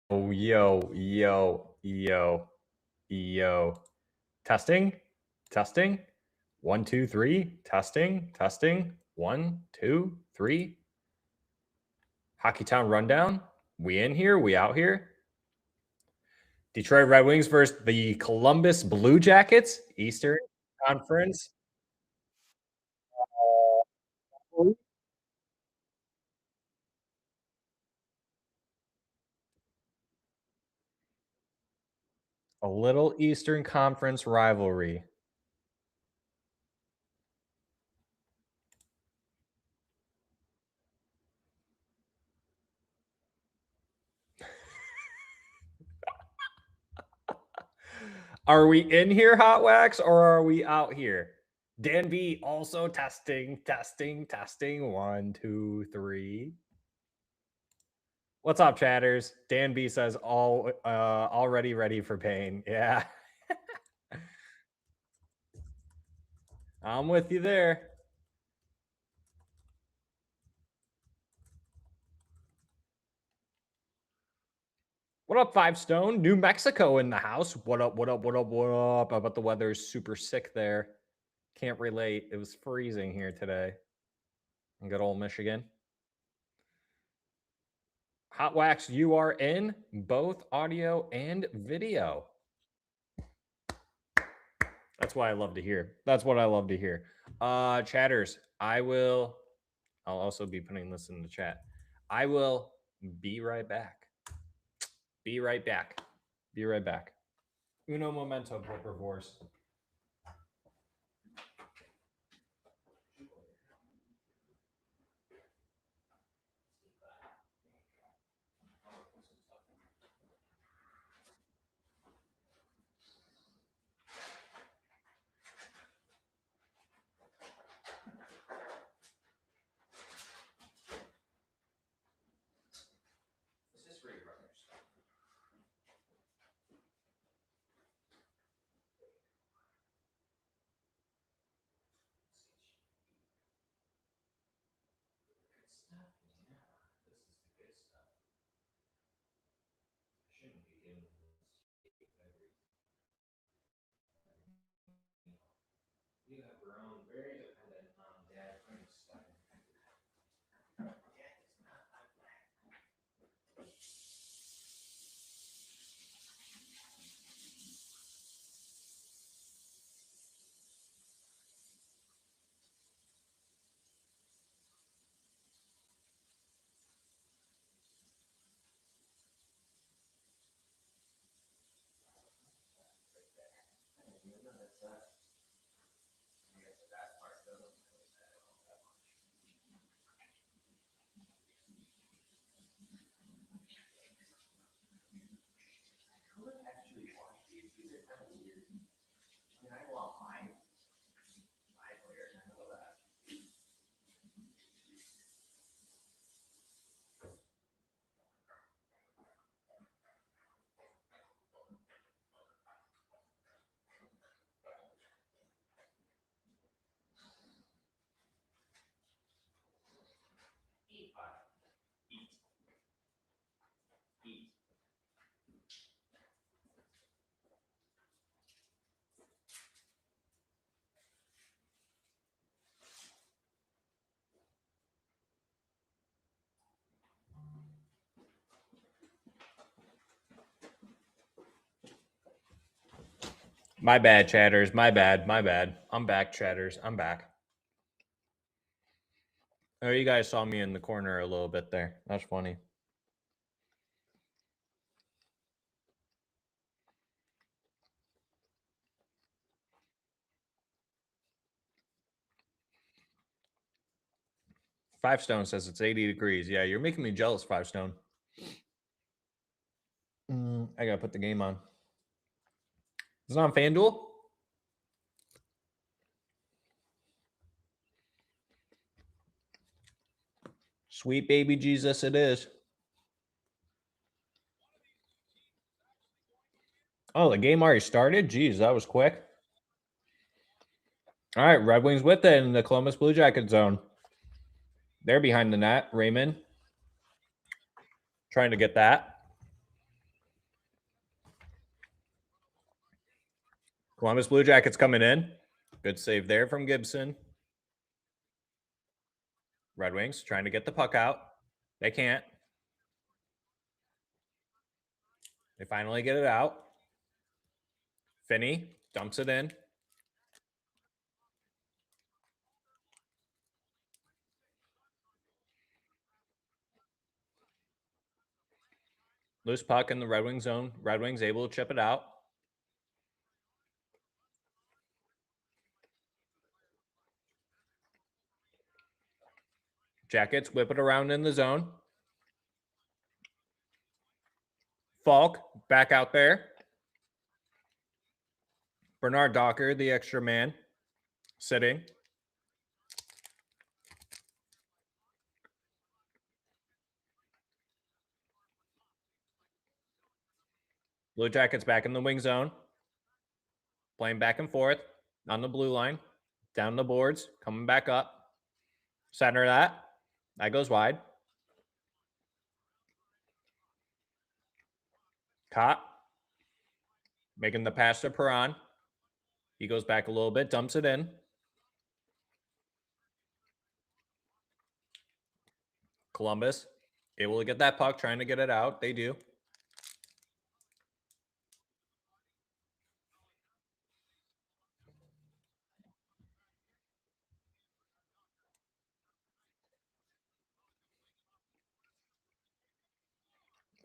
yo, yo, yo, yo. Testing, testing. 1, 2, 3. Testing, testing. 1, 2, 3. Hockeytown rundown. We in here? We out here? Detroit Red Wings versus the Columbus Blue Jackets, Eastern Conference. A little Eastern Conference rivalry. Are we in here, Hot Wax, or are we out here? Dan B also testing, testing, testing. 1, 2, 3. What's up, chatters? Dan B says already ready for pain. Yeah. I'm with you there. What up, Five Stone? New Mexico in the house. What up, what up, what up, what up? I bet the weather is super sick there. Can't relate. It was freezing here today in good old Michigan. Hot Wax, you are in both audio and video. That's what I love to hear. That's what I love to hear. Chatters, I'll also be putting this in the chat. I will be right back. Be right back. Be right back. Uno momento, por favor. You have grown very dependent on dad putting stuff in. My bad, chatters. My bad. My bad. I'm back, chatters. I'm back. Oh, you guys saw me in the corner a little bit there. That's funny. Five Stone says it's 80 degrees. Yeah, you're making me jealous, Five Stone. I gotta put the game on. Is it on FanDuel? Sweet baby Jesus, it is. Oh, the game already started? Jeez, that was quick. All right, Red Wings with it in the Columbus Blue Jacket zone. They're behind the net. Raymond trying to get that. Columbus Blue Jackets coming in. Good save there from Gibson. Red Wings trying to get the puck out. They can't. They finally get it out. Finney dumps it in. Loose puck in the Red Wing zone. Red Wings able to chip it out. Jackets whip it around in the zone. Faulk back out there. Bernard Docker, the extra man, sitting. Blue Jackets back in the wing zone. Playing back and forth on the blue line. Down the boards. Coming back up. Center that. That goes wide. Caught. Making the pass to Perron. He goes back a little bit. Dumps it in. Columbus able to get that puck. Trying to get it out. They do.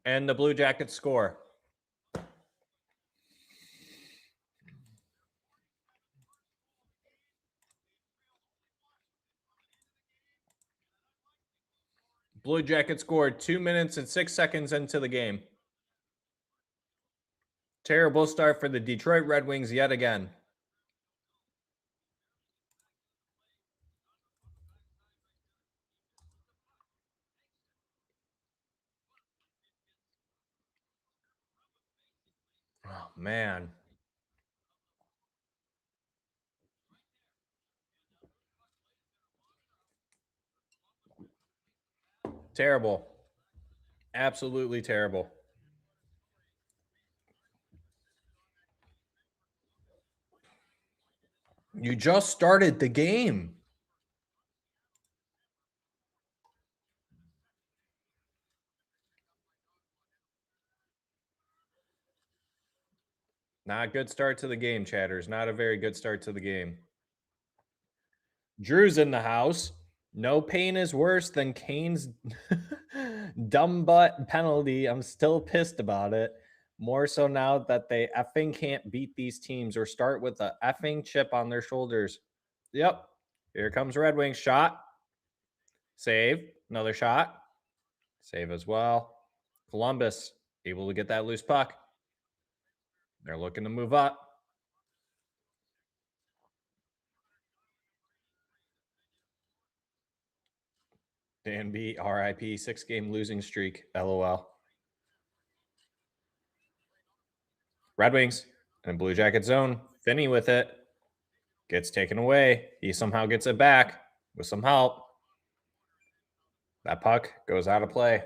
And the Blue Jackets score. Blue Jackets scored 2 minutes and 6 seconds into the game. Terrible start for the Detroit Red Wings yet again. Oh, man. Terrible. Absolutely terrible. You just started the game. Not a good start to the game, chatters. Not a very good start to the game. Drew's in the house. No pain is worse than Kane's dumb butt penalty. I'm still pissed about it. More so now that they effing can't beat these teams or start with a effing chip on their shoulders. Yep. Here comes Red Wings shot. Save. Another shot. Save as well. Columbus able to get that loose puck. They're looking to move up. Dan B, RIP, 6-game losing streak. LOL. Red Wings and Blue Jacket zone. Finney with it. Gets taken away. He somehow gets it back with some help. That puck goes out of play.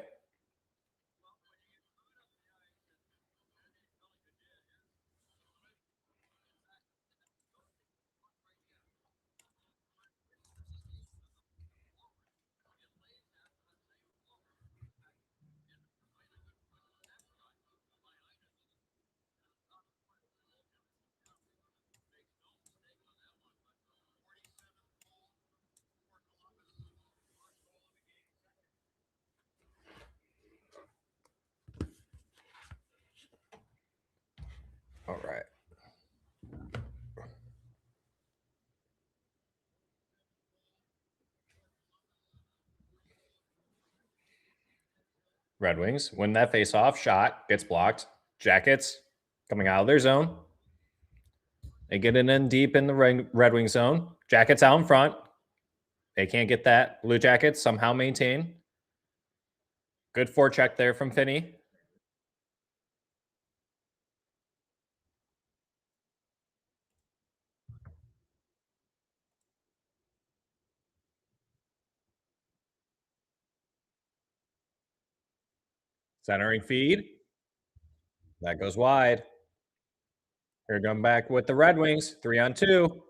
All right. Red Wings win that face-off. Shot gets blocked. Jackets coming out of their zone. They get it in deep in the Red Wing zone. Jackets out in front. They can't get that. Blue Jackets somehow maintain. Good forecheck there from Finney. Centering feed. That goes wide. Here, come back with the Red Wings. 3-on-2.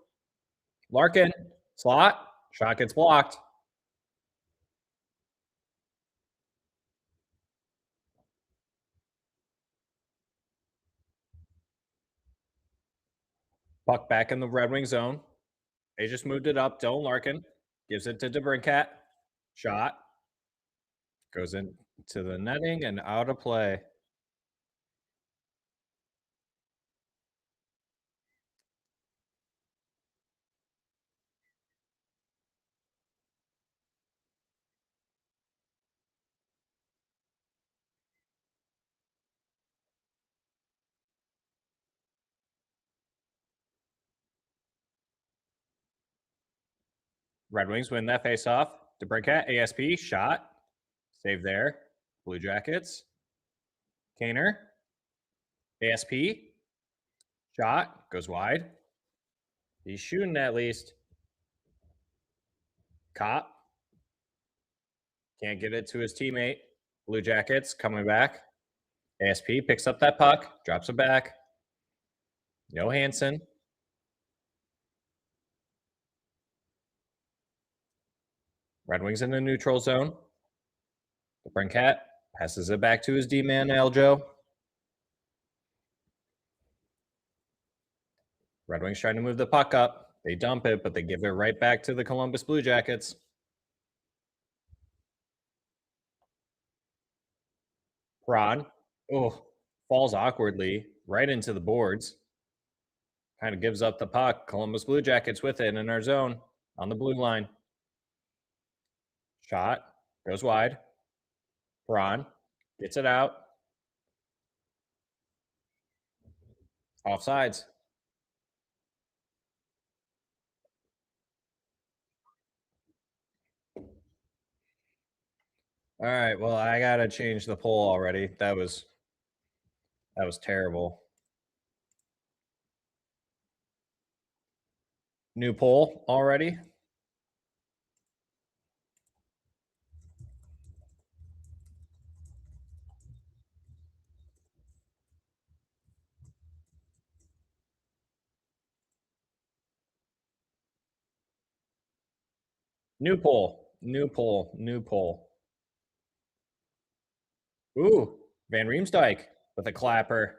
Larkin, slot. Shot gets blocked. Puck back in the Red Wing zone. They just moved it up. Dylan Larkin gives it to DeBrincat. Shot. Goes into the netting and out of play. Red Wings win that faceoff. DeBrincat, ASP, shot. Save there. Blue Jackets. Kaner. ASP. Shot. Goes wide. He's shooting at least. Cop. Can't get it to his teammate. Blue Jackets coming back. ASP picks up that puck. Drops it back. No Hansen. Red Wings in the neutral zone. DeBrincat passes it back to his D-man, Aljo. Red Wings trying to move the puck up. They dump it, but they give it right back to the Columbus Blue Jackets. Rod, falls awkwardly right into the boards. Kind of gives up the puck. Columbus Blue Jackets with it in our zone on the blue line. Shot goes wide. Braun gets it out. Offsides. All right. Well, I gotta change the poll already. That was terrible. New poll already. New poll. New poll. New poll. Ooh, Van Riemsdyk with a clapper.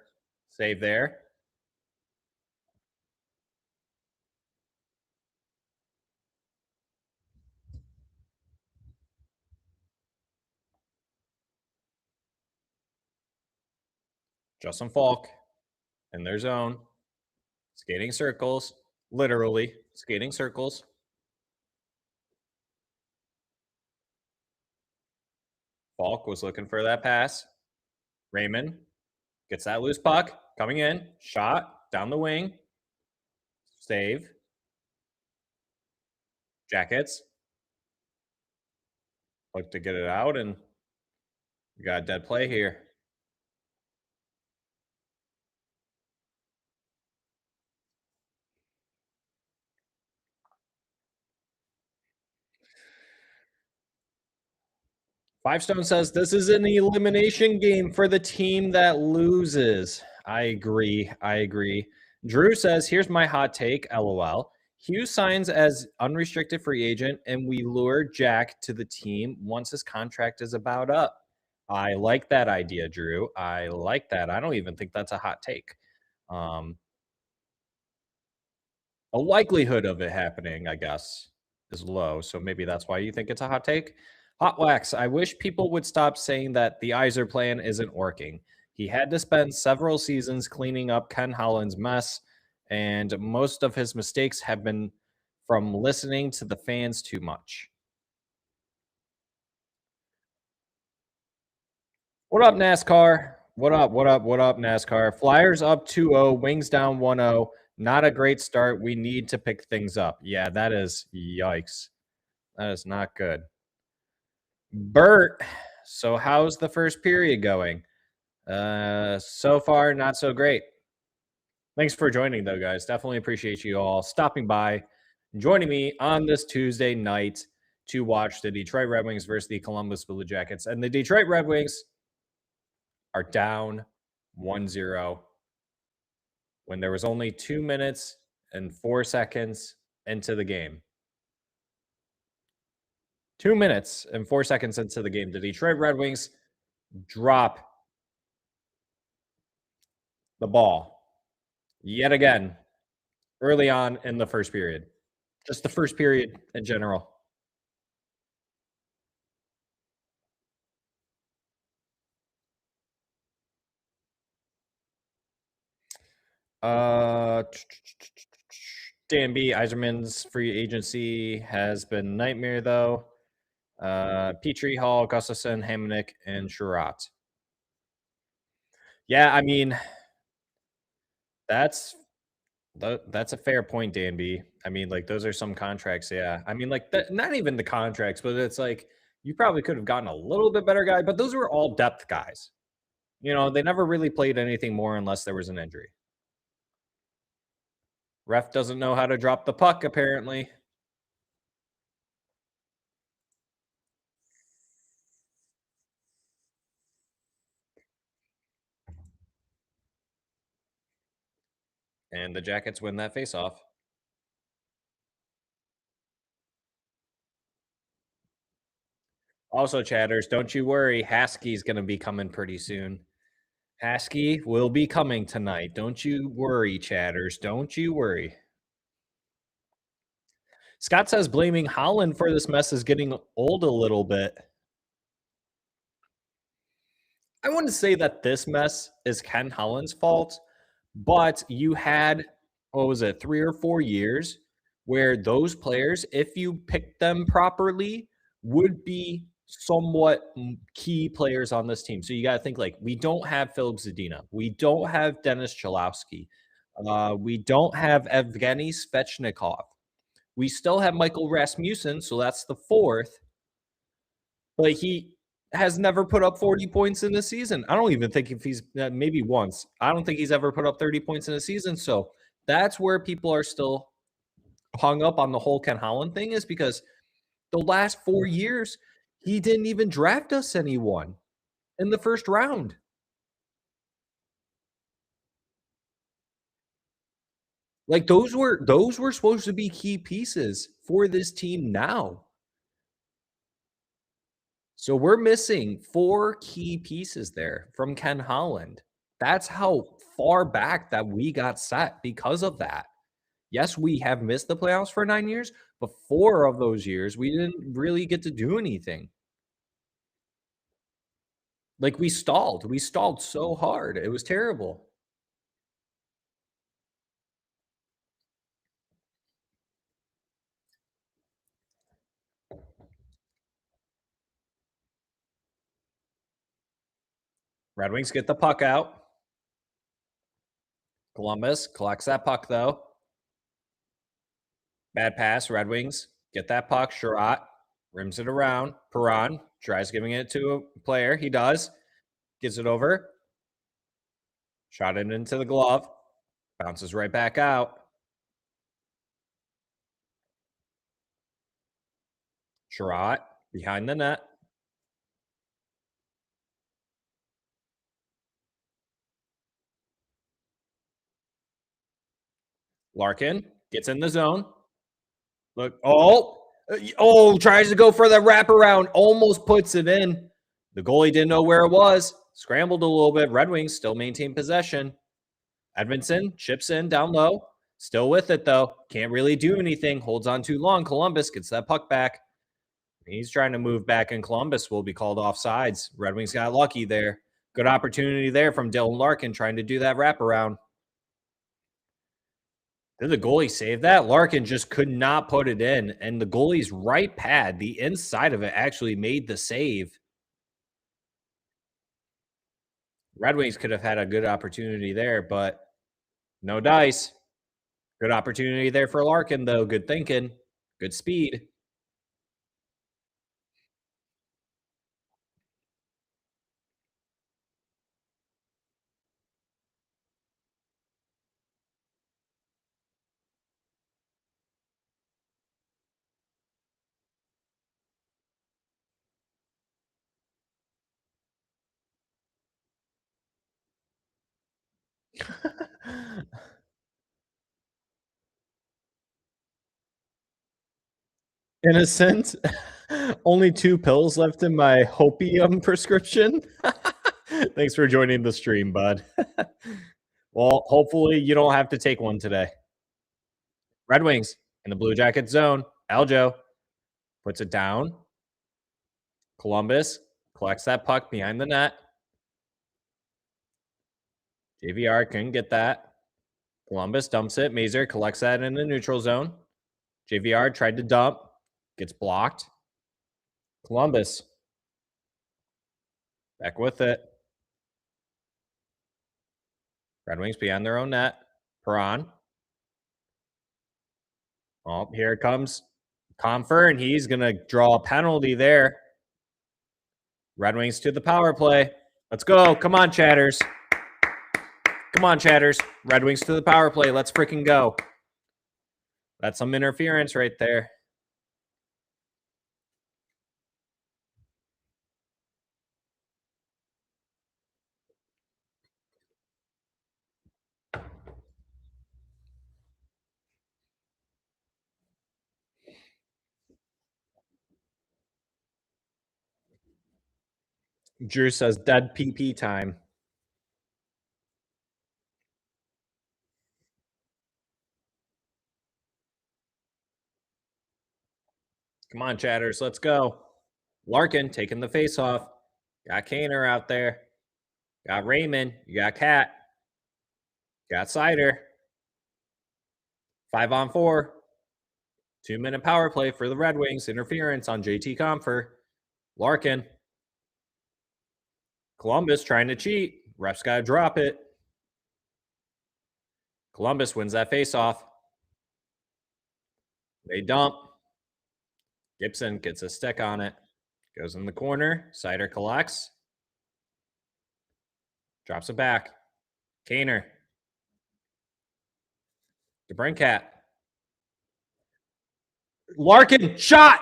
Save there. Justin Faulk in their zone. Skating circles. Literally skating circles. Faulk was looking for that pass. Raymond gets that loose puck. Coming in. Shot. Down the wing. Save. Jackets. Look to get it out, and we got a dead play here. Five Stone says this is an elimination game for the team that loses. I agree. I agree. Drew says, here's my hot take, LOL. Hughes signs as unrestricted free agent, and we lure Jack to the team once his contract is about up. I like that idea, Drew. I like that. I don't even think that's a hot take. A likelihood of it happening, I guess, is low. So maybe that's why you think it's a hot take. Hot Wax, I wish people would stop saying that the Iser plan isn't working. He had to spend several seasons cleaning up Ken Holland's mess, and most of his mistakes have been from listening to the fans too much. What up, NASCAR? What up, NASCAR? Flyers up 2-0, Wings down 1-0. Not a great start. We need to pick things up. Yeah, that is yikes. That is not good. Bert, so how's the first period going? So far, not so great. Thanks for joining, though, guys. Definitely appreciate you all stopping by, joining me on this Tuesday night to watch the Detroit Red Wings versus the Columbus Blue Jackets. And the Detroit Red Wings are down 1-0 when there was only 2 minutes and 4 seconds into the game. 2 minutes and 4 seconds into the game, the Detroit Red Wings drop the ball yet again early on in the first period. Just the first period in general. Dan B. Eiserman's free agency has been a nightmare, though. Petrie, Hall, Gustafson, Hamonic, and Sherratt. Yeah, I mean, that's a fair point, Dan B. I mean, like, those are some contracts, yeah. I mean, like, not even the contracts, but it's like you probably could have gotten a little bit better guy, but those were all depth guys. You know, they never really played anything more unless there was an injury. Ref doesn't know how to drop the puck, apparently. And the Jackets win that faceoff. Also, chatters, don't you worry. Haskey's going to be coming pretty soon. Haskey will be coming tonight. Don't you worry, chatters. Don't you worry. Scott says blaming Holland for this mess is getting old a little bit. I wouldn't say that this mess is Ken Holland's fault, but you had, what was it, 3 or 4 years where those players, if you picked them properly, would be somewhat key players on this team. So you got to think like we don't have Philip Zadina, we don't have Dennis Cholowski, we don't have Evgeny Svechnikov, we still have Michael Rasmussen, so that's the fourth, but he has never put up 40 points in a season. I don't even think if he's maybe once. I don't think he's ever put up 30 points in a season. So that's where people are still hung up on the whole Ken Holland thing, is because the last 4 years, he didn't even draft us anyone in the first round. Like those were supposed to be key pieces for this team now. So we're missing 4 key pieces there from Ken Holland. That's how far back that we got set because of that. Yes, we have missed the playoffs for 9 years, but 4 of those years, we didn't really get to do anything. Like, we stalled. We stalled so hard. It was terrible. Red Wings get the puck out. Columbus collects that puck, though. Bad pass. Red Wings get that puck. Sherratt rims it around. Perron tries giving it to a player. He does. Gets it over. Shot it into the glove. Bounces right back out. Sherratt behind the net. Larkin gets in the zone. Look, tries to go for the wraparound, almost puts it in. The goalie didn't know where it was, scrambled a little bit. Red Wings still maintain possession. Edmondson chips in down low, still with it though. Can't really do anything, holds on too long. Columbus gets that puck back. He's trying to move back, and Columbus will be called offsides. Red Wings got lucky there. Good opportunity there from Dylan Larkin trying to do that wraparound. Did the goalie save that? Larkin just could not put it in, and the goalie's right pad, the inside of it, actually made the save. Red Wings could have had a good opportunity there, but no dice. Good opportunity there for Larkin, though. Good thinking. Good speed. Innocent. Only 2 pills left in my hopium prescription. Thanks for joining the stream, bud. Well, hopefully you don't have to take one today. Red Wings in the Blue Jacket zone. Aljo puts it down. Columbus collects that puck behind the net. JVR couldn't get that. Columbus dumps it. Mazur collects that in the neutral zone. JVR tried to dump. Gets blocked. Columbus back with it. Red Wings behind their own net. Perron. Oh, here it comes. Comfer, and he's going to draw a penalty there. Red Wings to the power play. Let's go. Come on, Chatters. Come on, Chatters. Red Wings to the power play. Let's freaking go. That's some interference right there. Drew says dead PP time. Come on, Chatters. Let's go. Larkin taking the face off. Got Kaner out there. Got Raymond. You got Cat. Got Cider. 5-on-4. 2-minute power play for the Red Wings. Interference on JT Comfer. Larkin. Columbus trying to cheat. Ref's got to drop it. Columbus wins that faceoff. They dump. Gibson gets a stick on it. Goes in the corner. Cider collects. Drops it back. Kaner. DeBrincat. Larkin. Shot!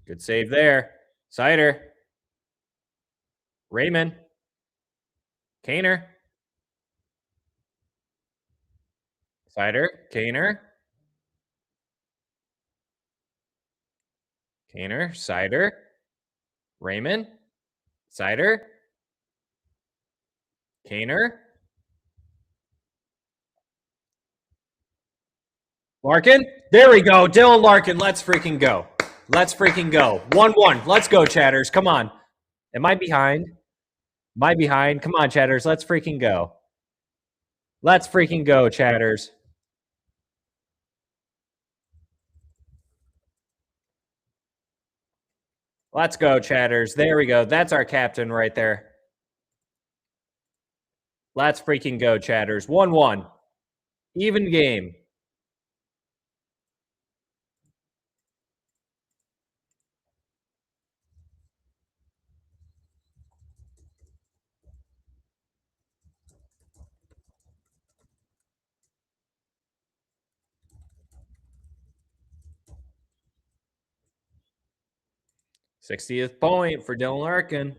Good save there. Cider. Raymond. Kaner. Cider. Kaner. Kaner. Cider. Raymond. Cider. Kaner. Larkin. There we go. Dylan Larkin. Let's freaking go. Let's freaking go. 1-1. Let's go, Chatters. Come on. Am I behind? Am I behind? Come on, Chatters. Let's freaking go. Let's freaking go, Chatters. Let's go, Chatters. There we go. That's our captain right there. Let's freaking go, Chatters. 1-1. Even game. '60th point for Dylan Larkin.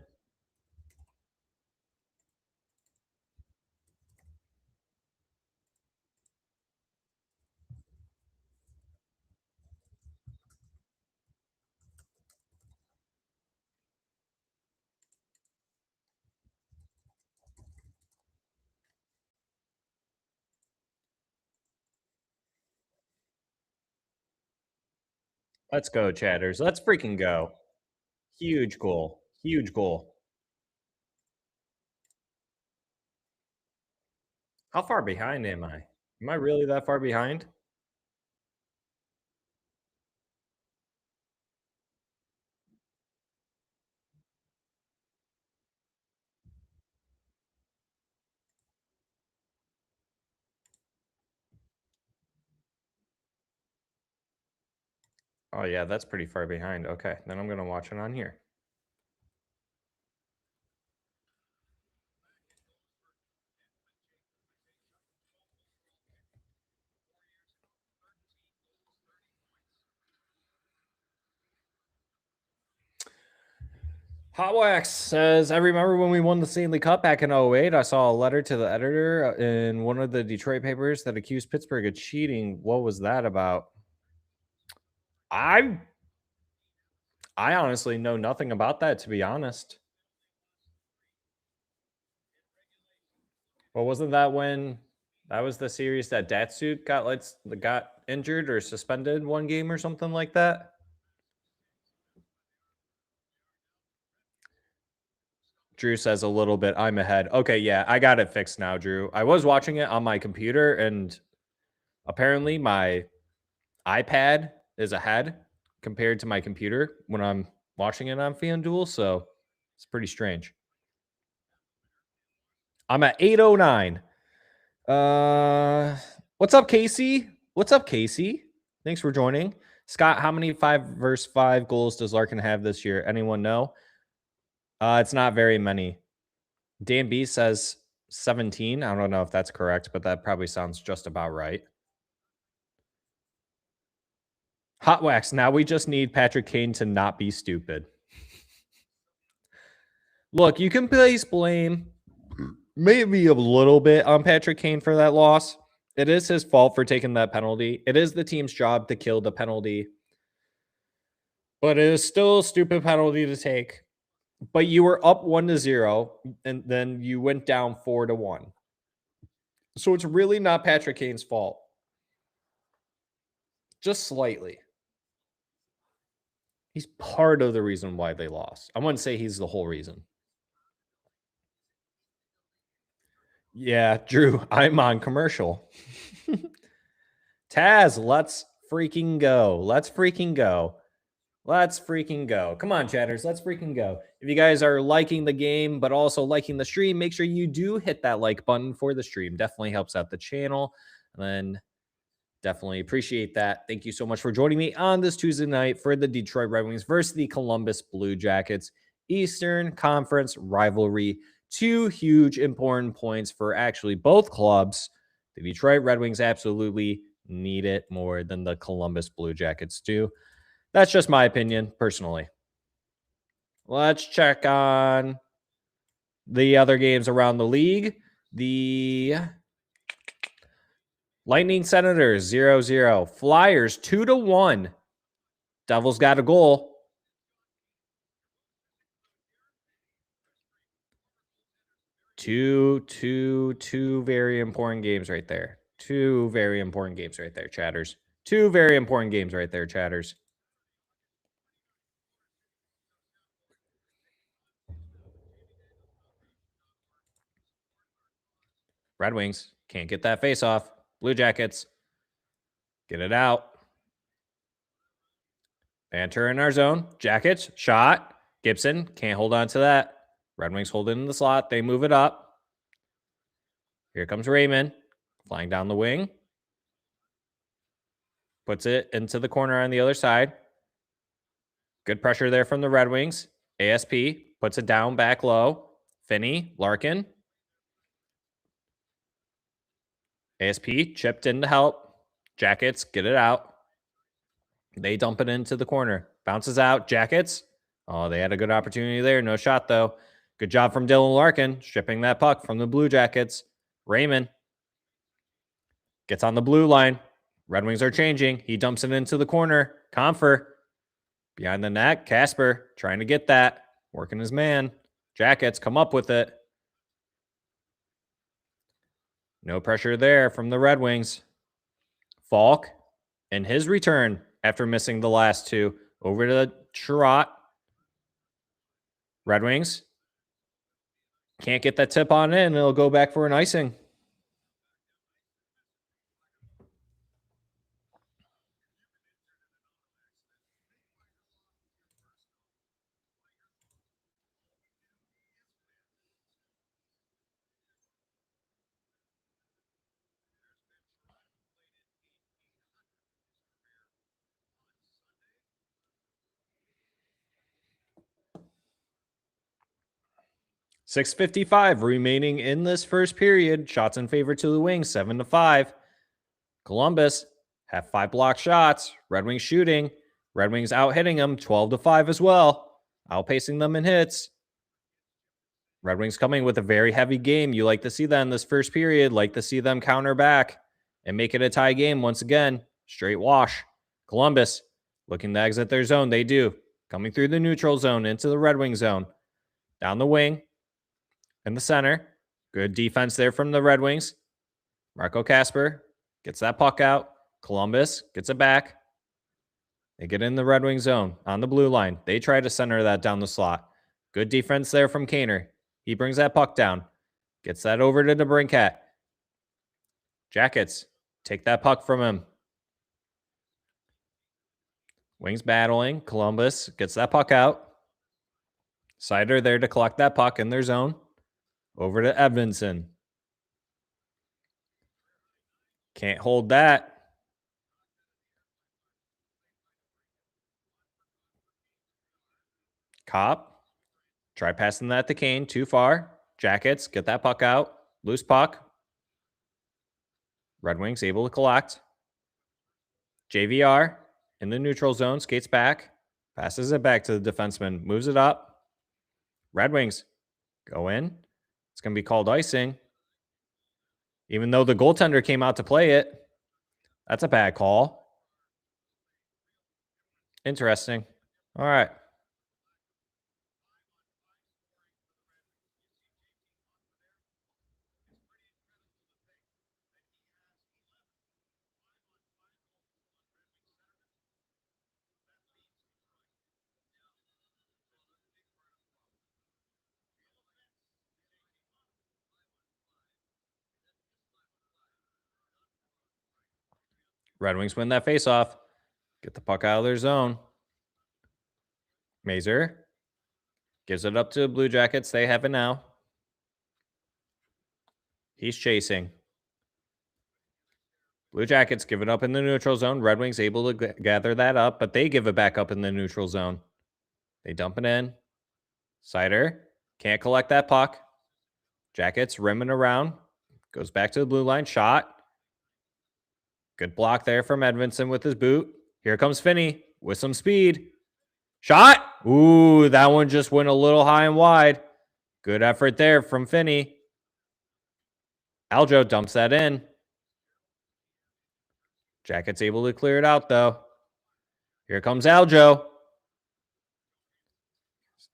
Let's go, Chatters. Let's freaking go. Huge goal. Huge goal. How far behind am I? Am I really that far behind? Oh, yeah, that's pretty far behind. Okay, then I'm going to watch it on here. Hot Wax says, I remember when we won the Stanley Cup back in 08, I saw a letter to the editor in one of the Detroit papers that accused Pittsburgh of cheating. What was that about? I honestly know nothing about that, to be honest. Well, wasn't that when that was the series that Datsuk got injured or suspended one game or something like that? Drew says a little bit. I'm ahead. Okay, yeah, I got it fixed now, Drew. I was watching it on my computer, and apparently my iPad is ahead compared to my computer when I'm watching it on FanDuel, so it's pretty strange. I'm at 809. What's up, Casey? What's up, Casey? Thanks for joining. Scott, how many 5-versus-5 goals does Larkin have this year? Anyone know? It's not very many. Dan B says 17. I don't know if that's correct, but that probably sounds just about right. Hot Wax. Now we just need Patrick Kane to not be stupid. Look, you can place blame maybe a little bit on Patrick Kane for that loss. It is his fault for taking that penalty. It is the team's job to kill the penalty. But it is still a stupid penalty to take. But you were up 1-0, and then you went down 4-1. So it's really not Patrick Kane's fault. Just slightly. He's part of the reason why they lost. I wouldn't say he's the whole reason. Yeah, Drew, I'm on commercial. Taz, let's freaking go. Let's freaking go. Let's freaking go. Come on, chatters. Let's freaking go. If you guys are liking the game, but also liking the stream, make sure you do hit that like button for the stream. Definitely helps out the channel. And then definitely appreciate that. Thank you so much for joining me on this Tuesday night for the Detroit Red Wings versus the Columbus Blue Jackets. Eastern Conference rivalry. 2 huge important points for actually both clubs. The Detroit Red Wings absolutely need it more than the Columbus Blue Jackets do. That's just my opinion, personally. Let's check on the other games around the league. The Lightning Senators 0-0. Flyers 2-1. Devils got a goal. Two very important games right there. 2 very important games right there, chatters. 2 very important games right there, chatters. Red Wings can't get that face off. Blue Jackets, get it out. Banter in our zone. Jackets, shot. Gibson can't hold on to that. Red Wings hold it in the slot. They move it up. Here comes Raymond, flying down the wing. Puts it into the corner on the other side. Good pressure there from the Red Wings. ASP puts it down back low. Finney, Larkin. ASP chipped in to help. Jackets, get it out. They dump it into the corner. Bounces out. Jackets. Oh, they had a good opportunity there. No shot, though. Good job from Dylan Larkin, stripping that puck from the Blue Jackets. Raymond gets on the blue line. Red Wings are changing. He dumps it into the corner. Comfer behind the net. Casper trying to get that. Working his man. Jackets come up with it. No pressure there from the Red Wings. Faulk and his return after missing the last 2 over to Shootout. Red Wings can't get that tip on in. It'll go back for an icing. .655 remaining in this first period. Shots in favor to the Wings, 7-5. Columbus have 5 blocked shots. Red Wings shooting. Red Wings out hitting them, 12-5 as well. Outpacing them in hits. Red Wings coming with a very heavy game. You like to see that in this first period. Like to see them counter back and make it a tie game once again. Straight wash. Columbus Looking to exit their zone. They do. Coming through the neutral zone into the Red Wing zone. Down the wing. In the center. Good defense there from the Red Wings. Marco Kasper gets that puck out. Columbus gets it back. They get in the Red Wing zone on the blue line. They try to center that down the slot. Good defense there from Kaner. He brings that puck down. Gets that over to DeBrincat. Jackets take that puck from him. Wings battling. Columbus gets that puck out. Sider there to collect that puck in their zone. Over to Edmondson. Can't hold that. Cop. Try passing that to Kane. Too far. Jackets get that puck out. Loose puck. Red Wings able to collect. JVR in the neutral zone. Skates back. Passes it back to the defenseman. Moves it up. Red Wings go in. It's going to be called icing. Even though the goaltender came out to play it. That's a bad call. Interesting. All right. Red Wings win that faceoff. Get the puck out of their zone. Mazer gives it up to the Blue Jackets. They have it now. He's chasing. Blue Jackets give it up in the neutral zone. Red Wings able to gather that up, but they give it back up in the neutral zone. They dump it in. Sider can't collect that puck. Jackets rimming around. Goes back to the blue line. Shot. Good block there from Edmondson with his boot. Here comes Finney with some speed. Shot. Ooh, that one just went a little high and wide. Good effort there from Finney. Aljo dumps that in. Jackets able to clear it out, though. Here comes Aljo.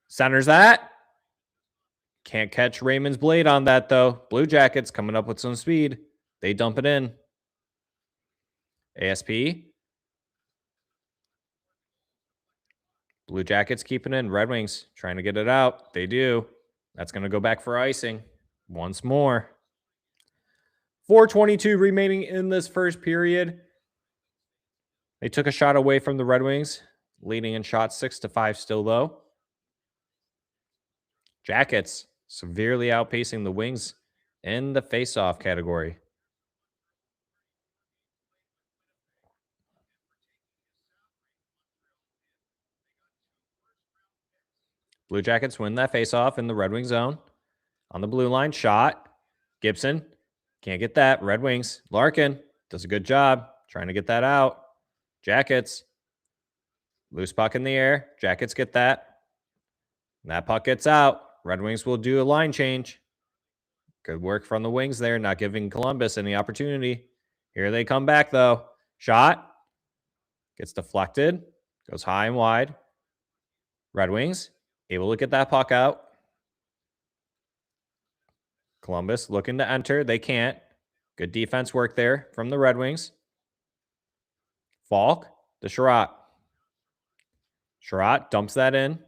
Centers that. Can't catch Raymond's blade on that, though. Blue Jackets coming up with some speed. They dump it in. ASP. Blue Jackets keeping it in. Red Wings trying to get it out. They do. That's going to go back for icing once more. 4:22 remaining in this first period. They took a shot away from the Red Wings, leading in shots 6-5 still, though. Jackets severely outpacing the Wings in the face-off category. Blue Jackets win that face-off in the Red Wing zone. On the blue line, shot. Gibson can't get that. Red Wings. Larkin does a good job trying to get that out. Jackets. Loose puck in the air. Jackets get that. And that puck gets out. Red Wings will do a line change. Good work from the Wings there, not giving Columbus any opportunity. Here they come back, though. Shot. Gets deflected. Goes high and wide. Red Wings able to get that puck out. Columbus looking to enter. They can't. Good defense work there from the Red Wings. Faulk to Sherratt. Sherratt dumps that in.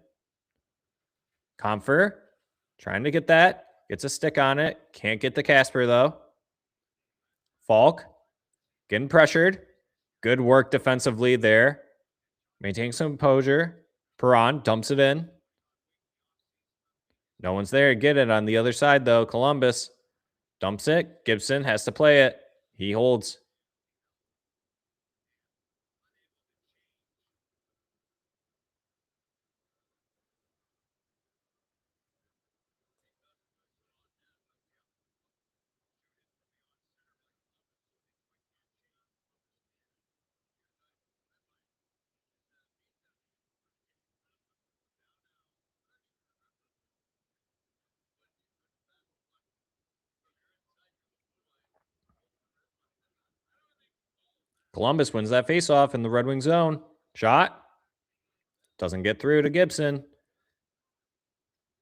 Comfer trying to get that. Gets a stick on it. Can't get the Kasper, though. Faulk getting pressured. Good work defensively there. Maintaining some composure. Perron dumps it in. No one's there to get it on the other side, though. Columbus dumps it. Gibson has to play it. He holds. Columbus wins that faceoff in the Red Wing zone. Shot. Doesn't get through to Gibson.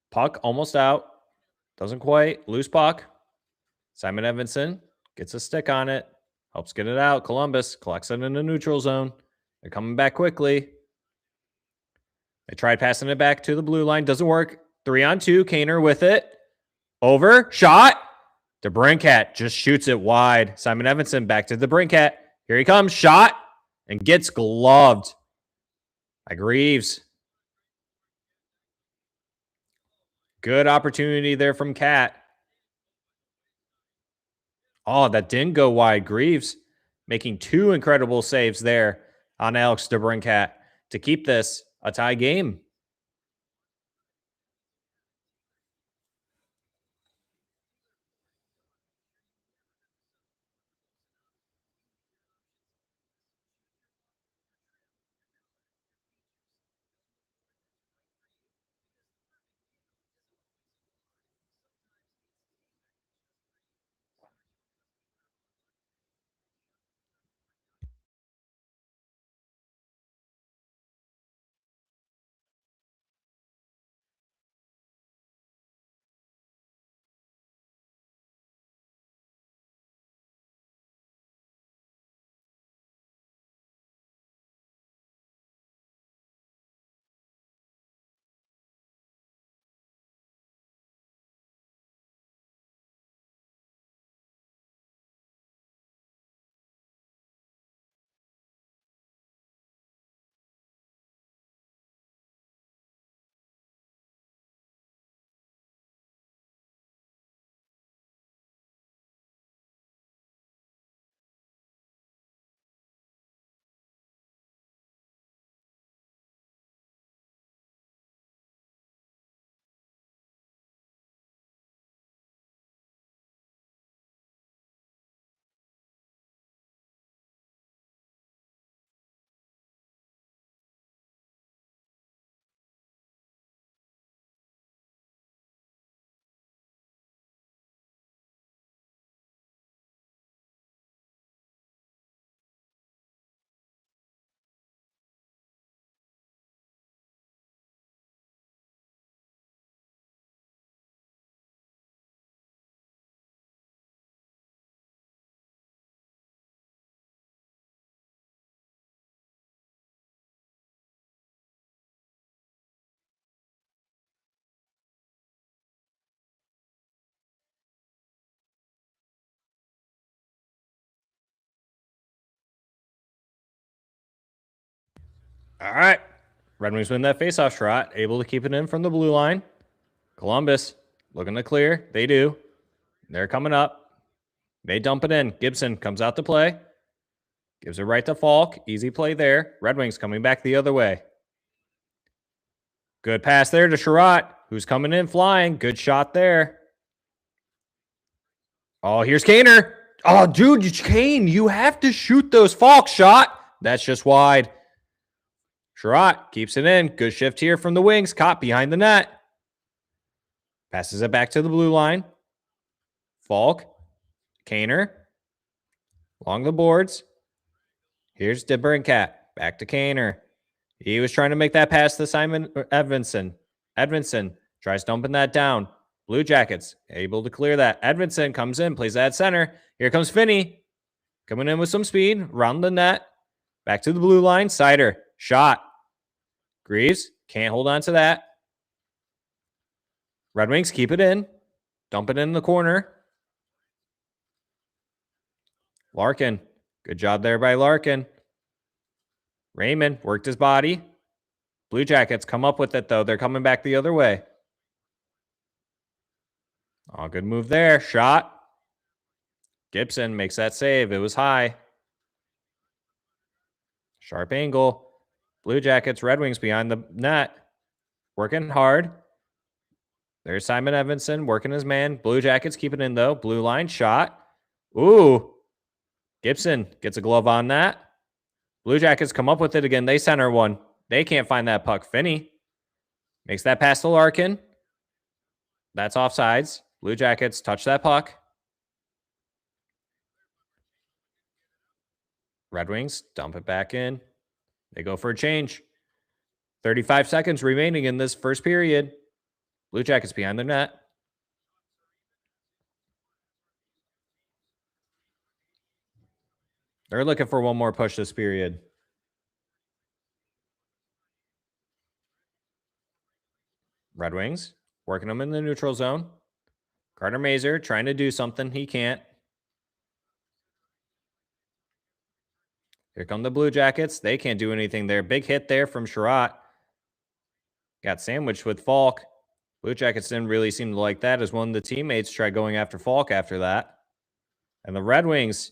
Puck almost out. Doesn't quite. Loose puck. Simon Edvinsson gets a stick on it. Helps get it out. Columbus collects it in the neutral zone. They're coming back quickly. They tried passing it back to the blue line. Doesn't work. 3-on-2. Kaner with it. Over. Shot. DeBrincat just shoots it wide. Simon Edvinsson back to DeBrincat. Here he comes. Shot. And gets gloved by Greaves. Good opportunity there from Cat. Oh, that didn't go wide. Greaves making 2 incredible saves there on Alex DeBrincat to keep this a tie game. All right. Red Wings win that faceoff shot. Able to keep it in from the blue line. Columbus looking to clear. They do. They're coming up. They dump it in. Gibson comes out to play. Gives it right to Faulk. Easy play there. Red Wings coming back the other way. Good pass there to Shootout, who's coming in flying. Good shot there. Oh, here's Kaner. Oh, dude, Kane, you have to shoot those. Faulk shot. That's just wide. Shootout keeps it in. Good shift here from the wings. Caught behind the net. Passes it back to the blue line. Faulk. Kaner. Along the boards. Here's DeBrincat. Back to Kaner. He was trying to make that pass to Simon Edvinsson. Edvinsson tries dumping that down. Blue Jackets able to clear that. Edvinsson comes in, plays that center. Here comes Finney. Coming in with some speed. Round the net. Back to the blue line. Sider. Shot. Greaves can't hold on to that. Red Wings keep it in. Dump it in the corner. Larkin. Good job there by Larkin. Raymond worked his body. Blue Jackets come up with it, though. They're coming back the other way. Oh, good move there. Shot. Gibson makes that save. It was high. Sharp angle. Blue Jackets, Red Wings behind the net. Working hard. There's Simon Edvinsson working his man. Blue Jackets keep it in, though. Blue line shot. Ooh. Gibson gets a glove on that. Blue Jackets come up with it again. They center one. They can't find that puck. Finney makes that pass to Larkin. That's offsides. Blue Jackets touch that puck. Red Wings dump it back in. They go for a change. 35 seconds remaining in this first period. Blue Jackets behind the net. They're looking for one more push this period. Red Wings working them in the neutral zone. Carter Mazer trying to do something. He can't. Here come the Blue Jackets. They can't do anything there. Big hit there from Shootout. Got sandwiched with Faulk. Blue Jackets didn't really seem to like that as one of the teammates tried going after Faulk after that. And the Red Wings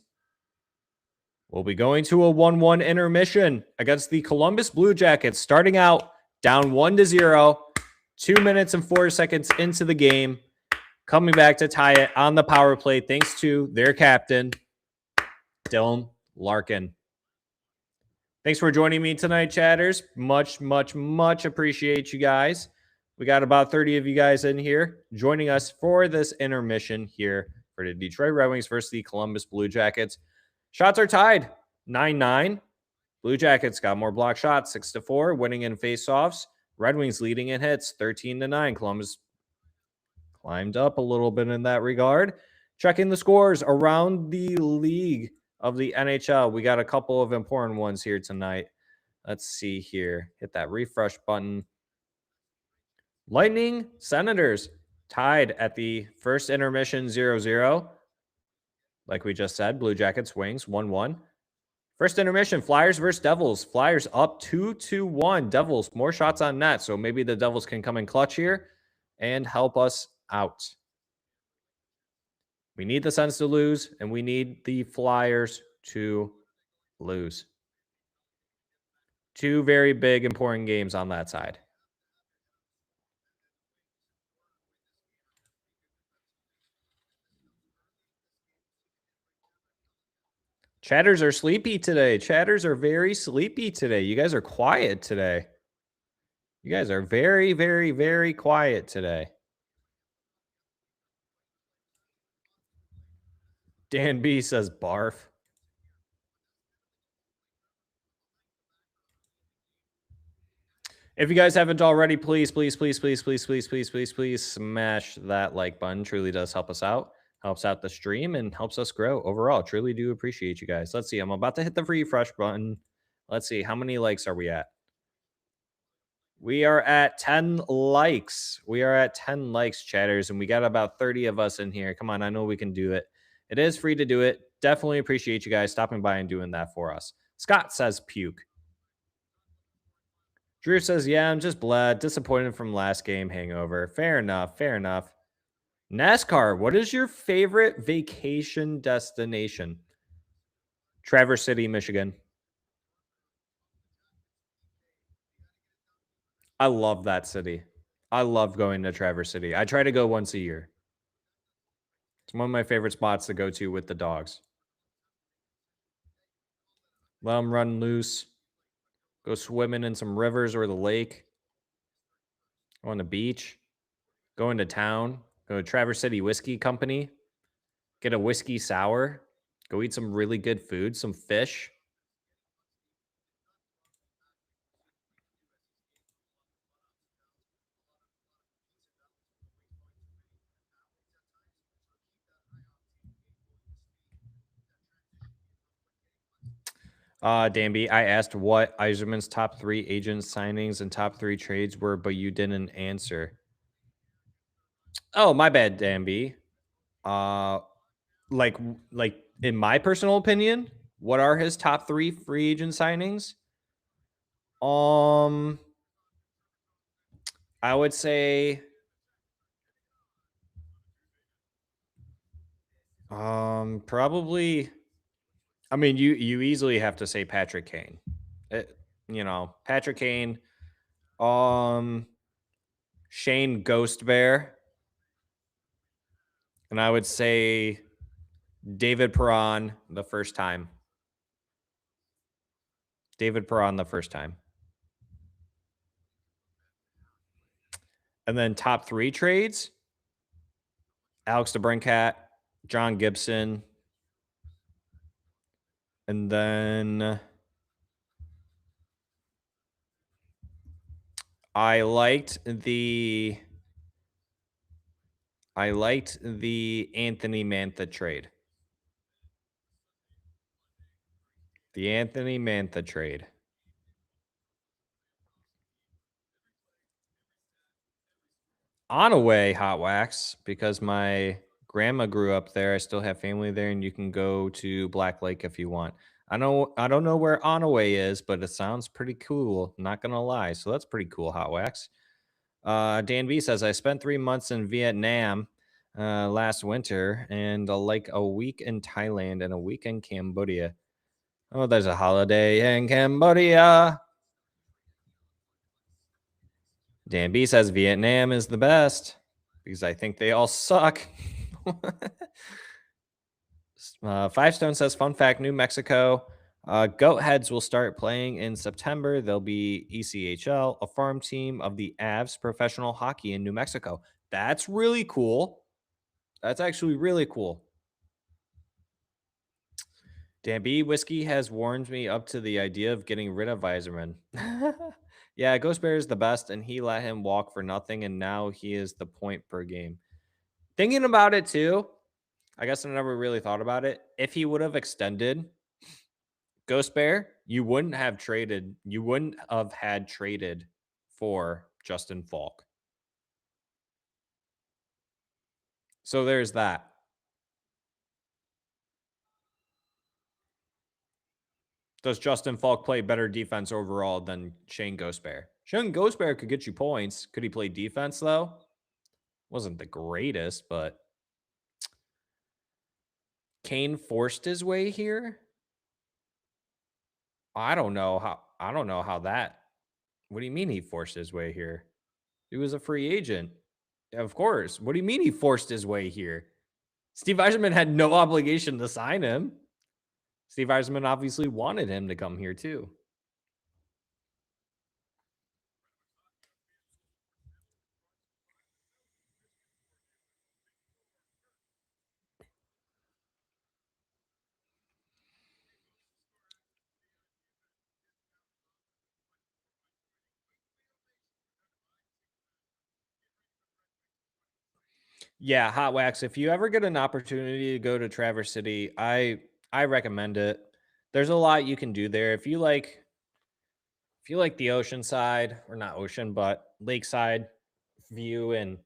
will be going to a 1-1 intermission against the Columbus Blue Jackets, starting out down 1-0, 2 minutes and 4 seconds into the game, coming back to tie it on the power play thanks to their captain, Dylan Larkin. Thanks for joining me tonight, chatters. Much, much, much appreciate you guys. We got about 30 of you guys in here joining us for this intermission here for the Detroit Red Wings versus the Columbus Blue Jackets. Shots are tied 9-9. Blue Jackets got more block shots 6-4, winning in faceoffs. Red Wings leading in hits 13-9. Columbus climbed up a little bit in that regard. Checking the scores around the league of the NHL. We got a couple of important ones here tonight. Let's see here. Hit that refresh button. Lightning Senators tied at the first intermission 0-0. Like we just said, Blue Jackets Wings 1-1. First intermission, Flyers versus Devils. Flyers up 2-1. Devils more shots on net, so maybe the Devils can come in clutch here and help us out. We need the Sens to lose, and we need the Flyers to lose. Two very big, important games on that side. Chatters are sleepy today. Chatters are very sleepy today. You guys are quiet today. You guys are very, very, very quiet today. Dan B says barf. If you guys haven't already, please smash that like button. Truly does help us out. Helps out the stream and helps us grow overall. Truly do appreciate you guys. Let's see. I'm about to hit the refresh button. Let's see. How many likes are we at? We are at 10 likes. We are at 10 likes, chatters, and we got about 30 of us in here. Come on, I know we can do it. It is free to do it. Definitely appreciate you guys stopping by and doing that for us. Scott says puke. Drew says, yeah, I'm just bled. Disappointed from last game hangover. Fair enough. Fair enough. NASCAR, what is your favorite vacation destination? Traverse City, Michigan. I love that city. I love going to Traverse City. I try to go once a year. It's one of my favorite spots to go to with the dogs. Let them run loose. Go swimming in some rivers or the lake. Go on the beach. Go into town. Go to Traverse City Whiskey Company. Get a whiskey sour. Go eat some really good food. Some fish. Danby, I asked what Yzerman's top 3 agent signings and top 3 trades were, but you didn't answer. Oh, my bad, Danby. Like in my personal opinion, what are his top 3 free agent signings? I would say probably, I mean, you easily have to say Patrick Kane. Patrick Kane, Shane Ghost Bear, and I would say David Perron the first time. David Perron the first time. And then top 3 trades, Alex DeBrincat, John Gibson, and then I liked the Anthony Mantha trade. The Anthony Mantha trade. Onaway Hot Wax, because my grandma grew up there. I still have family there, and you can go to Black Lake if you want. I don't know where Onaway is, but it sounds pretty cool. Not gonna lie. So that's pretty cool, Hot Wax. Dan B says I spent 3 months in Vietnam last winter, and like a week in Thailand and a week in Cambodia. Oh, there's a holiday in Cambodia. Dan B says Vietnam is the best because I think they all suck. Five Stone says, fun fact, New Mexico Goat Heads will start playing in September. They'll be ECHL, a farm team of the Avs professional hockey in New Mexico. That's really cool. That's actually really cool. Dan B. Whiskey has warmed me up to the idea of getting rid of Weiserman. Yeah, Ghost Bear is the best, and he let him walk for nothing, and now he is the point per game. Thinking about it too, I guess I never really thought about it. If he would have extended Ghost Bear, you wouldn't have had traded for Justin Faulk. So there's that. Does Justin Faulk play better defense overall than Shane Ghost Bear? Shane Ghost Bear could get you points. Could he play defense though? Wasn't the greatest, but Kane forced his way here. I don't know how that. What do you mean he forced his way here? He was a free agent. Of course. What do you mean he forced his way here? Steve Yzerman had no obligation to sign him. Steve Yzerman obviously wanted him to come here too. Yeah, Hot Wax. If you ever get an opportunity to go to Traverse City, I recommend it. There's a lot you can do there. If you like the ocean side, or not ocean, but lakeside view, and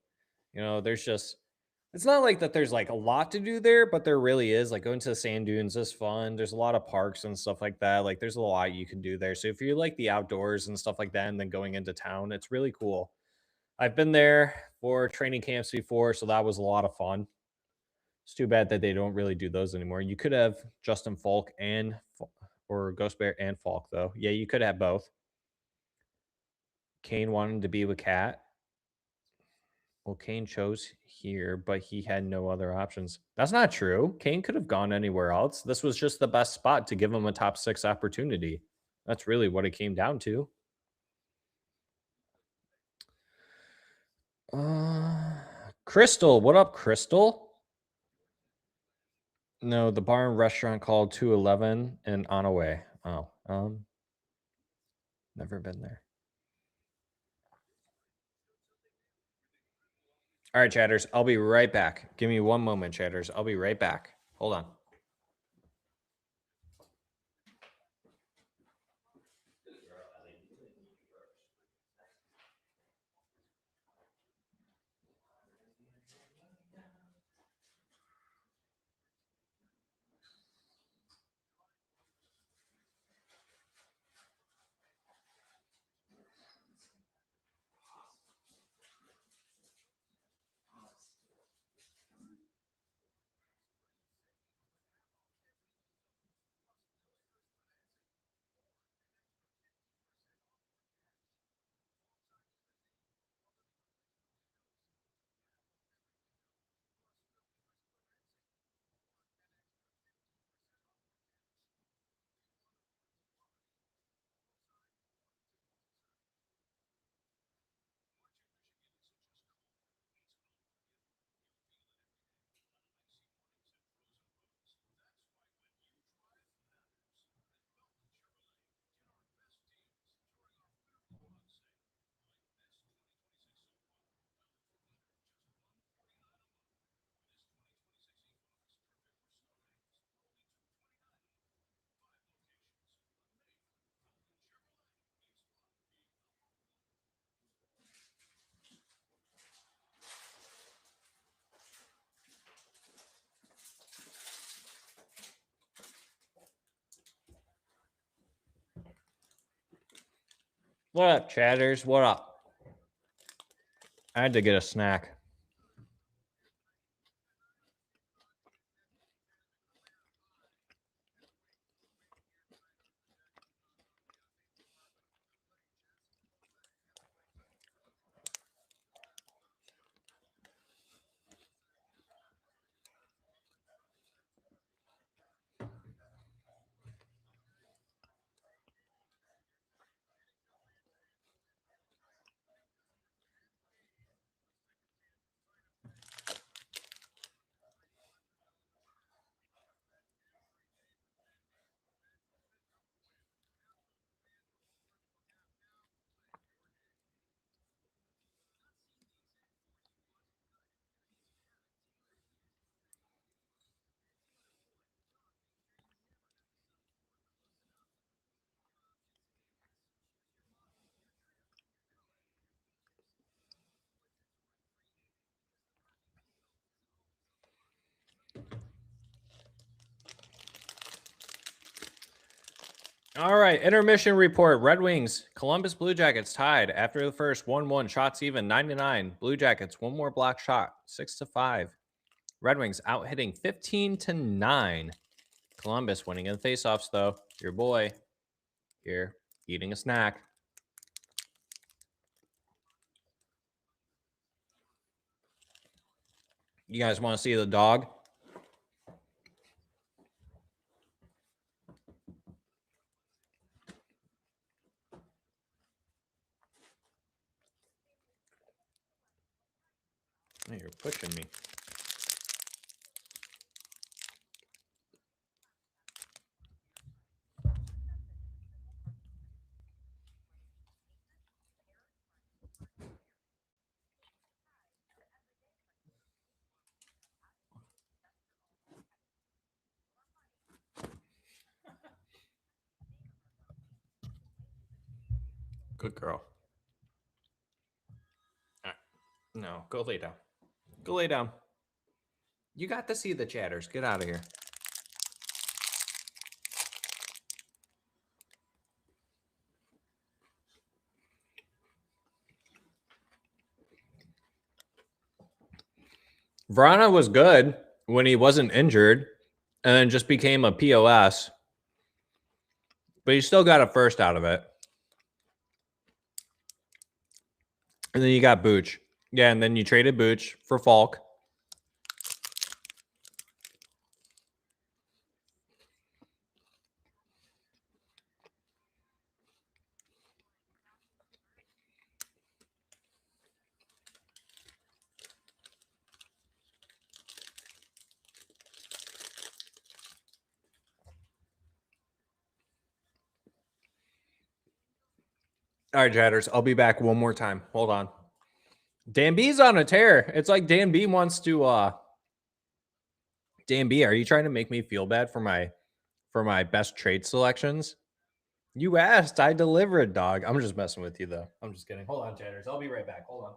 there's just it's not like that there's like a lot to do there, but there really is. Like going to the sand dunes is fun. There's a lot of parks and stuff like that. Like there's a lot you can do there. So if you like the outdoors and stuff like that, and then going into town, it's really cool. I've been there for training camps before, so that was a lot of fun. It's too bad that they don't really do those anymore. You could have Justin Falk or Ghost Bear and Falk though. Yeah, you could have both. Kane wanted to be with Cat. Well, Kane chose here, but he had no other options. That's not true. Kane could have gone anywhere else. This was just the best spot to give him a top 6 opportunity. That's really what it came down to. Crystal, what up, Crystal? No, the bar and restaurant called 211 and On Away. Oh, never been there. All right, chatters. I'll be right back. Give me one moment, chatters. I'll be right back. Hold on. What up, chatters? What up? I had to get a snack. All right, intermission report. Red Wings, Columbus Blue Jackets tied after the first 1-1. Shots even 9-9. Blue Jackets one more block shot 6-5. Red Wings out hitting 15-9. Columbus winning in the faceoffs though. Your boy here eating a snack. You guys want to see the dog? Oh, you're pushing me. Good girl. All right. No, go lay down. Go lay down. You got to see the chatters. Get out of here. Vrana was good when he wasn't injured and then just became a POS. But you still got a first out of it. And then you got Booch. Yeah, and then you traded Booch for Faulk. All right, chatters. I'll be back one more time. Hold on. Dan B's on a tear. It's like Dan B wants to Dan B, are you trying to make me feel bad for my best trade selections? You asked, I delivered, dog. I'm just messing with you though. I'm just kidding. Hold on, chatters. I'll be right back. Hold on.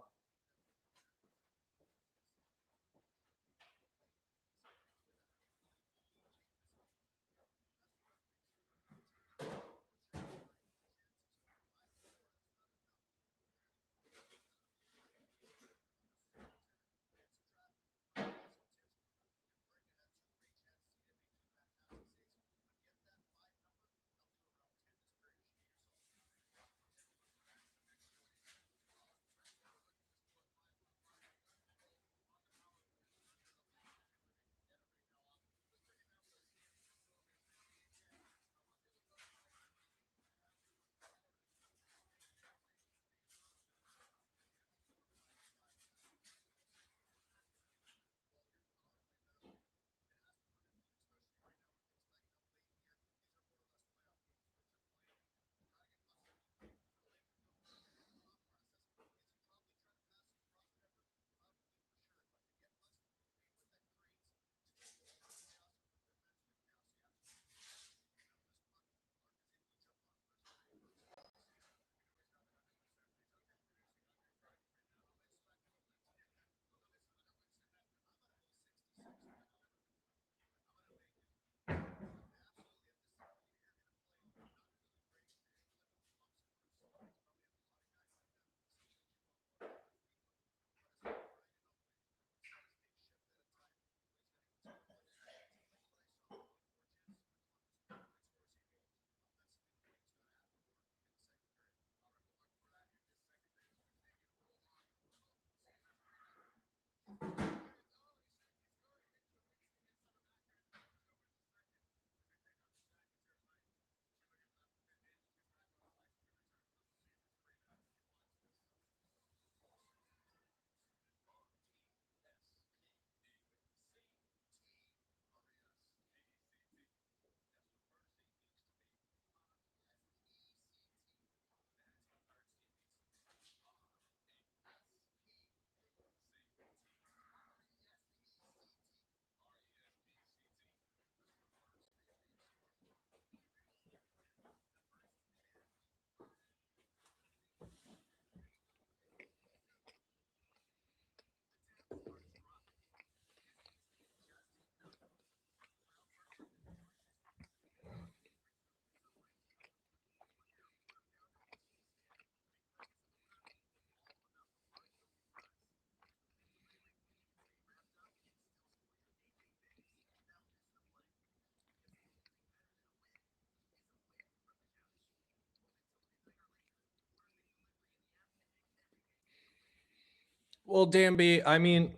Well, Danby, I mean,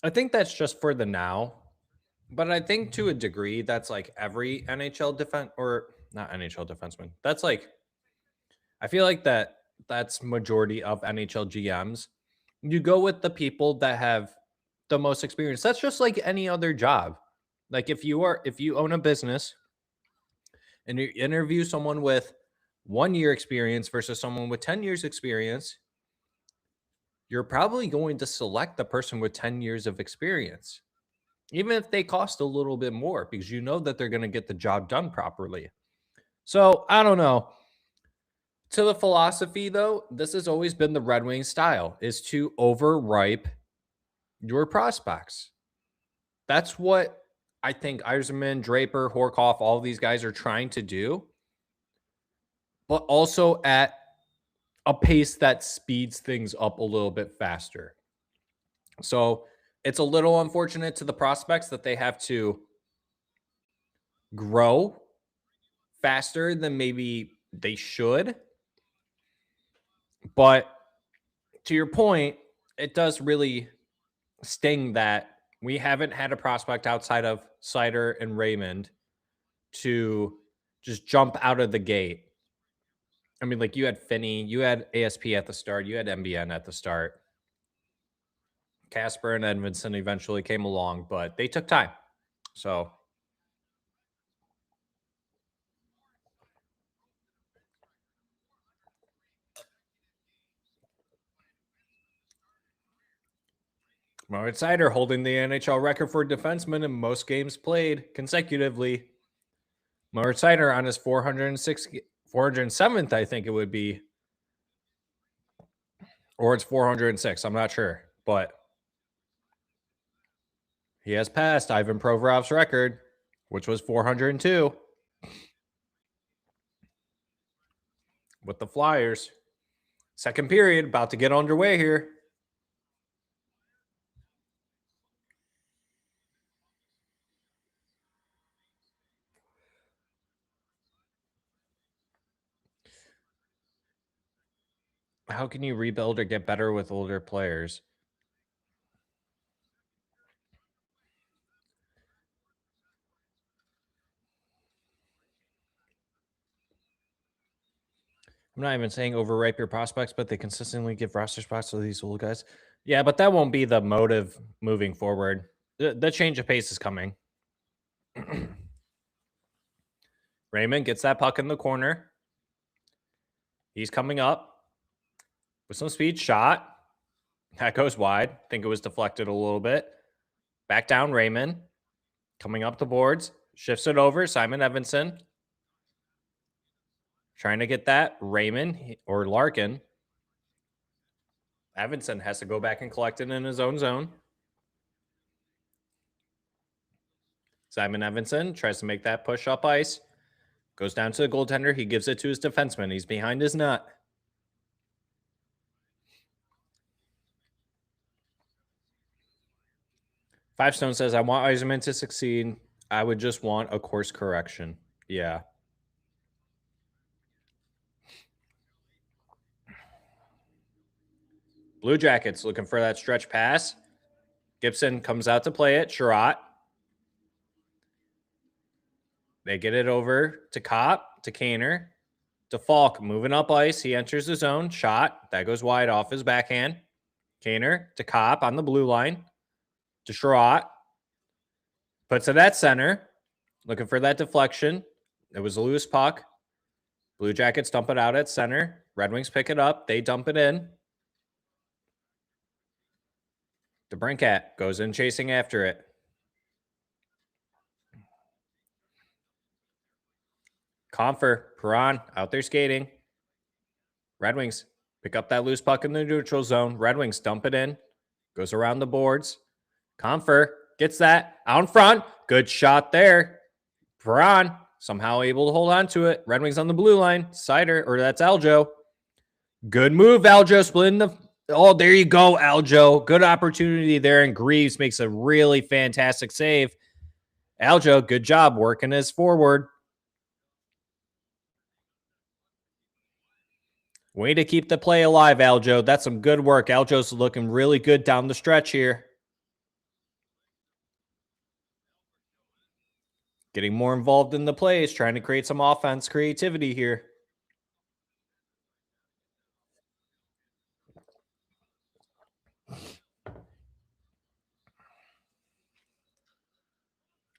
I think that's just for the now. But I think to a degree, that's like every NHL defense or not NHL defenseman. That's like, I feel like that's majority of NHL GMs. You go with the people that have the most experience. That's just like any other job. Like if you own a business and you interview someone with 1 year experience versus someone with 10 years experience, you're probably going to select the person with 10 years of experience, even if they cost a little bit more, because you know that they're going to get the job done properly. So I don't know. To the philosophy, though, this has always been the Red Wings style, is to overripe your prospects. That's what I think Yzerman, Draper, Horkoff, all of these guys are trying to do, but also at a pace that speeds things up a little bit faster. So it's a little unfortunate to the prospects that they have to grow faster than maybe they should. But to your point, it does really sting that we haven't had a prospect outside of Seider and Raymond to just jump out of the gate. I mean, like you had Finney, you had ASP at the start, you had MBN at the start. Casper and Edmondson eventually came along, but they took time. So Moritz Seider holding the NHL record for defensemen in most games played consecutively. Moritz Seider on his 407th, I think it would be. Or it's 406. I'm not sure. But he has passed Ivan Provorov's record, which was 402 with the Flyers. Second period about to get underway here. How can you rebuild or get better with older players? I'm not even saying overripe your prospects, but they consistently give roster spots to these old guys. Yeah, but that won't be the motive moving forward. The change of pace is coming. Raymond gets that puck in the corner. He's coming up with some speed. Shot. That goes wide. I think it was deflected a little bit. Back down, Raymond. Coming up the boards. Shifts it over. Simon Evanson. Trying to get that. Raymond or Larkin. Evanson has to go back and collect it in his own zone. Simon Evanson tries to make that push up ice. Goes down to the goaltender. He gives it to his defenseman. He's behind his net. Five Stone says, I want Yzerman to succeed. I would just want a course correction. Yeah. Blue Jackets looking for that stretch pass. Gibson comes out to play it. Sherratt. They get it over to Kopp, to Kaner, to Faulk. Moving up ice. He enters the zone. Shot. That goes wide off his backhand. Kaner to Kopp on the blue line. To Sherratt. Puts it at center. Looking for that deflection. It was a loose puck. Blue Jackets dump it out at center. Red Wings pick it up. They dump it in. DeBrincat goes in chasing after it. Compher, Perron out there skating. Red Wings pick up that loose puck in the neutral zone. Red Wings dump it in. Goes around the boards. Compher gets that out in front. Good shot there. Perron somehow able to hold on to it. Red Wings on the blue line. Seider, or that's Aljo. Good move, Aljo. Splitting the... Oh, there you go, Aljo. Good opportunity there, and Greaves makes a really fantastic save. Aljo, good job working his forward. Way to keep the play alive, Aljo. That's some good work. Aljo's looking really good down the stretch here. Getting more involved in the plays, trying to create some offense creativity here.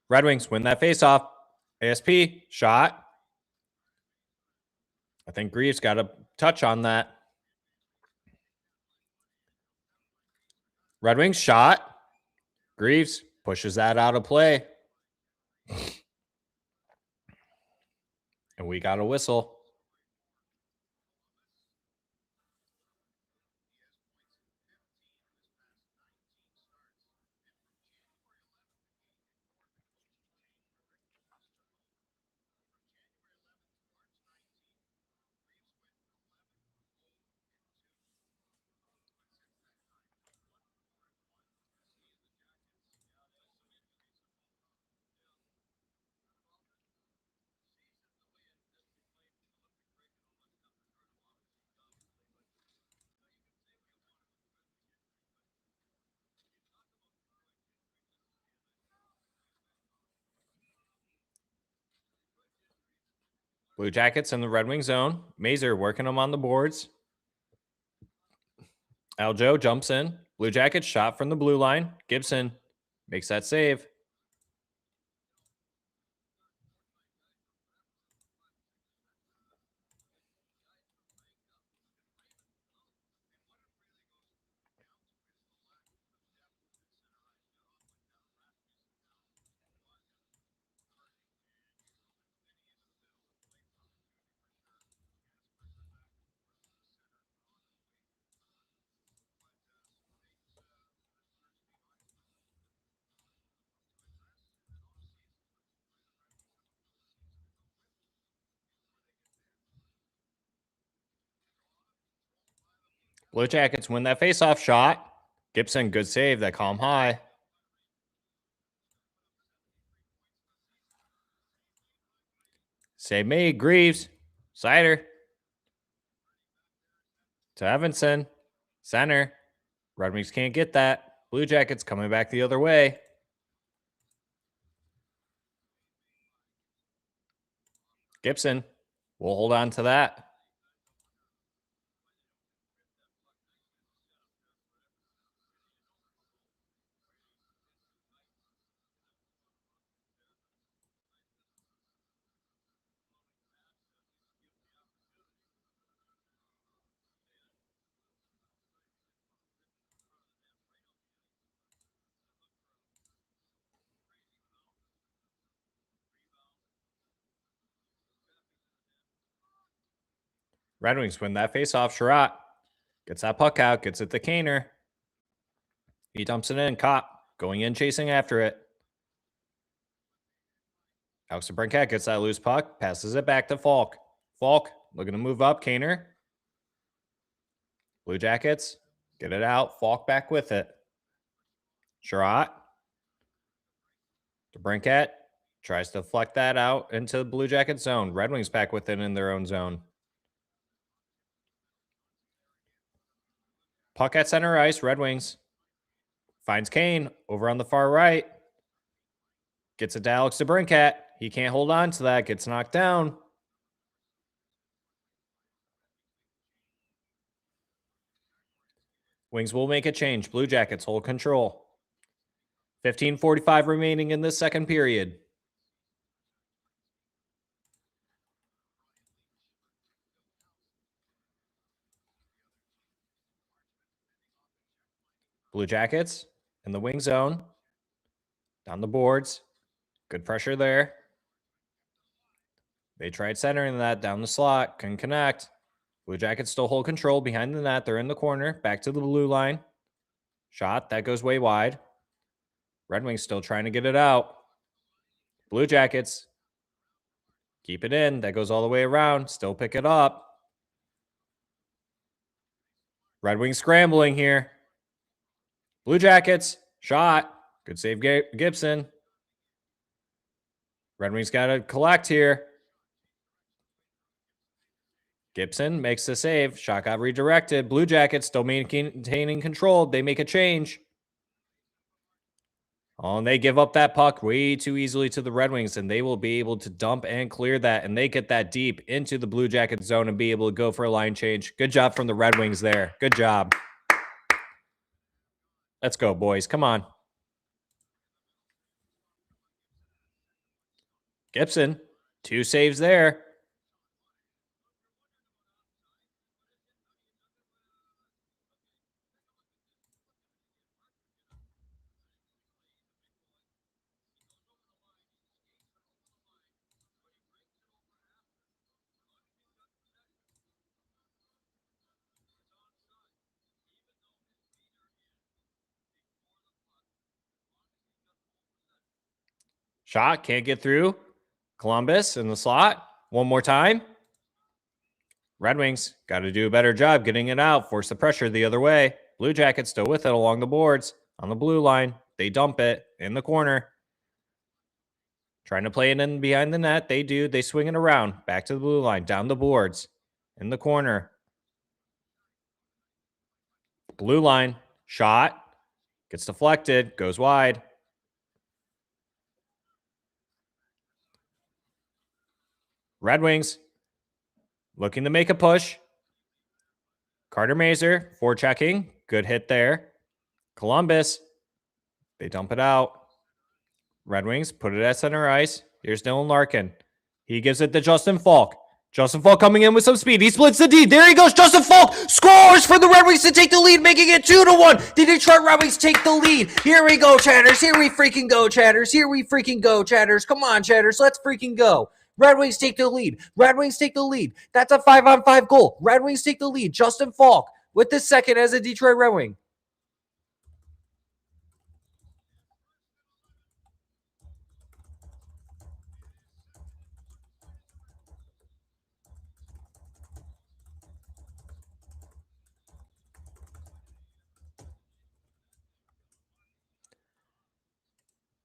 Red Wings win that faceoff. ASP, shot. I think Greaves got a touch on that. Red Wings shot. Greaves pushes that out of play. And we got a whistle. Blue Jackets in the Red Wing zone. Mazer working them on the boards. Aljo jumps in. Blue Jackets shot from the blue line. Gibson makes that save. Blue Jackets win that faceoff shot. Gibson, good save. That calm high. Save made. Greaves. Sider. To Evanson. Center. Red Wings can't get that. Blue Jackets coming back the other way. Gibson. We'll hold on to that. Red Wings win that faceoff. Sherratt gets that puck out, gets it to Kaner. He dumps it in. Cop going in, chasing after it. Alex DeBrincat gets that loose puck, passes it back to Faulk. Faulk looking to move up. Kaner. Blue Jackets get it out. Faulk back with it. Sherratt. DeBrincat tries to deflect that out into the Blue Jacket zone. Red Wings back with it in their own zone. Puck at center ice. Red Wings finds Kane over on the far right. Gets it to Alex DeBrincat. He can't hold on to that. Gets knocked down. Wings will make a change. Blue Jackets hold control. 15:45 remaining in this second period. Blue Jackets in the wing zone. Down the boards. Good pressure there. They tried centering that down the slot. Couldn't connect. Blue Jackets still hold control behind the net. They're in the corner. Back to the blue line. Shot. That goes way wide. Red Wings still trying to get it out. Blue Jackets keep it in. That goes all the way around. Still pick it up. Red Wings scrambling here. Blue Jackets. Shot. Good save, Gibson. Red Wings got to collect here. Gibson makes the save. Shot got redirected. Blue Jackets still maintaining control. They make a change. Oh, and they give up that puck way too easily to the Red Wings, and they will be able to dump and clear that, and they get that deep into the Blue Jacket zone and be able to go for a line change. Good job from the Red Wings there. Good job. Let's go, boys. Come on. Gibson, 2 saves there. Shot, can't get through. Columbus in the slot. One more time. Red Wings got to do a better job getting it out. Force the pressure the other way. Blue Jackets still with it along the boards. On the blue line. They dump it in the corner. Trying to play it in behind the net. They do. They swing it around. Back to the blue line. Down the boards. In the corner. Blue line. Shot. Gets deflected. Goes wide. Red Wings looking to make a push. Carter Mazer forechecking. Good hit there. Columbus. They dump it out. Red Wings put it at center ice. Here's Dylan Larkin. He gives it to Justin Faulk. Justin Faulk coming in with some speed. He splits the D. There he goes. Justin Faulk scores for the Red Wings to take the lead, making it 2-1. The Detroit Red Wings take the lead. Here we go, Chatters. Here we freaking go, Chatters. Here we freaking go, Chatters. Come on, Chatters. Let's freaking go. Red Wings take the lead. Red Wings take the lead. That's a 5-on-5 goal. Red Wings take the lead. Justin Faulk with the second as a Detroit Red Wing.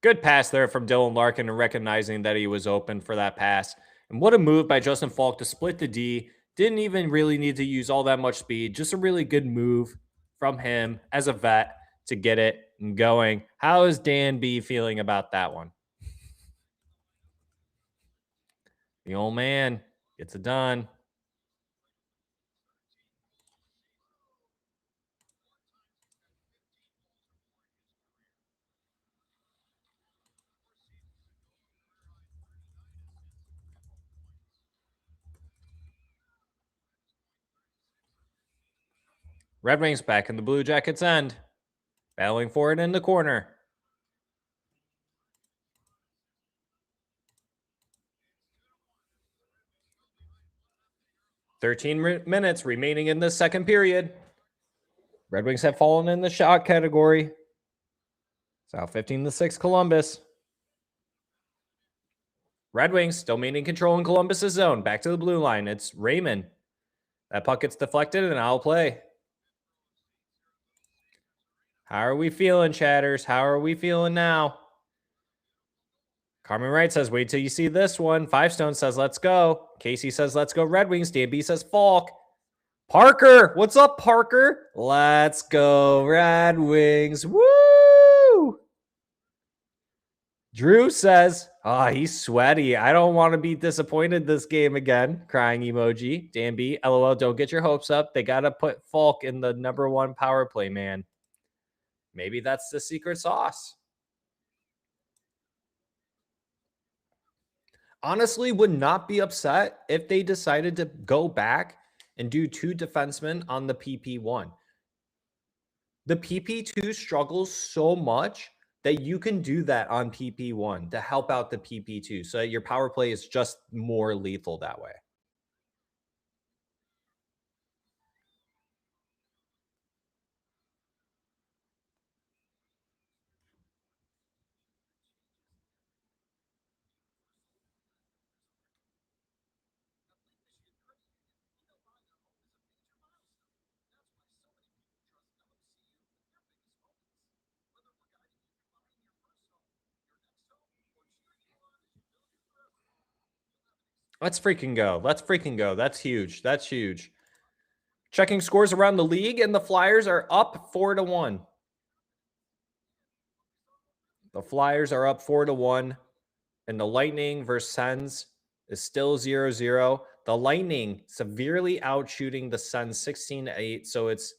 Good pass there from Dylan Larkin and recognizing that he was open for that pass. And what a move by Justin Faulk to split the D. Didn't even really need to use all that much speed. Just a really good move from him as a vet to get it going. How is Dan B feeling about that one? The old man gets it done. Red Wings back in the Blue Jackets' end. Battling for it in the corner. -13 minutes remaining in the second period. Red Wings have fallen in the shot category. It's now 15-6 Columbus. Red Wings still maintaining control in Columbus' zone. Back to the blue line. It's Raymond. That puck gets deflected and I'll play. How are we feeling, Chatters? How are we feeling now? Carmen Wright says, wait till you see this one. Five Stone says, let's go. Casey says, let's go Red Wings. DB says, Faulk. Parker, what's up, Parker? Let's go Red Wings. Woo! Drew says, oh, he's sweaty. I don't want to be disappointed this game again. Crying emoji. Dan B, LOL, don't get your hopes up. They got to put Faulk in the #1 power play, man. Maybe that's the secret sauce. Honestly, would not be upset if they decided to go back and do 2 defensemen on the PP1. The PP2 struggles so much that you can do that on PP1 to help out the PP2 so that your power play is just more lethal that way. Let's freaking go. Let's freaking go. That's huge. That's huge. Checking scores around the league, and the Flyers are up 4-1. The Flyers are up 4-1, and the Lightning versus Sens is still 0-0. The Lightning severely outshooting the Sens 16-8, so it's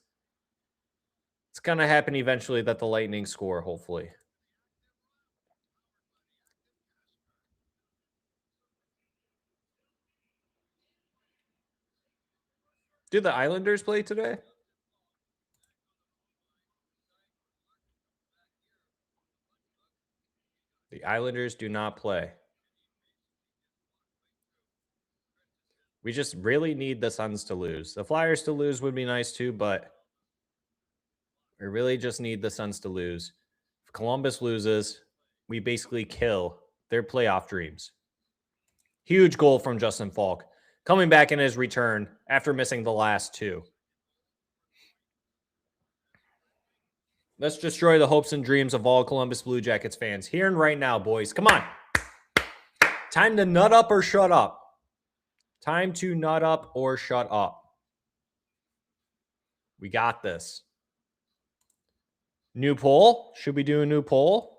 going to happen eventually that the Lightning score, hopefully. Do the Islanders play today? The Islanders do not play. We just really need the Suns to lose. The Flyers to lose would be nice too, but we really just need the Suns to lose. If Columbus loses, we basically kill their playoff dreams. Huge goal from Justin Faulk, coming back in his return after missing the last two. Let's destroy the hopes and dreams of all Columbus Blue Jackets fans here and right now, boys. Come on. Time to nut up or shut up. Time to nut up or shut up. We got this. New poll? Should we do a new poll?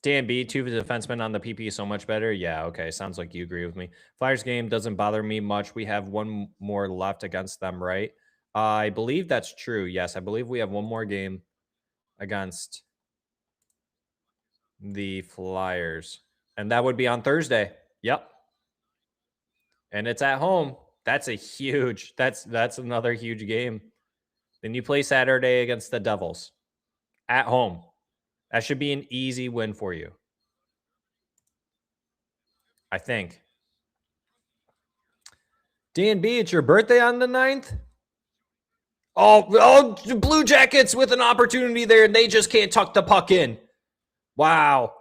Dan B, 2 defensemen on the PP so much better. Yeah, okay. Sounds like you agree with me. Flyers game doesn't bother me much. We have one more left against them, right? I believe that's true. Yes, I believe we have one more game against the Flyers. And that would be on Thursday. Yep. And it's at home. That's a huge, that's another huge game. Then you play Saturday against the Devils at home. That should be an easy win for you, I think. D&B, it's your birthday on the 9th? Oh, Blue Jackets with an opportunity there, and they just can't tuck the puck in. Wow.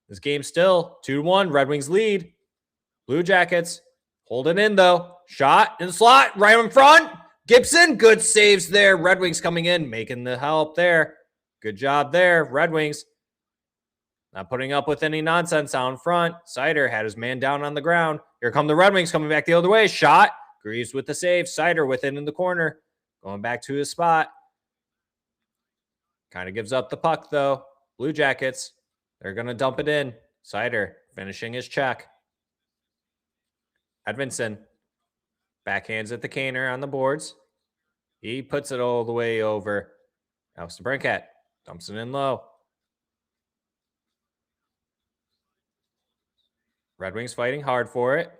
This game's still 2-1. Red Wings lead. Blue Jackets holding in, though. Shot in the slot, right in front. Gibson, good saves there. Red Wings coming in, making the help there. Good job there. Red Wings not putting up with any nonsense out front. Seider had his man down on the ground. Here come the Red Wings coming back the other way. Shot. Greaves with the save. Seider with it in the corner. Going back to his spot. Kind of gives up the puck, though. Blue Jackets, they're going to dump it in. Seider finishing his check. Edvinsson backhands at the Kaner on the boards. He puts it all the way over. Now it's the Brincat. Dumps it in low. Red Wings fighting hard for it.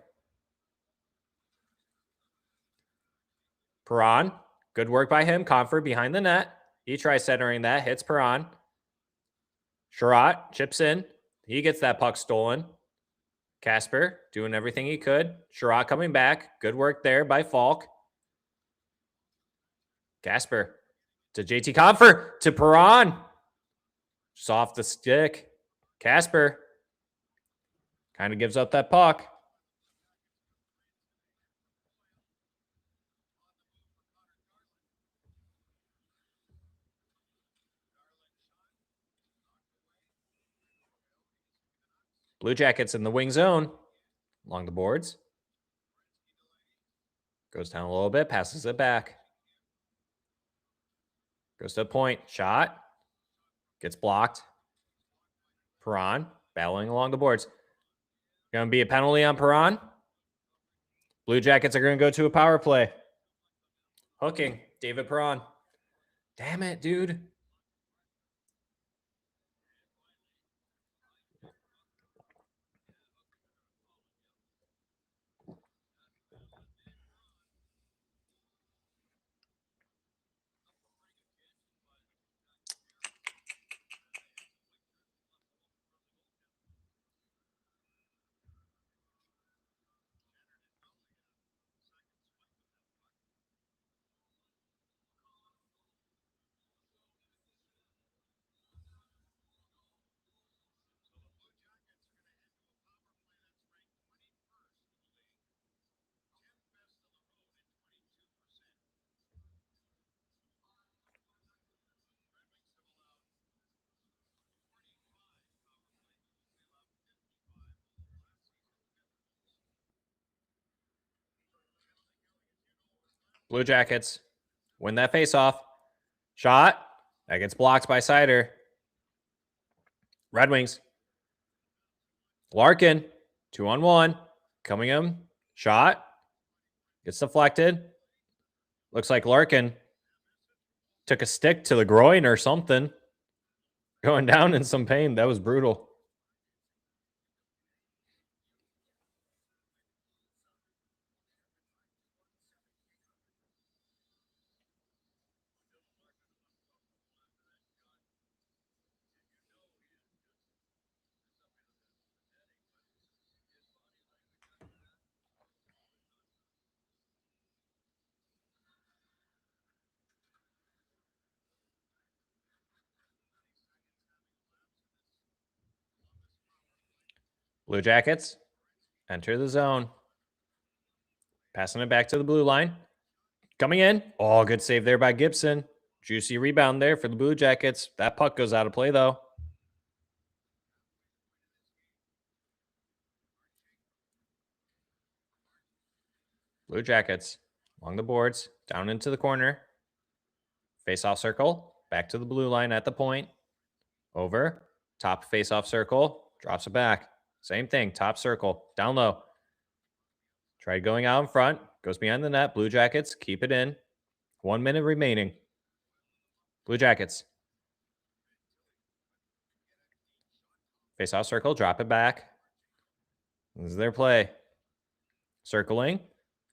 Perron. Good work by him. Comfort behind the net. He tries centering that. Hits Perron. Sherratt chips in. He gets that puck stolen. Casper doing everything he could. Sherratt coming back. Good work there by Faulk. Casper to JT Comfort to Perron. Just off the stick. Casper kind of gives up that puck. Blue Jackets in the wing zone along the boards. Goes down a little bit, passes it back. Goes to a point. Shot. Gets blocked. Perron battling along the boards. Going to be a penalty on Perron. Blue Jackets are going to go to a power play. Hooking. David Perron. Damn it, dude. Blue Jackets win that face-off. Shot. That gets blocked by Sider. Red Wings. Larkin. 2-on-1. Cunningham. Shot. Gets deflected. Looks like Larkin took a stick to the groin or something. Going down in some pain. That was brutal. Blue Jackets enter the zone. Passing it back to the blue line. Coming in. Oh, good save there by Gibson. Juicy rebound there for the Blue Jackets. That puck goes out of play, though. Blue Jackets along the boards, down into the corner. Face-off circle. Back to the blue line at the point. Over. Top face-off circle. Drops it back. Same thing. Top circle. Down low. Tried going out in front. Goes behind the net. Blue Jackets keep it in. 1 minute remaining. Blue Jackets. Face-off circle. Drop it back. This is their play. Circling.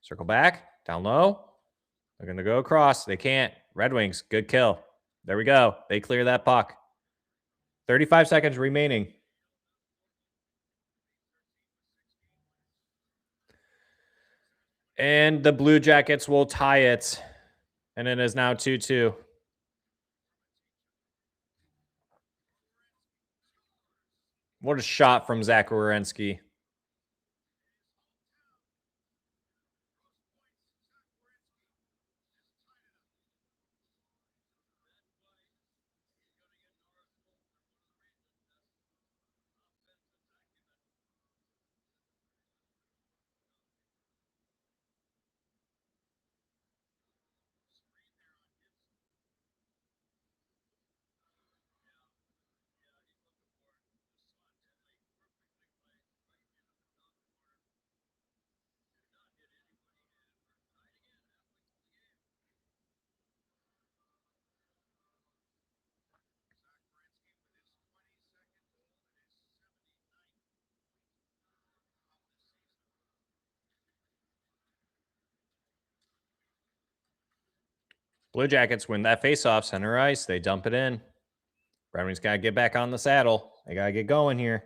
Circle back. Down low. They're going to go across. They can't. Red Wings. Good kill. There we go. They clear that puck. 35 seconds remaining. And the Blue Jackets will tie it. And it is now 2-2. What a shot from Zack Werenski. Blue Jackets win that faceoff. Center ice. They dump it in. Red Wings got to get back on the saddle. They got to get going here.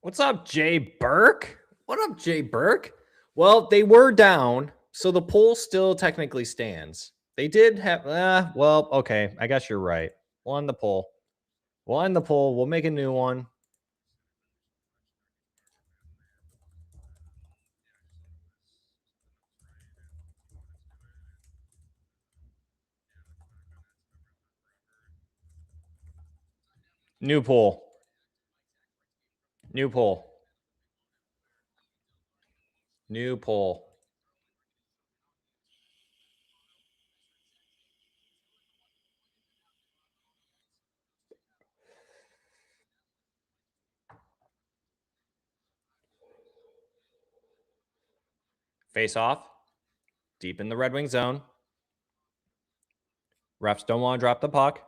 What's up, Jay Burke? What up, Jay Burke? Well, they were down, so the poll still technically stands. They did have, well, okay. I guess you're right. We'll end the poll. We'll end the poll. We'll make a new one. New pull. New pull. New pull. Face off. Deep in the Red Wing zone. Refs don't want to drop the puck.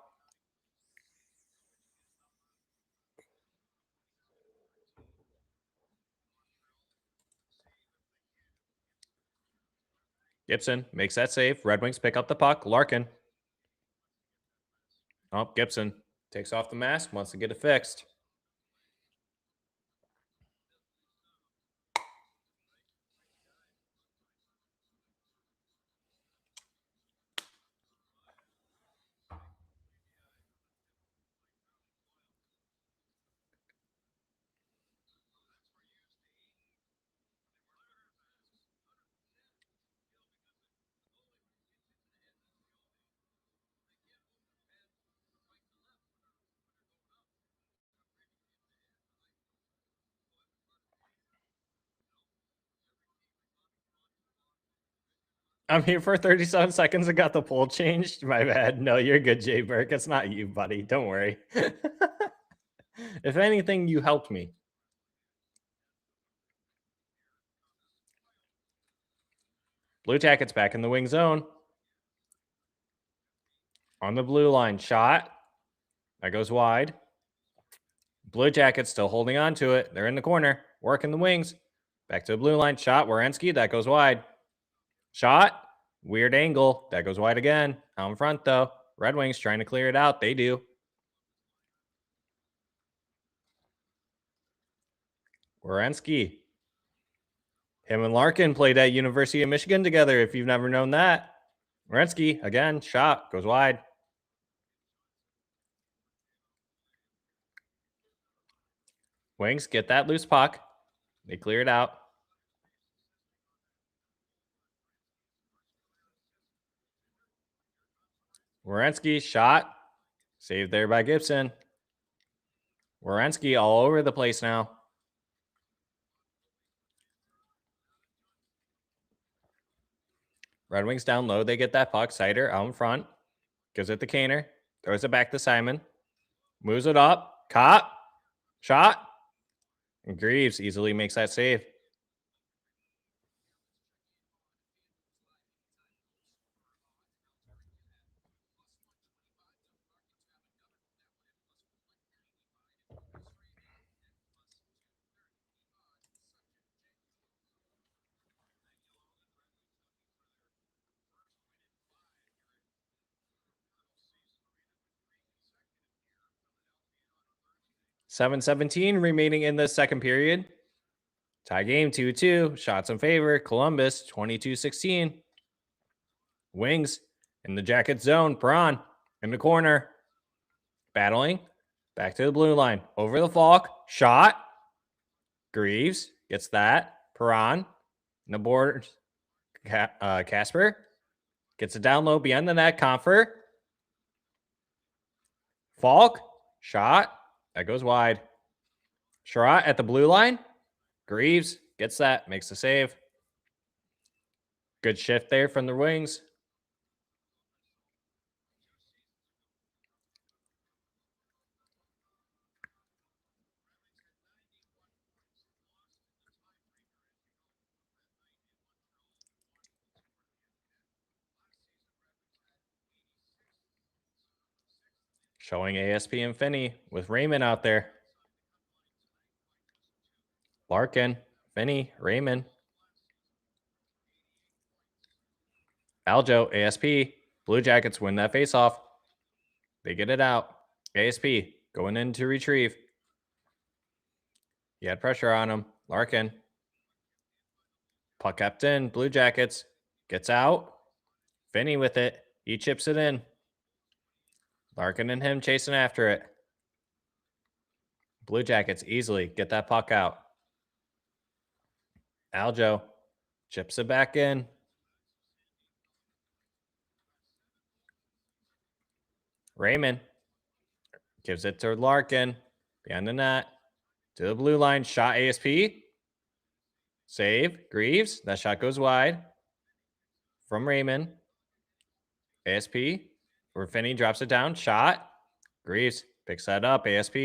Gibson makes that save. Red Wings pick up the puck. Larkin. Oh, Gibson takes off the mask, wants to get it fixed. I'm here for 37 seconds and got the poll changed. My bad. No, you're good, Jay Burke. It's not you, buddy. Don't worry. If anything, you helped me. Blue Jackets back in the wing zone. On the blue line. Shot. That goes wide. Blue Jackets still holding on to it. They're in the corner. Working the wings. Back to the blue line. Shot. Werenski. That goes wide. Shot. Weird angle. That goes wide again. Out in front, though. Red Wings trying to clear it out. They do. Werenski. Him and Larkin played at University of Michigan together, if you've never known that. Werenski, again, shot. Goes wide. Wings get that loose puck. They clear it out. Werenski, shot. Saved there by Gibson. Werenski all over the place now. Red Wings down low. They get that puck. Sider out in front. Gives it to Kaner. Throws it back to Simon. Moves it up. Caught. Shot. And Greaves easily makes that save. .717 remaining in the second period. Tie game 2-2. Shots in favor. Columbus 22-16. Wings in the Jacket zone. Perron in the corner. Battling. Back to the blue line. Over the Faulk. Shot. Greaves gets that. Perron in the board. Casper gets it down low behind the net. Comfort. Faulk. Shot. That goes wide. Shot at the blue line. Greaves gets that. Makes the save. Good shift there from the Wings. Showing ASP and Finney with Raymond out there. Larkin, Finney, Raymond. Aljo, ASP. Blue Jackets win that faceoff. They get it out. ASP going in to retrieve. He had pressure on him. Larkin. Puck kept in. Blue Jackets. Gets out. Finney with it. He chips it in. Larkin and him chasing after it. Blue Jackets easily get that puck out. Aljo chips it back in. Raymond Gives it to Larkin. Behind the net. To the blue line. Shot ASP. Save. Greaves. That shot goes wide. From Raymond. ASP. Where Finney drops it down. Shot. Greaves picks that up. ASP.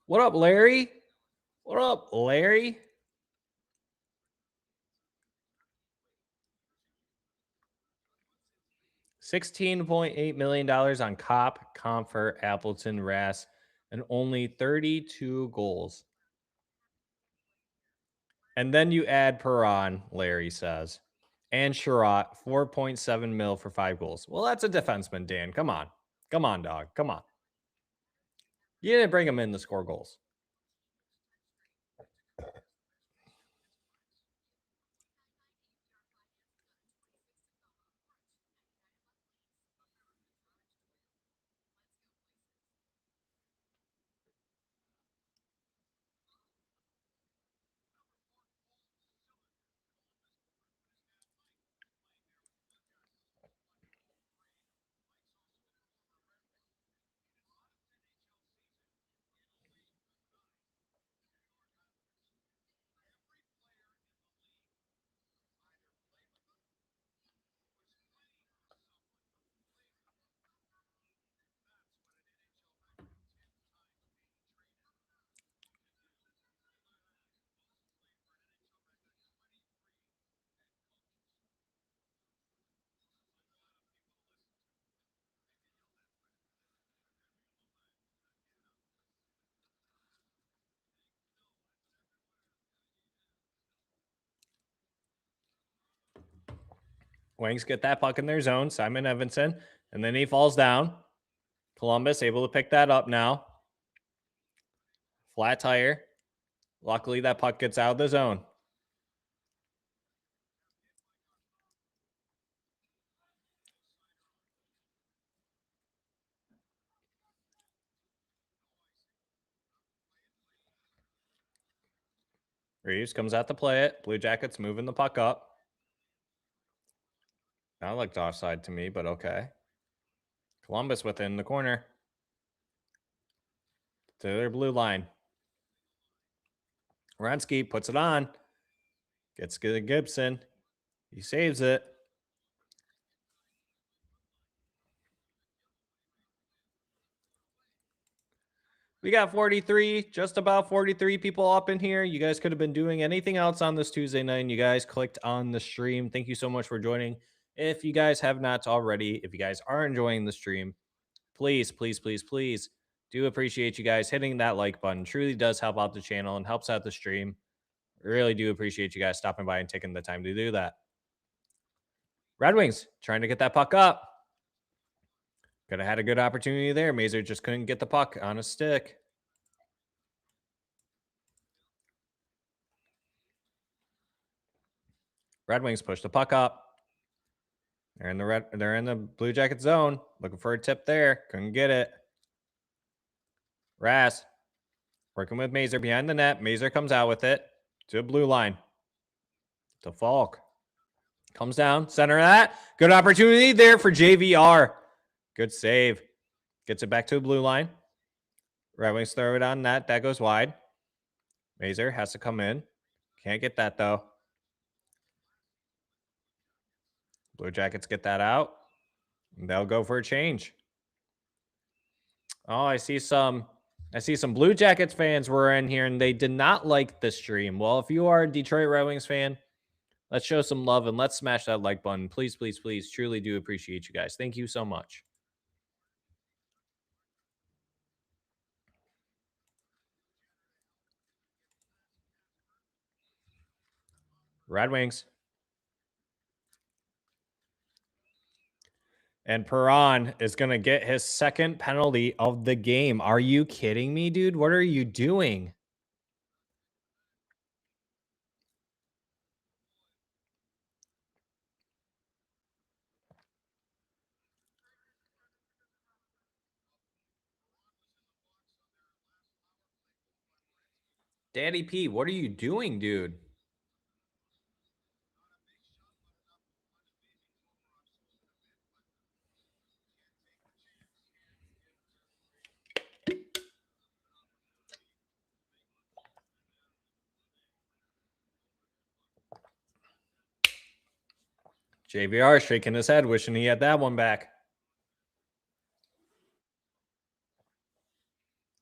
What up, Larry? What up, Larry? $16.8 million on Cop, Comfort, Appleton, Rass, and only 32 goals. And then you add Perron, Larry says. And Sherratt, 4.7 mil for 5 goals. Well, that's a defenseman, Dan. Come on. Come on, dog. Come on. You didn't bring him in to score goals. Wings get that puck in their zone. Simon Evanson. And then he falls down. Columbus able to pick that up now. Flat tire. Luckily, that puck gets out of the zone. Reeves comes out to play it. Blue Jackets moving the puck up. That looked offside to me, but okay. Columbus within the corner. To their blue line. Wronski puts it on. Gets to Gibson. He saves it. We got 43, just about 43 people up in here. You guys could have been doing anything else on this Tuesday night, and you guys clicked on the stream. Thank you so much for joining. If you guys have not already, if you guys are enjoying the stream, please, please, please, please do appreciate you guys hitting that like button. Truly does help out the channel and helps out the stream. Really do appreciate you guys stopping by and taking the time to do that. Red Wings trying to get that puck up. Could have had a good opportunity there. Mazur just couldn't get the puck on a stick. Red Wings push the puck up. They're in the Blue Jacket zone. Looking for a tip there. Couldn't get it. Rass working with Mazur behind the net. Mazur comes out with it to a blue line. To Faulk. Comes down. Center of that. Good opportunity there for JVR. Good save. Gets it back to a blue line. Red Wings throw it on net. That goes wide. Mazur has to come in. Can't get that though. Blue Jackets get that out. They'll go for a change. Oh, I see some I see some Blue Jackets fans were in here and they did not like the stream. Well, if you are a Detroit Red Wings fan, let's show some love and let's smash that like button. Please, please, please. Truly do appreciate you guys. Thank you so much. Red Wings. And Perron is going to get his second penalty of the game. Are you kidding me, dude? What are you doing? Daddy P, what are you doing, dude? JVR shaking his head, wishing he had that one back.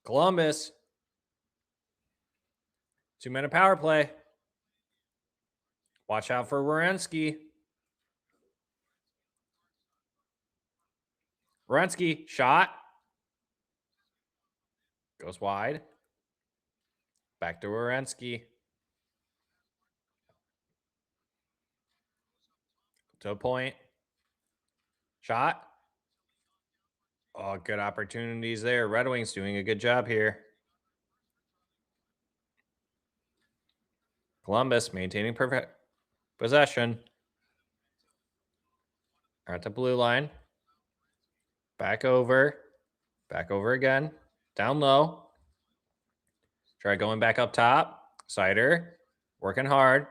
Columbus. 2-minute power play. Watch out for Werenski. Werenski, shot. Goes wide. Back to Werenski. To a point. Shot. Oh, good opportunities there. Red Wings doing a good job here. Columbus maintaining perfect possession. At the blue line. Back over. Back over again. Down low. Try going back up top. Sider. Working hard.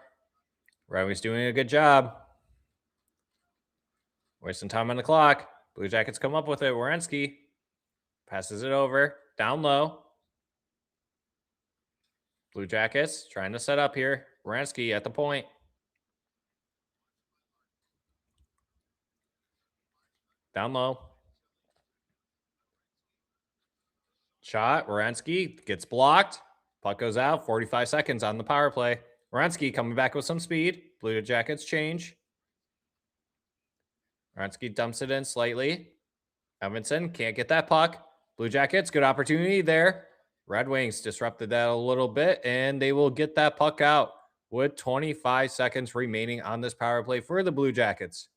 Red Wings doing a good job. Wasting time on the clock. Blue Jackets come up with it. Werenski passes it over. Down low. Blue Jackets trying to set up here. Werenski at the point. Down low. Shot. Werenski gets blocked. Puck goes out. 45 seconds on the power play. Werenski coming back with some speed. Blue Jackets change. Werenski dumps it in slightly. Evanson can't get that puck. Blue Jackets, good opportunity there. Red Wings disrupted that a little bit, and they will get that puck out with 25 seconds remaining on this power play for the Blue Jackets.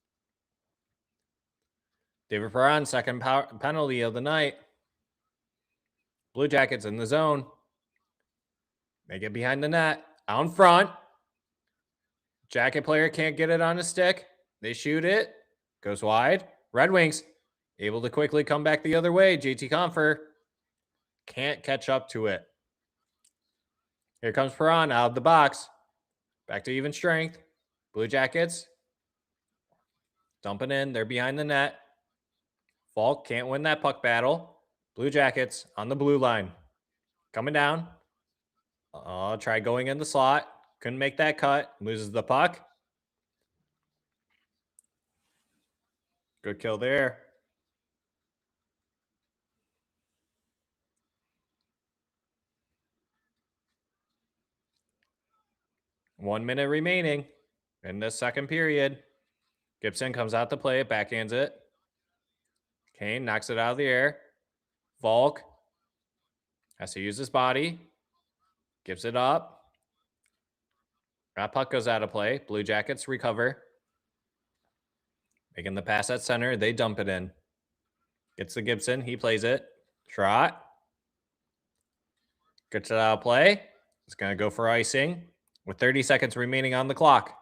David Perron, second penalty of the night. Blue Jackets in the zone. Make it behind the net. Out in front. Jacket player can't get it on a stick. They shoot it. Goes wide. Red Wings able to quickly come back the other way. JT Confer can't catch up to it. Here comes Perron out of the box. Back to even strength. Blue Jackets dumping in. They're behind the net. Faulk can't win that puck battle. Blue Jackets on the blue line. Coming down. Try going in the slot. Couldn't make that cut. Loses the puck. Good kill there. One minute remaining in this second period. Gibson comes out to play it, backhands it. Kane knocks it out of the air. Faulk has to use his body. Gives it up. That puck goes out of play. Blue Jackets recover. Making the pass at center. They dump it in. Gets to Gibson. He plays it. Trot. Gets it out of play. It's going to go for icing with 30 seconds remaining on the clock.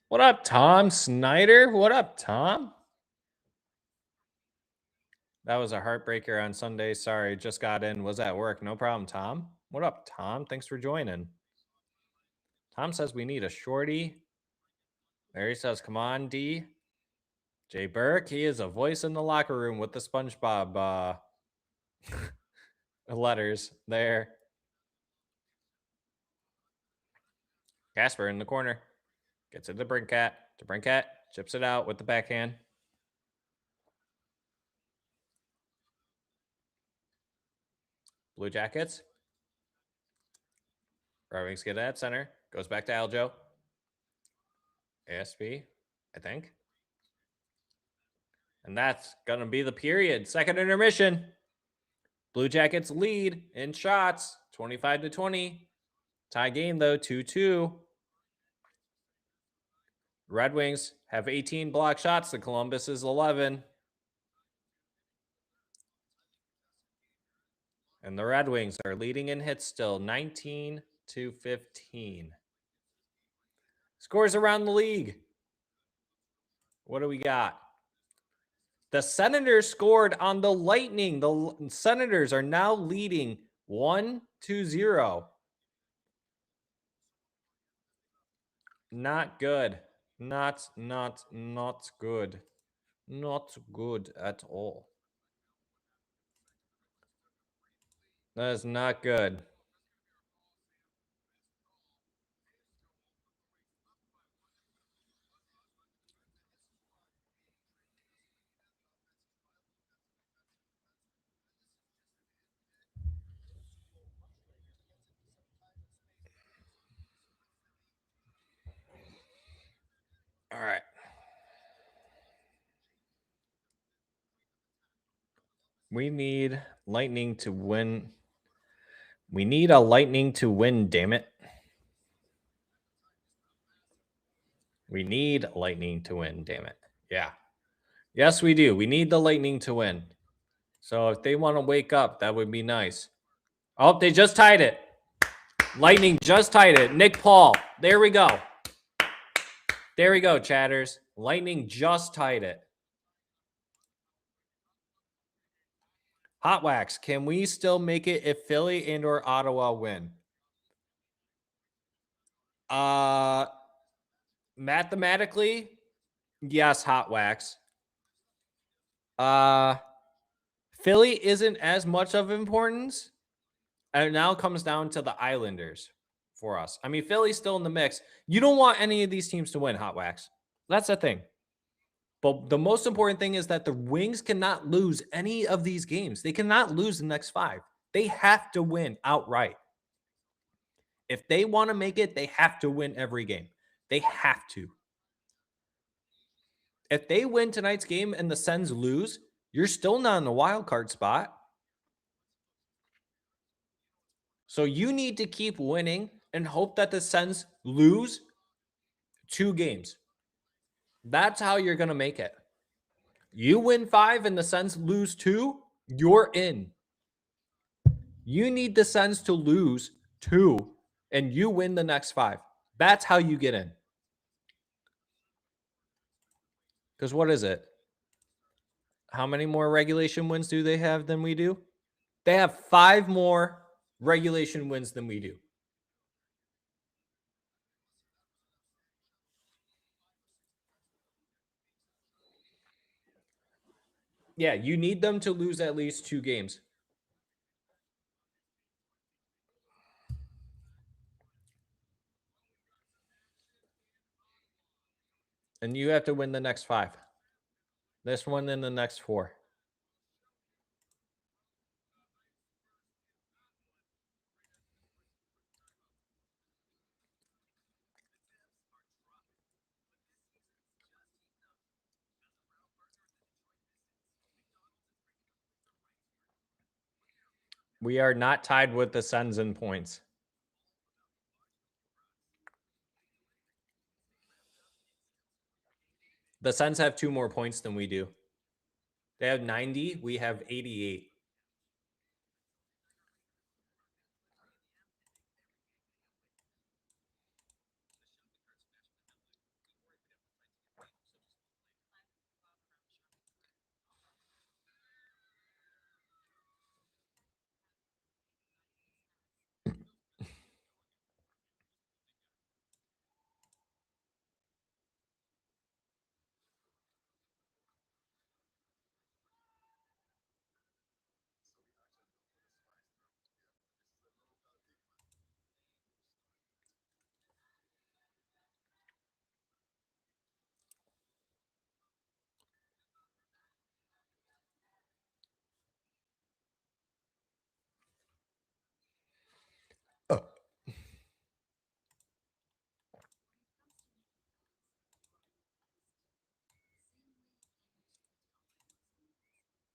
What up, Tom Snyder? What up, Tom? That was a heartbreaker on Sunday. Sorry, just got in. Was at work. No problem, Tom. What up, Tom? Thanks for joining. Tom says we need a shorty. Mary says, come on, D. Jay Burke, he is a voice in the locker room with the SpongeBob letters there. Casper in the corner. Gets it to Brinkat. Chips it out with the backhand. Blue Jackets. Red Wings get it at center. Goes back to Aljo. ASP, I think. And that's going to be the period. Second intermission. Blue Jackets lead in shots, 25-20. Tie game, though, 2-2. Red Wings have 18 block shots to Columbus's 11. And the Red Wings are leading in hits still, 19-15. Scores around the league. What do we got? The Senators scored on the Lightning. The Senators are now leading 1-0. Not good. Not good. Not good at all. That is not good. All right. We need Lightning to win. We need a Lightning to win, damn it. We need Lightning to win, damn it. Yeah. Yes, we do. We need the Lightning to win. So if they want to wake up, that would be nice. Oh, they just tied it. Lightning just tied it. Nick Paul. There we go. There we go, chatters. Lightning just tied it. Hot Wax, can we still make it if Philly and or Ottawa win? Mathematically, yes, Hot Wax. Philly isn't as much of importance. And it now comes down to the Islanders for us. I mean, Philly's still in the mix. You don't want any of these teams to win, Hot Wax. That's the thing. But the most important thing is that the Wings cannot lose any of these games. They cannot lose the next 5. They have to win outright. If they want to make it, they have to win every game. They have to. If they win tonight's game and the Sens lose, you're still not in the wild card spot. So you need to keep winning and hope that the Sens lose 2 games. That's how you're going to make it. You win 5 and the Sens lose 2, you're in. You need the Sens to lose 2 and you win the next 5. That's how you get in. Because what is it? How many more regulation wins do they have than we do? They have 5 more regulation wins than we do. Yeah, you need them to lose at least 2 games. And you have to win the next 5. This one and the next 4. We are not tied with the Sens in points. The Sens have 2 more points than we do. They have 90. We have 88.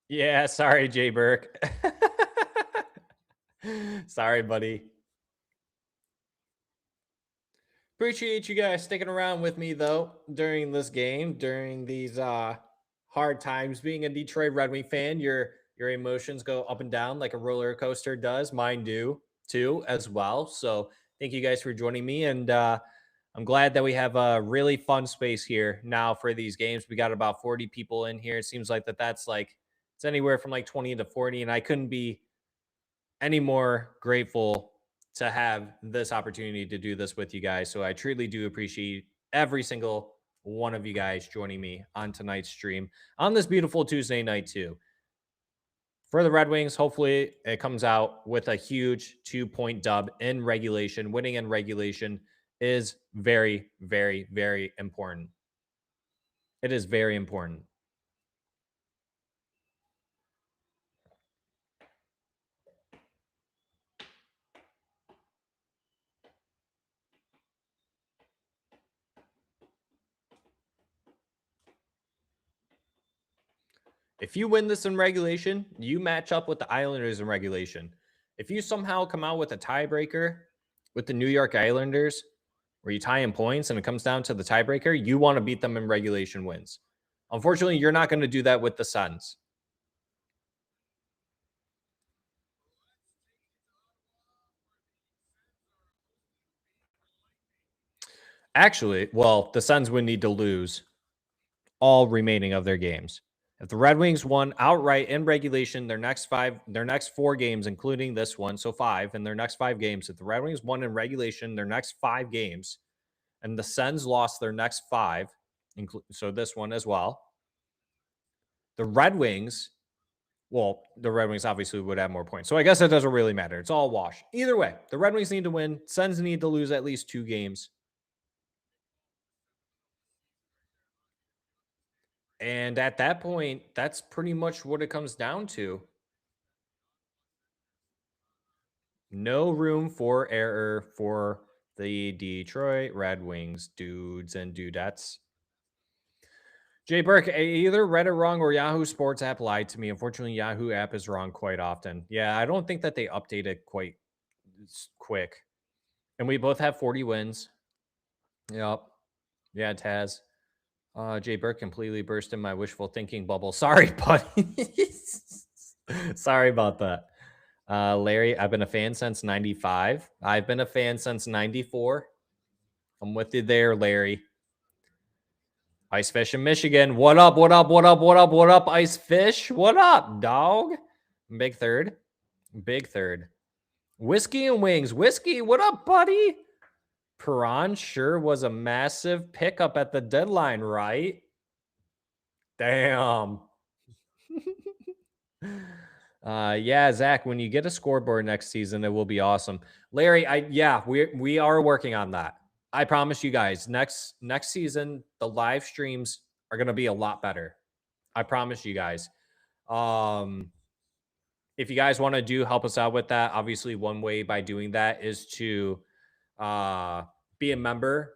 Yeah, sorry, Jay Burke. Sorry, buddy. Appreciate you guys sticking around with me though during this game, during these hard times. Being a Detroit Red Wing fan, your emotions go up and down like a roller coaster does. Mine do too, as well. So thank you guys for joining me, and I'm glad that we have a really fun space here now for these games. We got about 40 people in here. It seems like that's like it's anywhere from like 20 to 40, and I couldn't be any more grateful to have this opportunity to do this with you guys. So I truly do appreciate every single one of you guys joining me on tonight's stream on this beautiful Tuesday night too. For the Red Wings, hopefully it comes out with a huge 2-point dub in regulation. Winning in regulation is very, very, very important. It is very important. If you win this in regulation, you match up with the Islanders in regulation. If you somehow come out with a tiebreaker with the New York Islanders, where you tie in points and it comes down to the tiebreaker, you want to beat them in regulation wins. Unfortunately, you're not going to do that with the Sens. Actually, well, the Sens would need to lose all remaining of their games. If the Red Wings won outright in regulation, their next 4 games, including this one, so 5 in their next 5 games. If the Red Wings won in regulation, their next 5 games, and the Sens lost their next 5, so this one as well. The Red Wings, well, the Red Wings obviously would have more points. So I guess it doesn't really matter. It's all a wash. Either way, the Red Wings need to win. Sens need to lose at least 2 games. And at that point, that's pretty much what it comes down to. No room for error for the Detroit Red Wings dudes and dudettes. Jay Burke, I either read it wrong or Yahoo Sports app lied to me. Unfortunately, Yahoo app is wrong quite often. Yeah, I don't think that they update it quite quick. And we both have 40 wins. Yep. Yeah, Taz. Jay Burke completely burst in my wishful thinking bubble. Sorry, buddy. Sorry about that. Larry, I've been a fan since 95. I've been a fan since 94. I'm with you there, Larry. Ice Fish in Michigan. What up? What up? What up? What up? What up, Ice Fish? What up, dog? Big third. Big third. Whiskey and Wings. Whiskey, what up, buddy? Perron sure was a massive pickup at the deadline, right? Damn. Yeah, Zach, when you get a scoreboard next season, it will be awesome. Larry, we are working on that. I promise you guys, next season, the live streams are going to be a lot better. I promise you guys. If you guys want to help us out with that, obviously one way by doing that is to be a member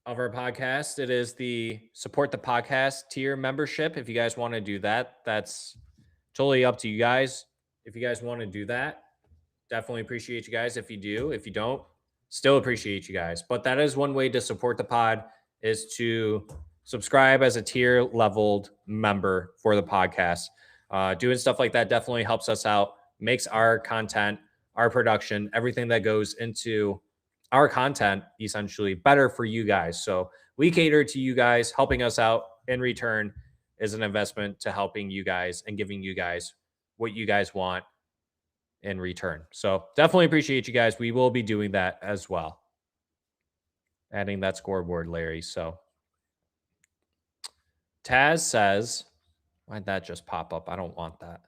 of our podcast. It is the support the podcast tier membership. If you guys want to do that, that's totally up to you guys. If you guys want to do that, definitely appreciate you guys. If you do, if you don't, still appreciate you guys. But that is one way to support the pod, is to subscribe as a tier leveled member for the podcast. Doing stuff like that definitely helps us out, makes our content, our production, everything that goes into our content essentially better for you guys. So we cater to you guys. Helping us out in return is an investment to helping you guys and giving you guys what you guys want in return. So definitely appreciate you guys. We will be doing that as well. Adding that scoreboard, Larry. So Taz says, why'd that just pop up? I don't want that.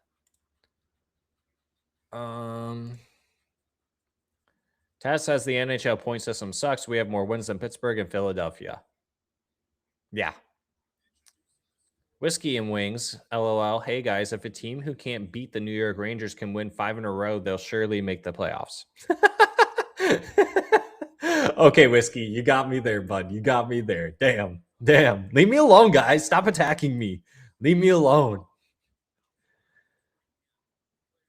Taz says the NHL point system sucks. We have more wins than Pittsburgh and Philadelphia. Yeah. Whiskey and Wings, LOL. Hey guys, if a team who can't beat the New York Rangers can win 5 in a row, they'll surely make the playoffs. Okay, Whiskey, you got me there, bud. You got me there. Damn. Leave me alone, guys. Stop attacking me. Leave me alone.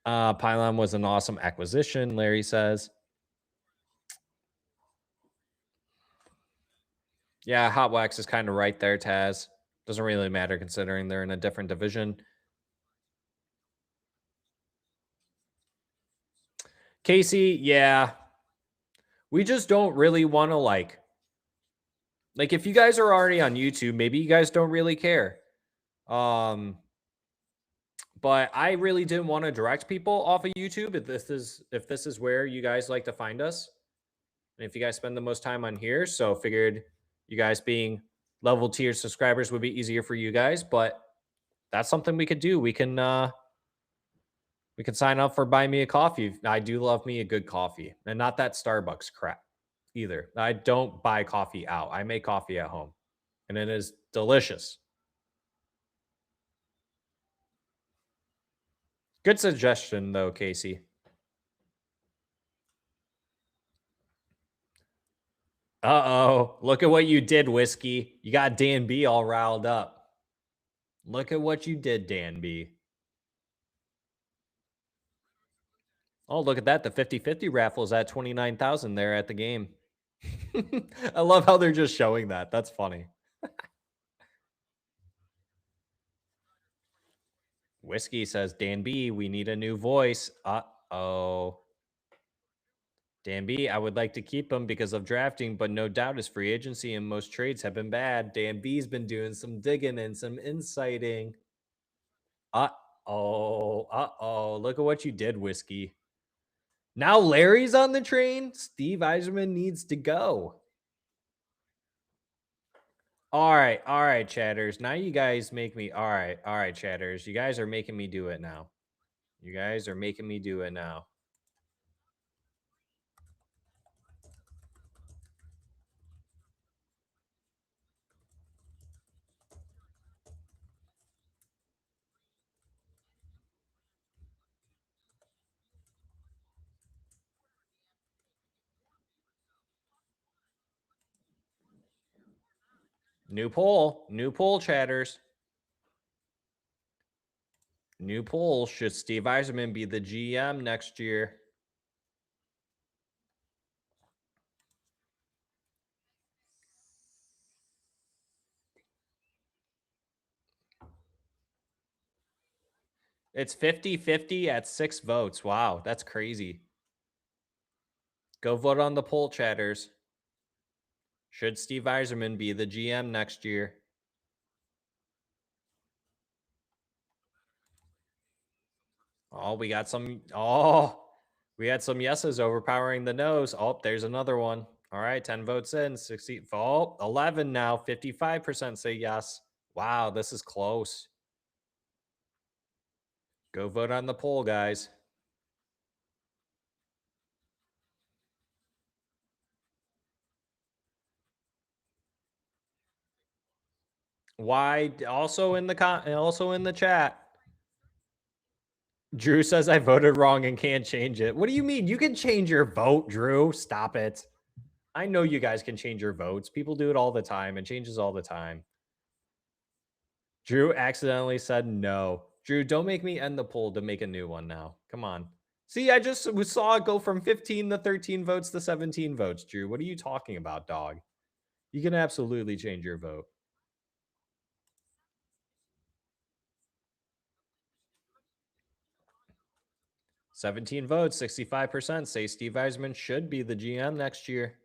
Pylon was an awesome acquisition, Larry says. Yeah, Hot Wax is kind of right there, Taz. Doesn't really matter considering they're in a different division. Casey, yeah. We just don't really want to like if you guys are already on YouTube, maybe you guys don't really care. But I really didn't want to direct people off of YouTube if this is where you guys like to find us. And if you guys spend the most time on here, so figured you guys being level tier subscribers would be easier for you guys, but that's something we could do. We can sign up for Buy Me a Coffee. I do love me a good coffee, and not that Starbucks crap either. I don't buy coffee out. I make coffee at home, and it is delicious. Good suggestion, though, Casey. Uh-oh. Look at what you did, Whiskey. You got Dan B all riled up. Look at what you did, Dan B. Oh, look at that. The 50-50 raffle is at 29,000 there at the game. I love how they're just showing that. That's funny. Whiskey says, Dan B, we need a new voice. Uh-oh. Dan B, I would like to keep him because of drafting, but no doubt his free agency and most trades have been bad. Dan B's been doing some digging and some insighting. Uh-oh. Look at what you did, Whiskey. Now Larry's on the train. Steve Yzerman needs to go. All right, chatters. Now you guys make me. All right, chatters. You guys are making me do it now. You guys are making me do it now. New poll, chatters. New poll. Should Steve Yzerman be the GM next year? It's 50-50 at 6 votes. Wow, that's crazy. Go vote on the poll, chatters. Should Steve Yzerman be the GM next year? Oh, we got some. Oh, we had some yeses overpowering the no's. Oh, there's another one. All right, 10 votes in, 60. Oh, 11 now. 55% say yes. Wow, this is close. Go vote on the poll, guys. Why? Also in the chat. Drew says I voted wrong and can't change it. What do you mean? You can change your vote, Drew. Stop it. I know you guys can change your votes. People do it all the time. It changes all the time. Drew accidentally said no. Drew, don't make me end the poll to make a new one now. Come on. See, I just saw it go from 15 to 13 votes to 17 votes, Drew. What are you talking about, dog? You can absolutely change your vote. "17 votes, 65% say Steve Yzerman should be the GM next year."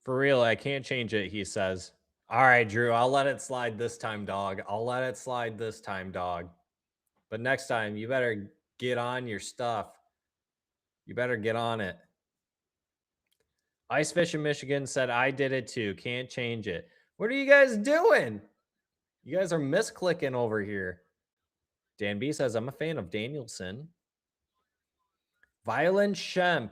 For real, I can't change it, he says. All right, Drew, I'll let it slide this time, dog. I'll let it slide this time, dog. But next time, you better get on your stuff. You better get on it. Ice Fish in Michigan said, I did it too. Can't change it. What are you guys doing? You guys are misclicking over here. Dan B says, I'm a fan of Danielson. Violent Shemp.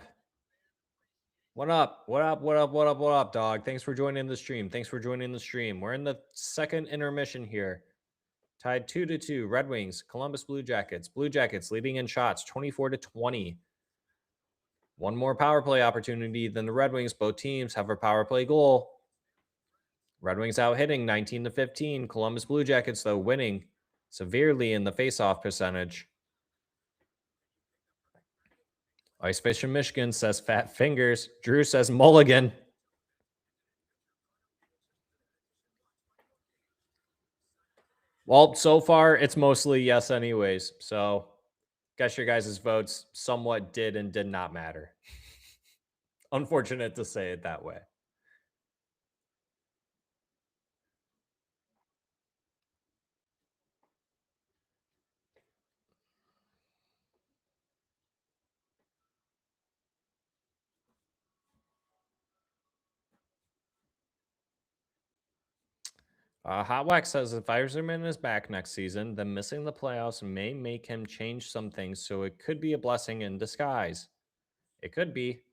What up? What up? What up? What up? What up, dog? Thanks for joining the stream. Thanks for joining the stream. We're in the second intermission here. Tied 2-2. Red Wings, Columbus Blue Jackets. Blue Jackets leading in shots 24-20. One more power play opportunity than the Red Wings. Both teams have a power play goal. Red Wings out hitting 19-15. Columbus Blue Jackets, though, winning severely in the faceoff percentage. Ice Fish in Michigan says fat fingers. Drew says mulligan. Well, so far it's mostly yes anyways. So guess your guys' votes somewhat did and did not matter. Unfortunate to say it that way. Hot Wax says if Yzerman is back next season, then missing the playoffs may make him change some things, so it could be a blessing in disguise. It could be.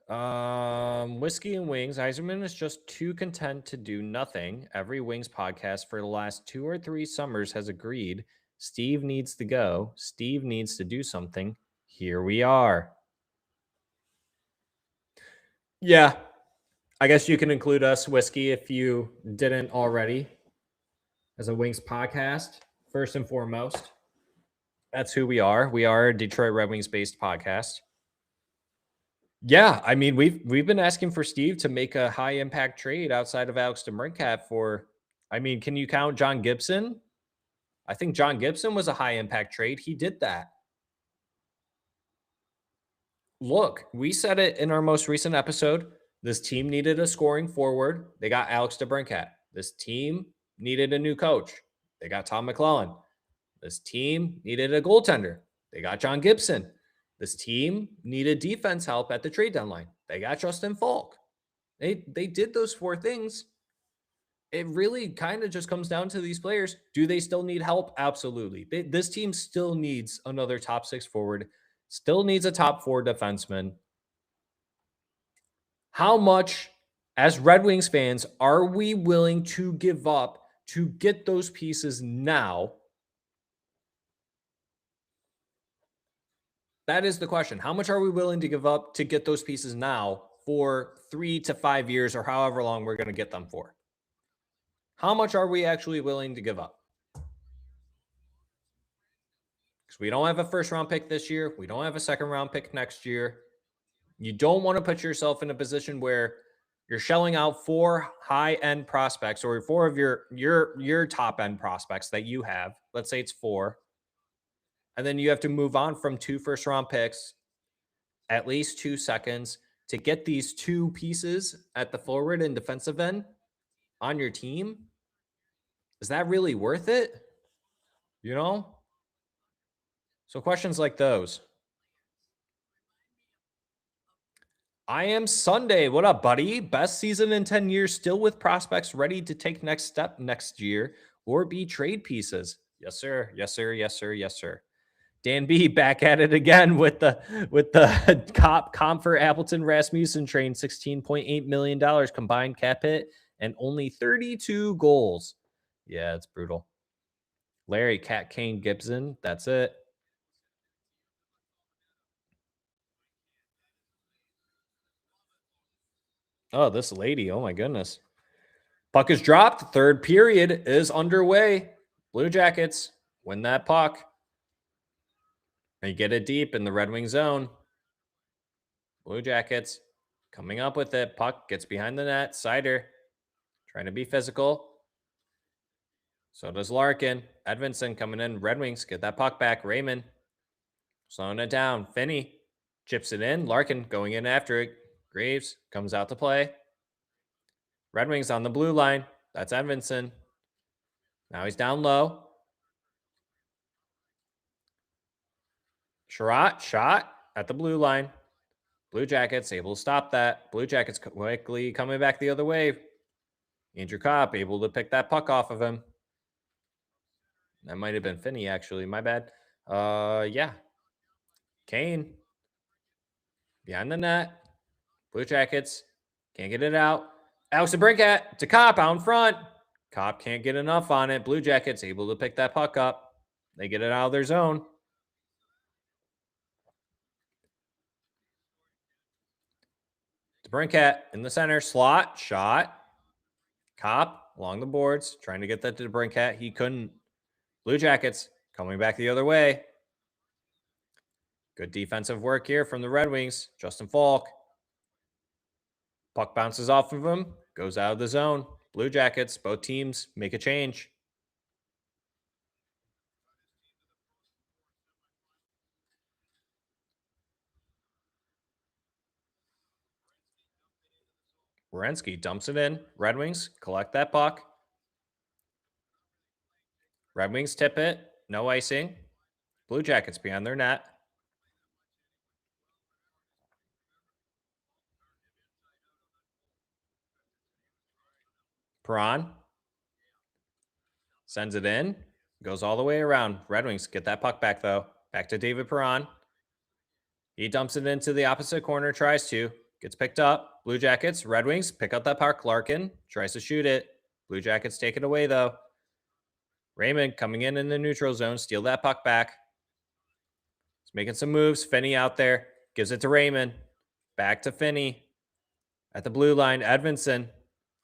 Whiskey and Wings. Yzerman is just too content to do nothing. Every Wings podcast for the last 2 or 3 summers has agreed Steve needs to go. Steve needs to do something. Here we are. Yeah, I guess you can include us, Whiskey, if you didn't already, as a Wings podcast, first and foremost. That's who we are. We are a Detroit Red Wings based podcast. Yeah, I mean, we've been asking for Steve to make a high impact trade outside of Alex DeBrincat for, I mean, can you count John Gibson? I think John Gibson was a high impact trade. He did that. Look, we said it in our most recent episode. This team needed a scoring forward. They got Alex DeBrincat. This team needed a new coach. They got Tom McClellan. This team needed a goaltender. They got John Gibson. This team needed defense help at the trade deadline. They got Justin Faulk. They did those 4 things. It really kind of just comes down to these players. Do they still need help? Absolutely. This team still needs another top 6 forward, still needs a top 4 defenseman. How much, as Red Wings fans, are we willing to give up to get those pieces now? That is the question. How much are we willing to give up to get those pieces now for 3 to 5 years or however long we're going to get them for? How much are we actually willing to give up? Because we don't have a first round pick this year. We don't have a second round pick next year. You don't want to put yourself in a position where you're shelling out 4 high-end prospects or 4 of your top-end prospects that you have. Let's say it's 4. And then you have to move on from 2 first-round picks, at least 2 seconds, to get these 2 pieces at the forward and defensive end on your team. Is that really worth it? You know? So questions like those. I am Sunday. What up, buddy? Best season in 10 years, still with prospects ready to take next step next year or be trade pieces. Yes, sir. Yes, sir. Yes, sir. Yes, sir. Dan B back at it again with the comp for Appleton Rasmussen train, $16.8 million combined cap hit and only 32 goals. Yeah, it's brutal. Larry, Cat, Kane, Gibson. That's it. Oh, this lady. Oh, my goodness. Puck is dropped. Third period is underway. Blue Jackets win that puck. They get it deep in the Red Wing zone. Blue Jackets coming up with it. Puck gets behind the net. Sider trying to be physical. So does Larkin. Edvinsson coming in. Red Wings get that puck back. Raymond slowing it down. Finney chips it in. Larkin going in after it. Graves comes out to play. Red Wings on the blue line. That's Edvinsson. Now he's down low. Shot at the blue line. Blue Jackets able to stop that. Blue Jackets quickly coming back the other way. Andrew Kopp able to pick that puck off of him. That might have been Finney, actually. My bad. Yeah. Kane. Behind the net. Blue Jackets can't get it out. Alex DeBrincat to Cop out in front. Cop can't get enough on it. Blue Jackets able to pick that puck up. They get it out of their zone. DeBrincat in the center. Slot. Shot. Cop along the boards. Trying to get that to DeBrincat. He couldn't. Blue Jackets coming back the other way. Good defensive work here from the Red Wings. Justin Faulk. Puck bounces off of him. Goes out of the zone. Blue Jackets, both teams make a change. Werenski dumps it in. Red Wings collect that puck. Red Wings tip it. No icing. Blue Jackets behind their net. Perron sends it in. Goes all the way around. Red Wings get that puck back, though. Back to David Perron. He dumps it into the opposite corner. Tries to. Gets picked up. Blue Jackets. Red Wings pick up that puck. Larkin tries to shoot it. Blue Jackets take it away, though. Raymond coming in the neutral zone. Steal that puck back. He's making some moves. Finney out there. Gives it to Raymond. Back to Finney. At the blue line, Edvinsson.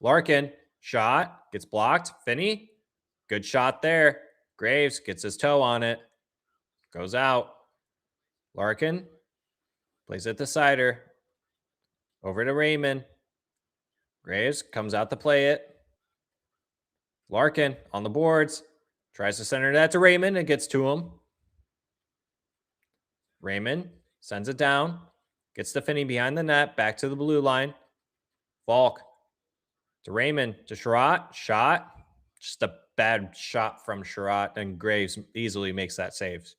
Larkin. Shot. Gets blocked. Finney. Good shot there. Graves gets his toe on it. Goes out. Larkin. Plays it to Sider. Over to Raymond. Graves comes out to play it. Larkin on the boards. Tries to center that to Raymond. It gets to him. Raymond sends it down. Gets to Finney behind the net. Back to the blue line. Faulk to Raymond to Sherratt. Shot. Just a bad shot from Sherratt, and Graves easily makes that save.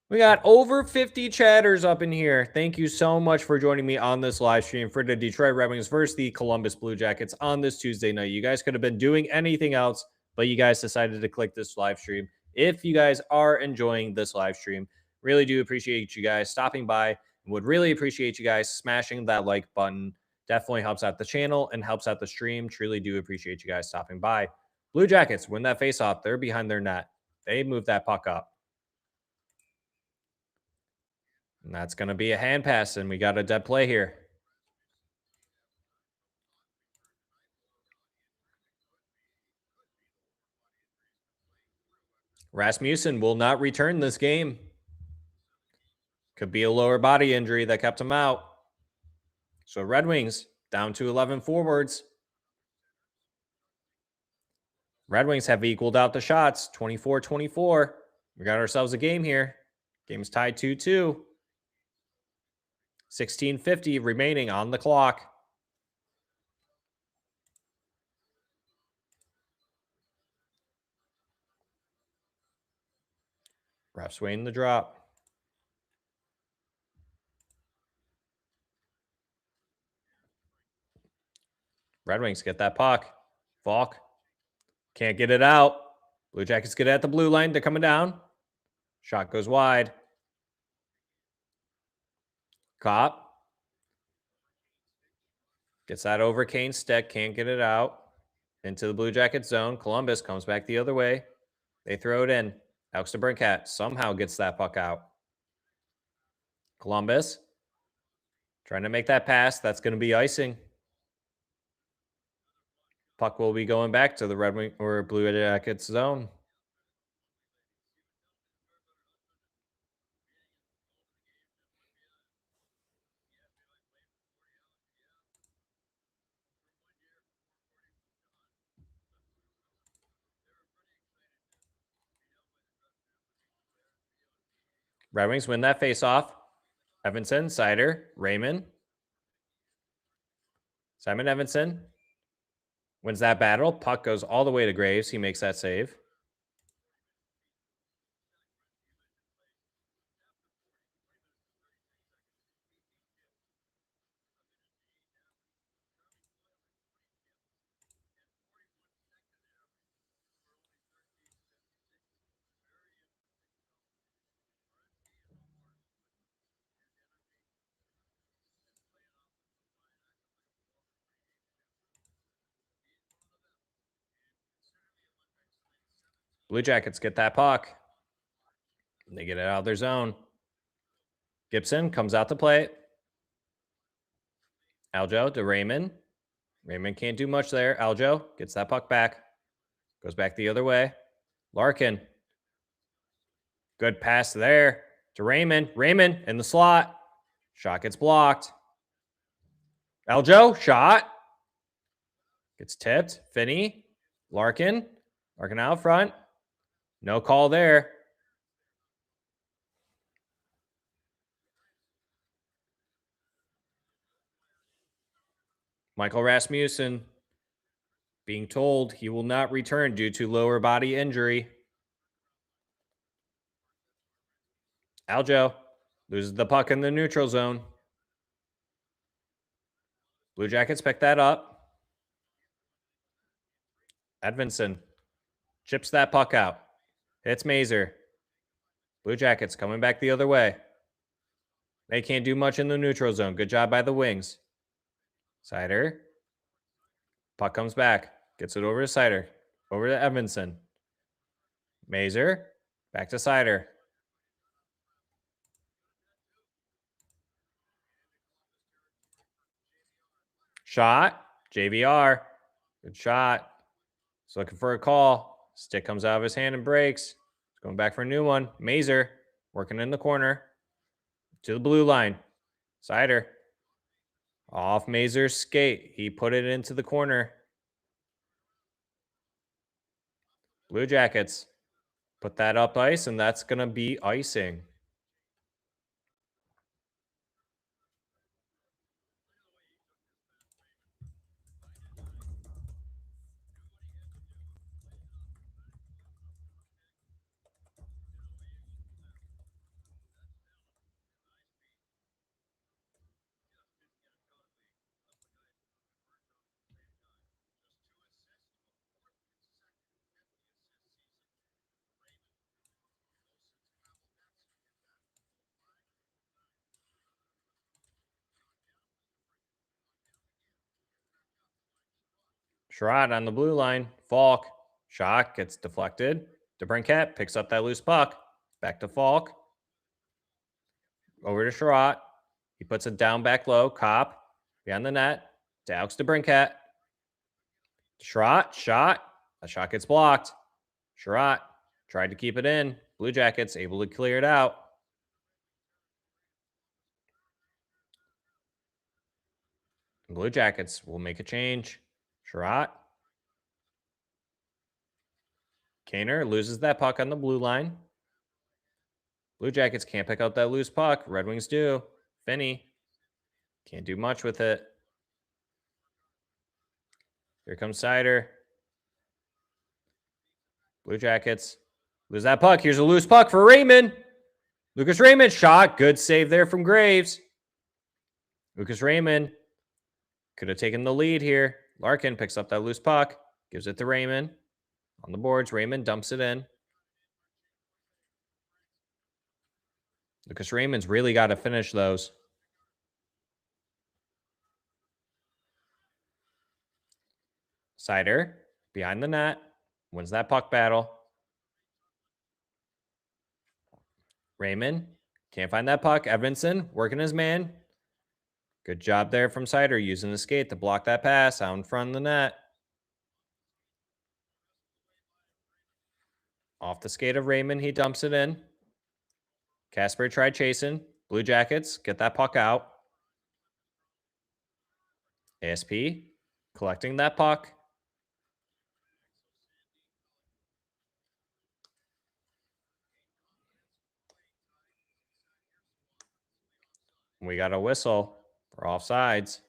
We got over 50 chatters up in here. Thank you so much for joining me on this live stream for the Detroit Red Wings versus the Columbus Blue Jackets on this Tuesday night. You guys could have been doing anything else, but you guys decided to click this live stream. If you guys are enjoying this live stream, really do appreciate you guys stopping by and would really appreciate you guys smashing that like button. Definitely helps out the channel and helps out the stream. Truly do appreciate you guys stopping by. Blue Jackets win that faceoff. They're behind their net. They move that puck up. And that's going to be a hand pass, and we got a dead play here. Rasmussen will not return this game. Could be a lower body injury that kept him out. So Red Wings down to 11 forwards. Red Wings have equaled out the shots, 24-24. We got ourselves a game here. Game's tied 2-2. 16:50 remaining on the clock. Refs waiting the drop. Red Wings get that puck. Faulk can't get it out. Blue Jackets get it at the blue line. They're coming down. Shot goes wide. Cop gets that over Kane's stick. Can't get it out. Into the Blue Jacket zone. Columbus comes back the other way. They throw it in. Alex DeBrincat somehow gets that puck out. Columbus trying to make that pass. That's going to be icing. Puck will be going back to the Red Wing or Blue Jackets zone. Red Wings win that faceoff. Evanson, Sider, Raymond. Simon Evanson wins that battle. Puck goes all the way to Graves. He makes that save. Blue Jackets get that puck. They get it out of their zone. Gibson comes out to play it. Aljo to Raymond. Raymond can't do much there. Aljo gets that puck back. Goes back the other way. Larkin. Good pass there to Raymond. Raymond in the slot. Shot gets blocked. Aljo, shot. Gets tipped. Finney. Larkin. Larkin out front. No call there. Michael Rasmussen being told he will not return due to lower body injury. Aljo loses the puck in the neutral zone. Blue Jackets pick that up. Edvinsson chips that puck out. Hits Mazur. Blue Jackets coming back the other way. They can't do much in the neutral zone. Good job by the wings. Sider. Puck comes back. Gets it over to Sider. Over to Edvinsson. Mazur. Back to Sider. Shot. JVR. Good shot. He's looking for a call. Stick comes out of his hand and breaks. He's going back for a new one. Mazur working in the corner. To the blue line. Sider. Off Mazur's skate. He put it into the corner. Blue Jackets put that up ice, and that's going to be icing. Shot on the blue line. Faulk. Shot gets deflected. DeBrincat picks up that loose puck. Back to Faulk. Over to Sherratt. He puts it down back low. Cop. Behind the net. To Alex DeBrincat. Sherratt. Shot. The shot gets blocked. Sherratt tried to keep it in. Blue Jackets able to clear it out. Blue Jackets will make a change. Sherratt. Kaner loses that puck on the blue line. Blue Jackets can't pick out that loose puck. Red Wings do. Finney can't do much with it. Here comes Sider. Blue Jackets lose that puck. Here's a loose puck for Raymond. Lucas Raymond shot. Good save there from Graves. Lucas Raymond could have taken the lead here. Larkin picks up that loose puck. Gives it to Raymond. On the boards, Raymond dumps it in. Lucas Raymond's really got to finish those. Sider behind the net. Wins that puck battle. Raymond can't find that puck. Edvinsson working his man. Good job there from Sider using the skate to block that pass out in front of the net. Off the skate of Raymond, he dumps it in. Casper tried chasing. Blue Jackets get that puck out. ASP collecting that puck. We got a whistle for offsides.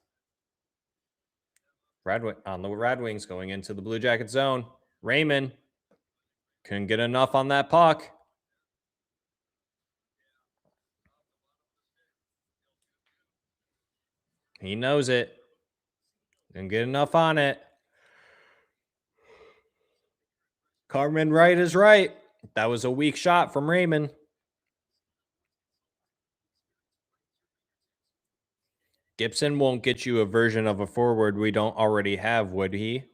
On the Red Wings going into the Blue Jacket zone. Raymond couldn't get enough on that puck. He knows it. Didn't get enough on it. Carmen Wright is right. That was a weak shot from Raymond. Gibson won't get you a version of a forward we don't already have, would he?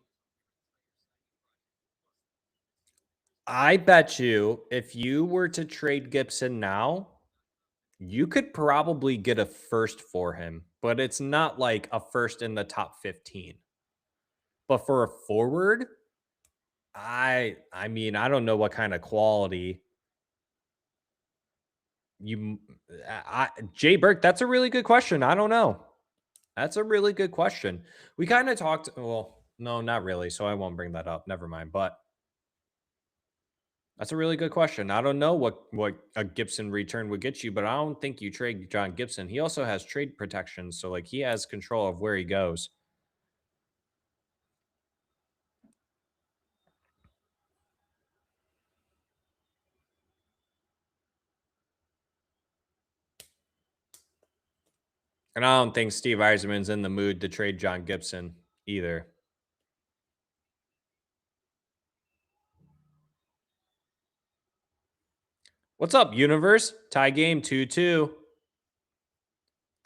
I bet you if you were to trade Gibson now, you could probably get a first for him, but it's not like a first in the top 15. But for a forward, I mean, I don't know what kind of quality you Jay Burke, that's a really good question. I don't know. That's a really good question. We kind of talked, well, no, not really, so I won't bring that up. Never mind. But that's a really good question. I don't know what a Gibson return would get you, but I don't think you trade John Gibson. He also has trade protection, so like he has control of where he goes. And I don't think Steve Eiserman's in the mood to trade John Gibson either. What's up, universe? Tie game 2-2.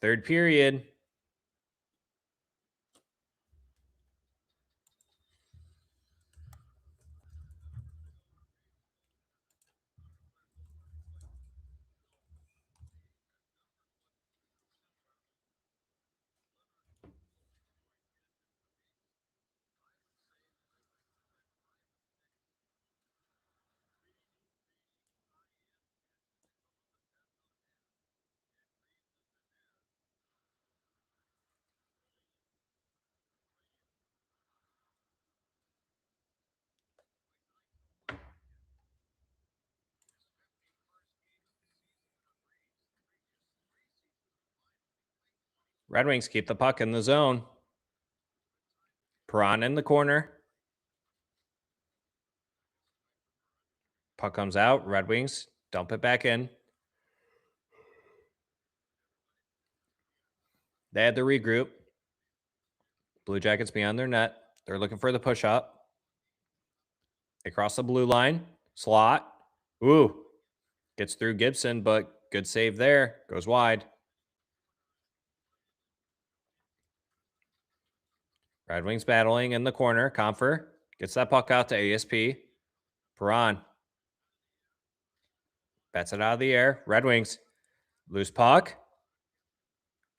Third period. Red Wings keep the puck in the zone. Perron in the corner. Puck comes out. Red Wings dump it back in. They had to regroup. Blue Jackets beyond their net. They're looking for the push up. They cross the blue line. Slot. Ooh. Gets through Gibson, but good save there. Goes wide. Red Wings battling in the corner. Comfer gets that puck out to ASP. Perron bats it out of the air. Red Wings. Loose puck.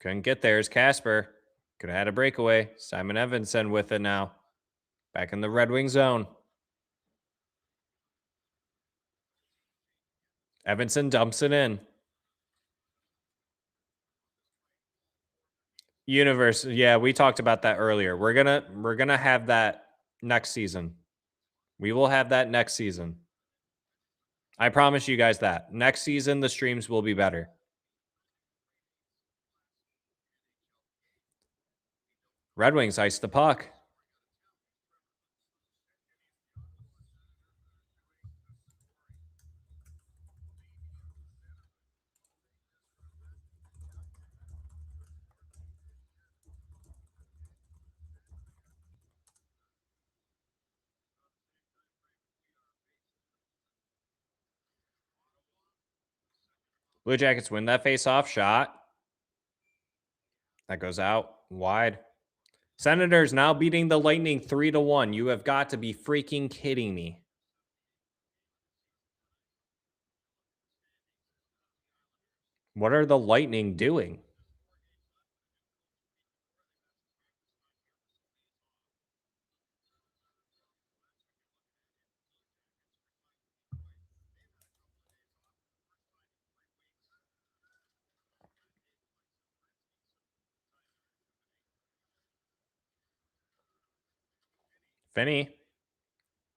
Couldn't get there. Is Casper. Could have had a breakaway. Simon Evanson with it now. Back in the Red Wing zone. Evanson dumps it in. Universe. Yeah, we talked about that earlier. We're gonna have that next season. We will have that next season. I promise you guys that. Next season, the streams will be better. Red Wings ice the puck. Blue Jackets win that face-off shot. That goes out wide. Senators now beating the Lightning 3-1. You have got to be freaking kidding me. What are the Lightning doing? Finney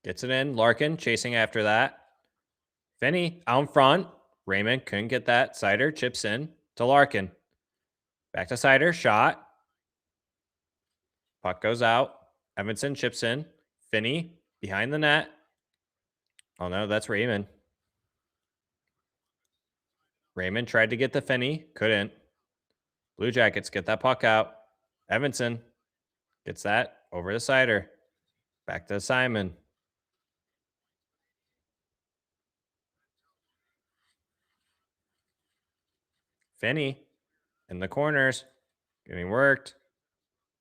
gets it in. Larkin chasing after that. Finney out in front. Raymond couldn't get that. Sider chips in to Larkin. Back to Sider. Shot. Puck goes out. Evanson chips in. Finney behind the net. Oh no, that's Raymond. Raymond tried to get the Finney. Couldn't. Blue Jackets get that puck out. Evanson gets that over to Sider. Back to Simon. Finney in the corners. Getting worked.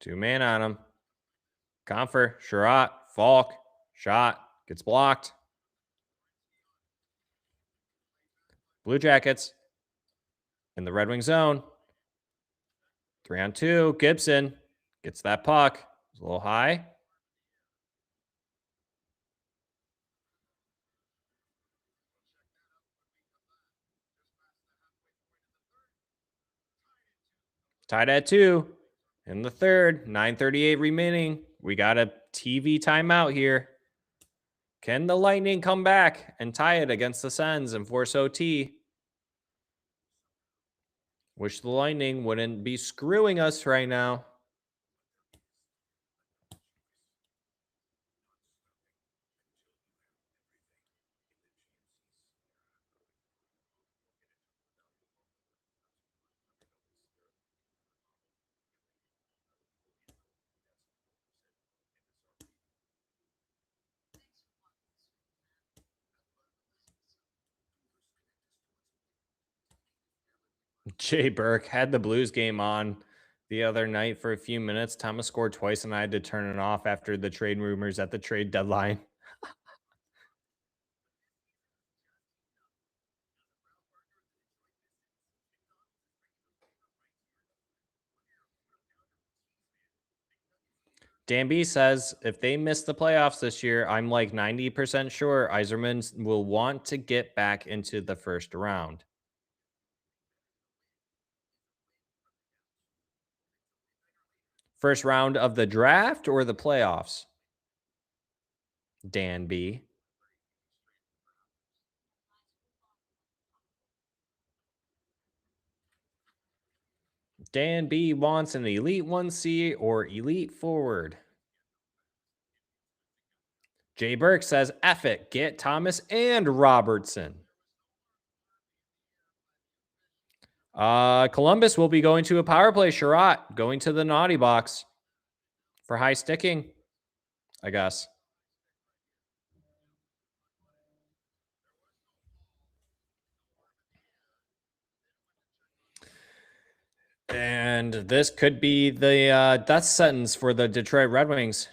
2-man on him. Comfer. Sherratt. Faulk. Shot. Gets blocked. Blue Jackets in the Red Wing zone. 3-on-2. Gibson gets that puck. It's a little high. Tied at 2 in the third. 9:38 remaining. We got a TV timeout here. Can the Lightning come back and tie it against the Sens and force OT? Wish the Lightning wouldn't be screwing us right now. Jay Burke had the Blues game on the other night for a few minutes. Thomas scored twice, and I had to turn it off after the trade rumors at the trade deadline. Dan B says, if they miss the playoffs this year, I'm like 90% sure Yzerman will want to get back into the first round. First round of the draft or the playoffs? Dan B. Dan B wants an Elite 1C or Elite Forward. Jay Burke says, F it, get Thomas and Robertson. Columbus will be going to a power play. Shootout going to the naughty box for high sticking, I guess. And this could be the death sentence for the Detroit Red Wings.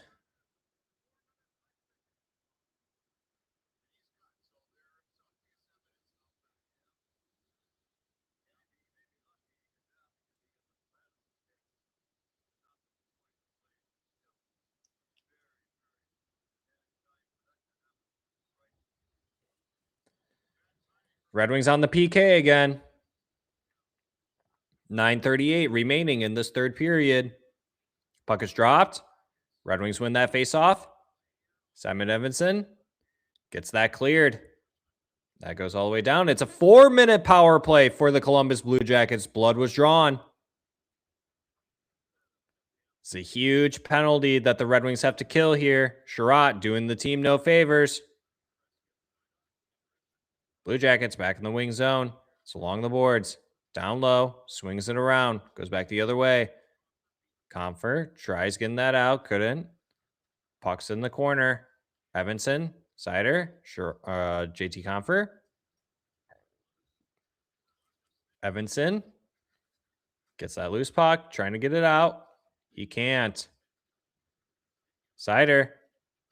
Red Wings on the PK again. 9:38 remaining in this third period. Puck is dropped. Red Wings win that face-off. Simon Edvinsson gets that cleared. That goes all the way down. It's a 4-minute power play for the Columbus Blue Jackets. Blood was drawn. It's a huge penalty that the Red Wings have to kill here. Shootout doing the team no favors. Blue Jackets back in the wing zone. It's along the boards. Down low. Swings it around. Goes back the other way. Comfer tries getting that out. Couldn't. Puck's in the corner. Evanson. Sider. Sure. JT Comfer. Evanson. Gets that loose puck. Trying to get it out. He can't. Sider.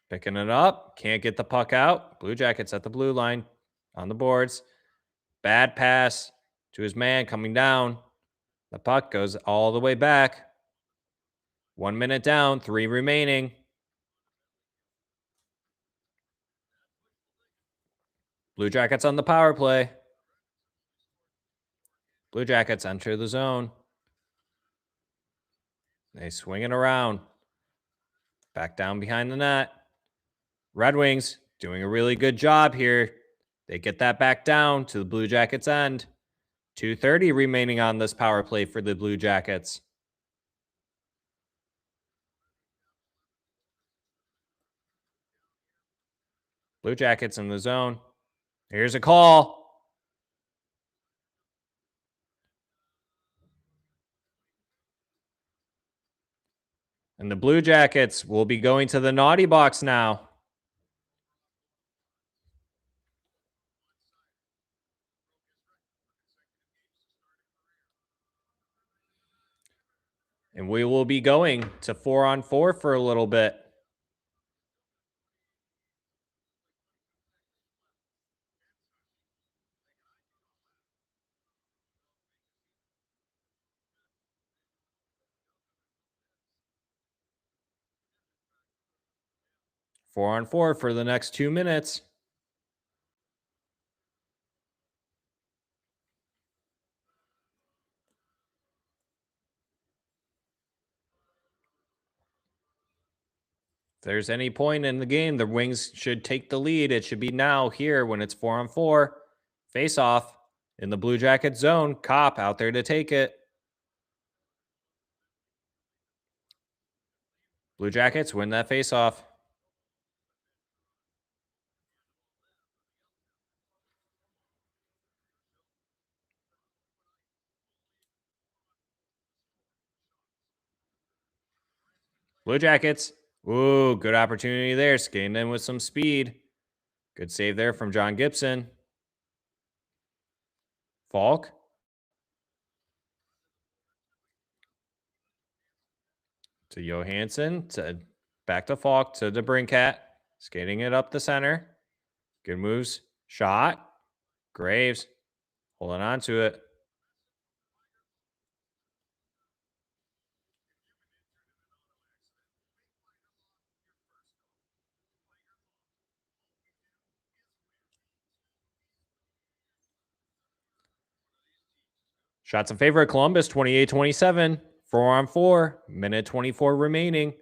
Picking it up. Can't get the puck out. Blue Jackets at the blue line. On the boards. Bad pass to his man coming down. The puck goes all the way back. 1 minute down, 3 remaining. Blue Jackets on the power play. Blue Jackets enter the zone. They swing it around. Back down behind the net. Red Wings doing a really good job here. They get that back down to the Blue Jackets' end. 2:30 remaining on this power play for the Blue Jackets. Blue Jackets in the zone. Here's a call. And the Blue Jackets will be going to the naughty box now. And we will be going to 4-on-4 for a little bit. 4-on-4 for the next 2 minutes. If there's any point in the game, the Wings should take the lead. It should be now here when it's 4-on-4. Face off in the Blue Jacket zone. Cop out there to take it. Blue Jackets win that face off. Blue Jackets. Ooh, good opportunity there. Skating in with some speed. Good save there from John Gibson. Faulk. To Johansson. Back to Faulk. To DeBrincat. Skating it up the center. Good moves. Shot. Graves. Holding on to it. Shots in favor of Columbus, 28-27. 4-on-4. Minute 24 remaining.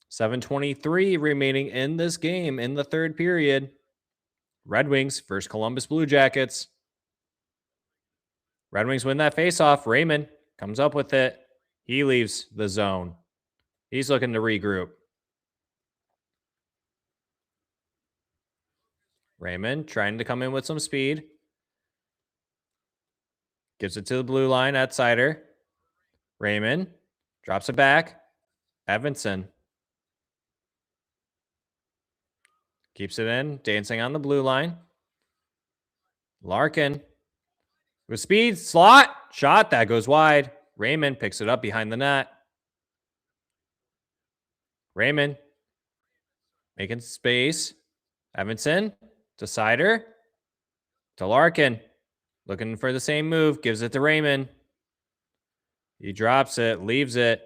7:23 remaining in this game in the third period. Red Wings versus Columbus Blue Jackets. Red Wings win that faceoff. Raymond comes up with it. He leaves the zone. He's looking to regroup. Raymond trying to come in with some speed. Gives it to the blue line at Sider. Raymond drops it back. Evanson keeps it in, dancing on the blue line. Larkin with speed, slot, shot, that goes wide. Raymond picks it up behind the net. Raymond making space. Evanson to Sider. To Larkin. Looking for the same move. Gives it to Raymond. He drops it, leaves it.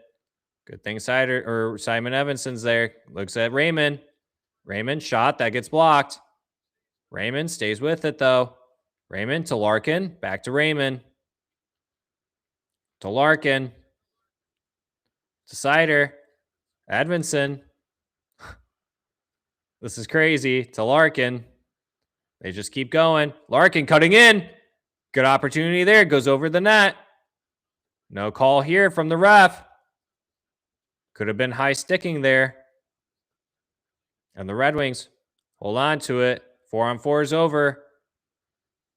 Good thing Simon Evanson's there. Looks at Raymond. Raymond shot, that gets blocked. Raymond stays with it though. Raymond to Larkin. Back to Raymond. To Larkin. To Sider. Edmondson. This is crazy. To Larkin. They just keep going. Larkin cutting in. Good opportunity there. Goes over the net. No call here from the ref. Could have been high sticking there. And the Red Wings hold on to it. 4-on-4 is over.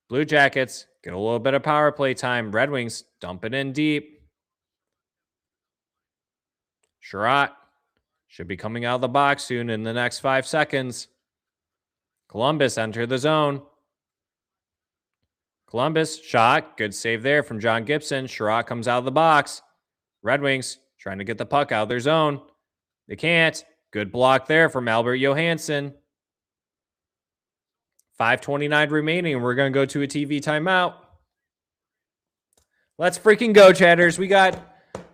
Blue Jackets get a little bit of power play time. Red Wings dump it in deep. Shootout should be coming out of the box soon in the next 5 seconds. Columbus enter the zone. Columbus shot. Good save there from John Gibson. Shootout comes out of the box. Red Wings trying to get the puck out of their zone. They can't. Good block there from Albert Johansson. 5:29 remaining. We're going to go to a TV timeout. Let's freaking go, chatters. We got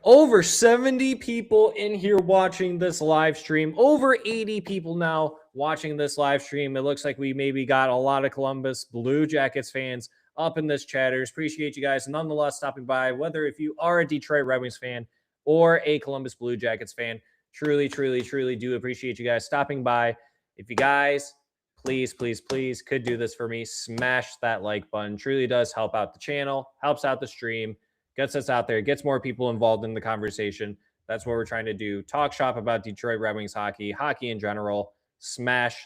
over 70 people in here watching this live stream. Over 80 people now watching this live stream. It looks like we maybe got a lot of Columbus Blue Jackets fans up in this, chatters. Appreciate you guys nonetheless stopping by, whether if you are a Detroit Red Wings fan or a Columbus Blue Jackets fan. Truly, truly, truly do appreciate you guys stopping by. If you guys, please, please, please could do this for me, smash that like button. Truly does help out the channel, helps out the stream, gets us out there, gets more people involved in the conversation. That's what we're trying to do. Talk shop about Detroit Red Wings hockey, hockey in general. Smash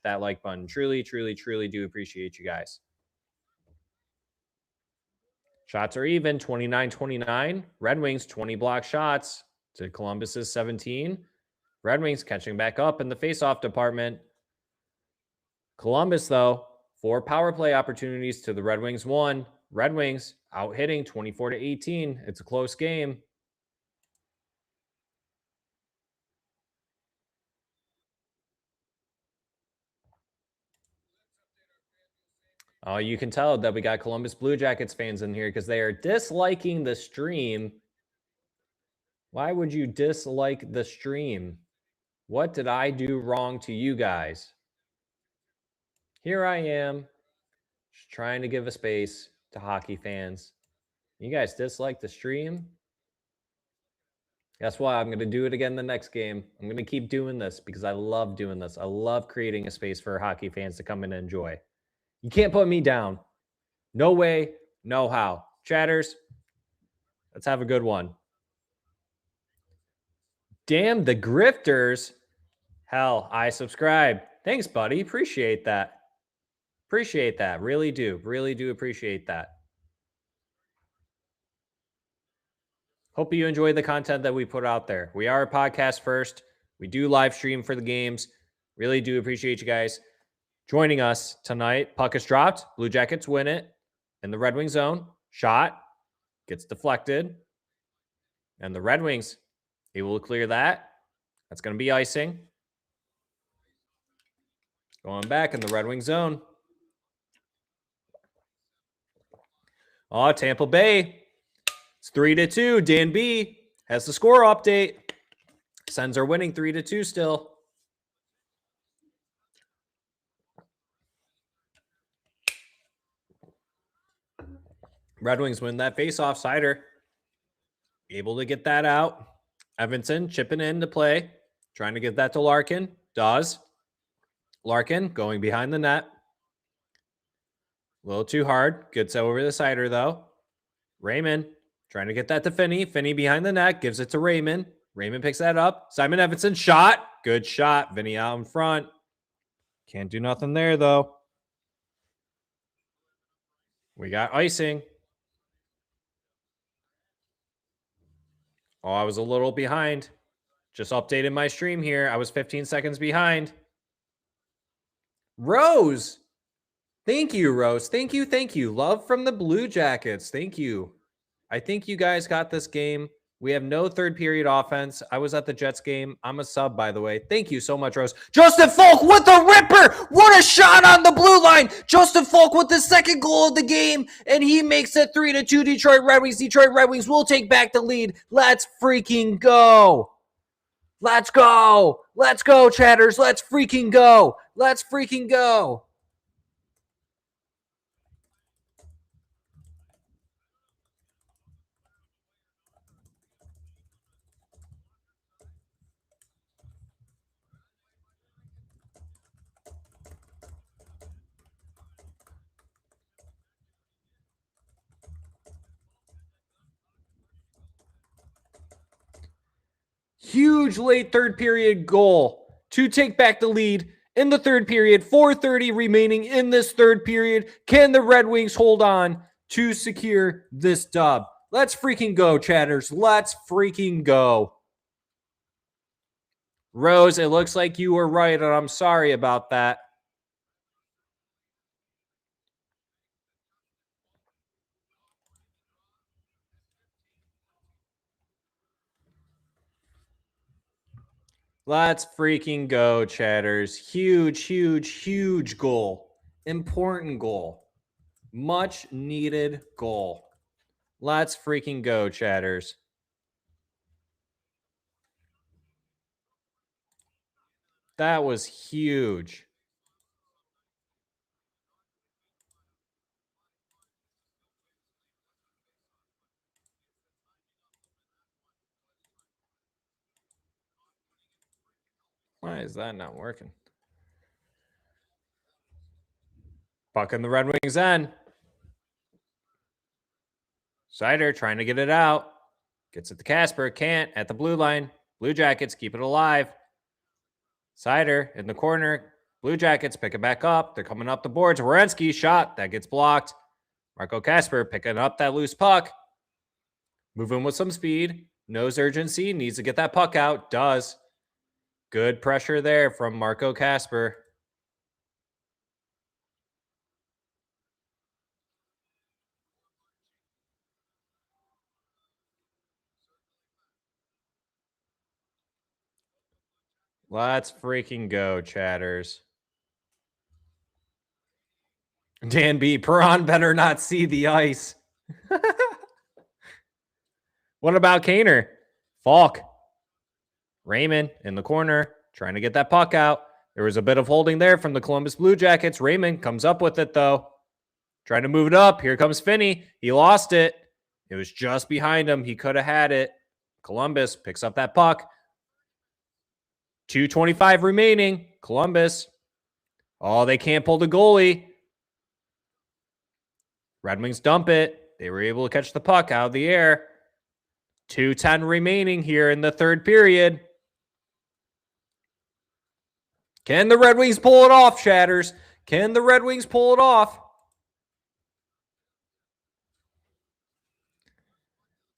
that like button. Truly, truly, truly do appreciate you guys. Shots are even, 29-29. Red Wings, 20 block shots to Columbus's 17. Red Wings catching back up in the faceoff department. Columbus, though, 4 power play opportunities to the Red Wings 1. Red Wings out hitting 24-18. It's a close game. Oh, you can tell that we got Columbus Blue Jackets fans in here because they are disliking the stream. Why would you dislike the stream? What did I do wrong to you guys? Here I am, just trying to give a space to hockey fans. You guys dislike the stream? That's why I'm going to do it again the next game. I'm going to keep doing this because I love doing this. I love creating a space for hockey fans to come and enjoy. You can't put me down. No way, no how. Chatters, let's have a good one. Damn the grifters. Hell, I subscribe. Thanks, buddy. Appreciate that. Appreciate that. Really do. Really do appreciate that. Hope you enjoy the content that we put out there. We are a podcast first. We do live stream for the games. Really do appreciate you guys joining us tonight. Puck is dropped. Blue Jackets win it in the Red Wing zone. Shot gets deflected. And the Red Wings able to clear that. That's going to be icing. Going back in the Red Wing zone. Oh, Tampa Bay. It's 3-2. Dan B has the score update. Sens are winning 3-2 still. Red Wings win that faceoff. Sider able to get that out. Evanson chipping in to play. Trying to get that to Larkin. Does. Larkin going behind the net. A little too hard. Gets over the Sider, though. Raymond trying to get that to Finney. Finney behind the net. Gives it to Raymond. Raymond picks that up. Simon Evanson shot. Good shot. Vinny out in front. Can't do nothing there, though. We got icing. Oh, I was a little behind. Just updated my stream here. I was 15 seconds behind. Rose. Thank you, Rose. Thank you. Thank you. Love from the Blue Jackets. Thank you. I think you guys got this game. We have no third period offense. I was at the Jets game. I'm a sub, by the way. Thank you so much, Rose. Justin Faulk with the ripper. What a shot on the blue line. Justin Faulk with the second goal of the game, and he makes it 3-2 Detroit Red Wings. Detroit Red Wings will take back the lead. Let's freaking go. Let's go. Let's go, chatters. Let's freaking go. Let's freaking go. Huge late third period goal to take back the lead in the third period. 4:30 remaining in this third period. Can the Red Wings hold on to secure this dub? Let's freaking go, chatters. Let's freaking go. Rose, it looks like you were right, and I'm sorry about that. Let's freaking go, chatters. Huge, huge, huge goal. Important goal. Much needed goal. Let's freaking go, chatters. That was huge. Why is that not working? Puck in the Red Wings end. Sider trying to get it out. Gets it to Casper. Can't. At the blue line. Blue Jackets keep it alive. Sider in the corner. Blue Jackets pick it back up. They're coming up the boards. Werenski shot. That gets blocked. Marco Casper picking up that loose puck. Moving with some speed. Knows urgency. Needs to get that puck out. Does. Good pressure there from Marco Casper. Let's freaking go, chatters. Dan B. Perron better not see the ice. What about Kaner? Faulk. Raymond in the corner. trying to get that puck out. There was a bit of holding there from the Columbus Blue Jackets. Raymond comes up with it, though. Trying to move it up. Here comes Finney. He lost it. It was just behind him. He could have had it. Columbus picks up that puck. 2:25 remaining. Columbus. Oh, they can't pull the goalie. Red Wings dump it. They were able to catch the puck out of the air. 2:10 remaining here in the third period. Can the Red Wings pull it off, Shatters? Can the Red Wings pull it off?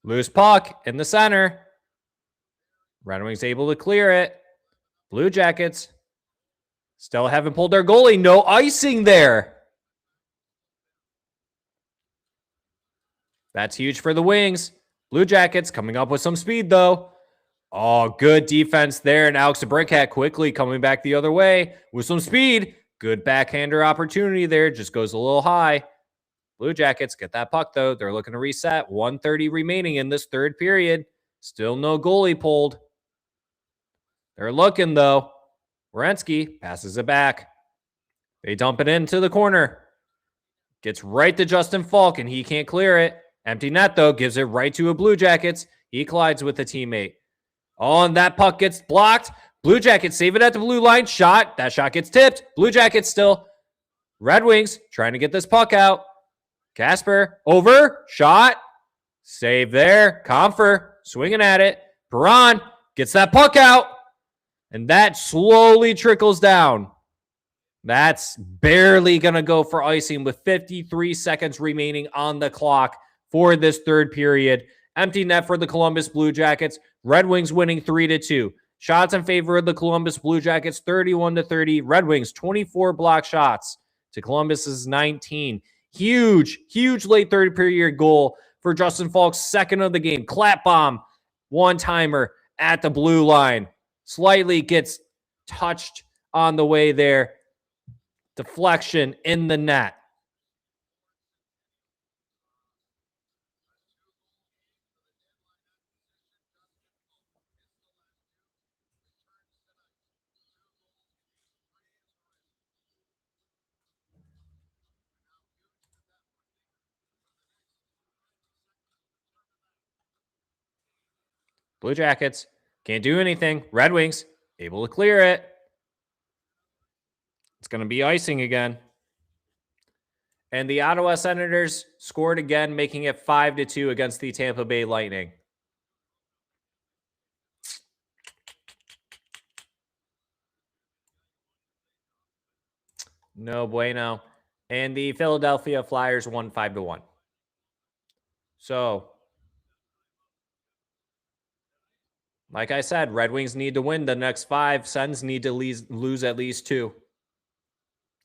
Loose puck in the center. Red Wings able to clear it. Blue Jackets still haven't pulled their goalie. No icing there. That's huge for the Wings. Blue Jackets coming up with some speed, though. Oh, good defense there. And Alex DeBrincat quickly coming back the other way with some speed. Good backhander opportunity there. Just goes a little high. Blue Jackets get that puck, though. They're looking to reset. 1:30 remaining in this third period. Still no goalie pulled. They're looking, though. Werenski passes it back. They dump it into the corner. Gets right to Justin Faulk, and he can't clear it. Empty net, though. Gives it right to a Blue Jackets. He collides with a teammate. Oh, and that puck gets blocked. Blue Jackets save it at the blue line. Shot. That shot gets tipped. Blue Jackets still. Red Wings trying to get this puck out. Casper over. Shot. Save there. Comfer swinging at it. Perron gets that puck out. And that slowly trickles down. That's barely going to go for icing with 53 seconds remaining on the clock for this third period. Empty net for the Columbus Blue Jackets. Red Wings winning 3-2. Shots in favor of the Columbus Blue Jackets 31-30. Red Wings 24 block shots to Columbus's 19. Huge late third period goal for Justin Faulk's second of the game. Clap bomb, one-timer at the blue line. Slightly gets touched on the way there. Deflection in the net. Blue Jackets can't do anything. Red Wings able to clear it. It's going to be icing again. And the Ottawa Senators scored again, making it 5-2 against the Tampa Bay Lightning. No bueno. And the Philadelphia Flyers won 5-1. So, like I said, Red Wings need to win the next 5. Sens need to lose at least 2.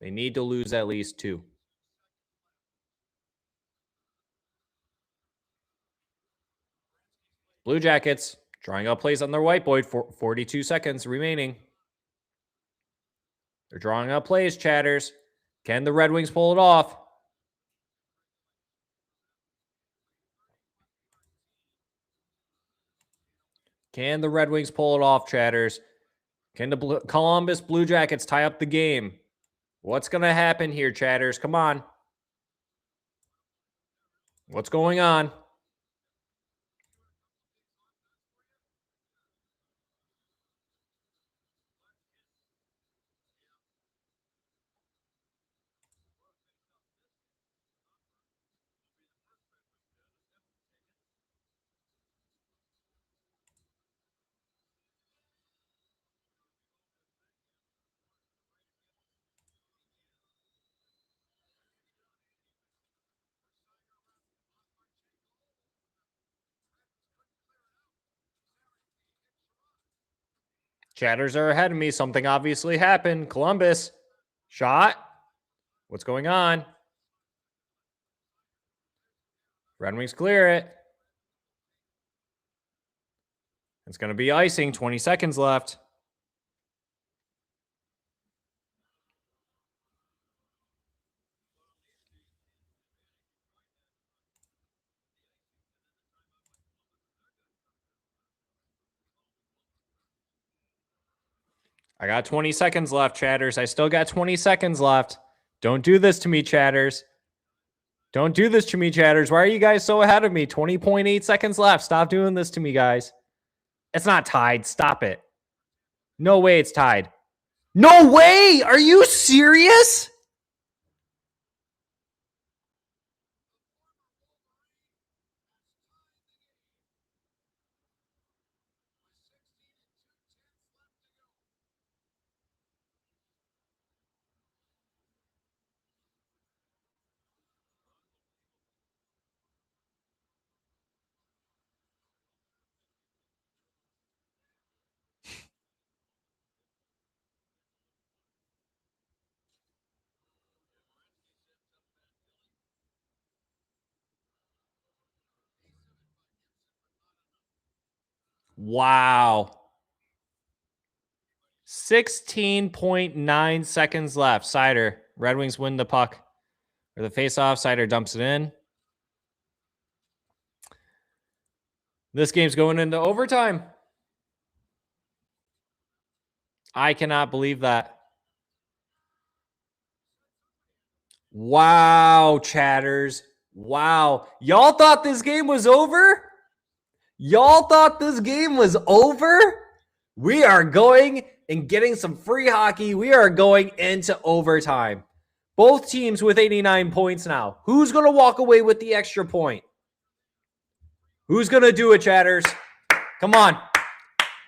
They need to lose at least 2. Blue Jackets drawing up plays on their whiteboard for 42 seconds remaining. They're drawing up plays, Chatters. Can the Red Wings pull it off? Can the Red Wings pull it off, Chatters? Can the Columbus Blue Jackets tie up the game? What's going to happen here, Chatters? Come on. What's going on? Chatters are ahead of me. Something obviously happened. Columbus. Shot. What's going on? Red Wings clear it. It's going to be icing. 20 seconds left. I got 20 seconds left, chatters. I still got 20 seconds left. Don't do this to me, chatters. Don't do this to me, chatters. Why are you guys so ahead of me? 20.8 seconds left. Stop doing this to me, guys. It's not tied. Stop it. No way it's tied. No way! Are you serious? Wow. 16.9 seconds left. Cider. Red Wings win the puck. Or the face-off. Cider dumps it in. This game's going into overtime. I cannot believe that. Wow, chatters. Wow. Y'all thought this game was over? Y'all thought this game was over? We are going and getting some free hockey. We are going into overtime. Both teams with 89 points now. Who's going to walk away with the extra point? Who's going to do it, chatters? Come on.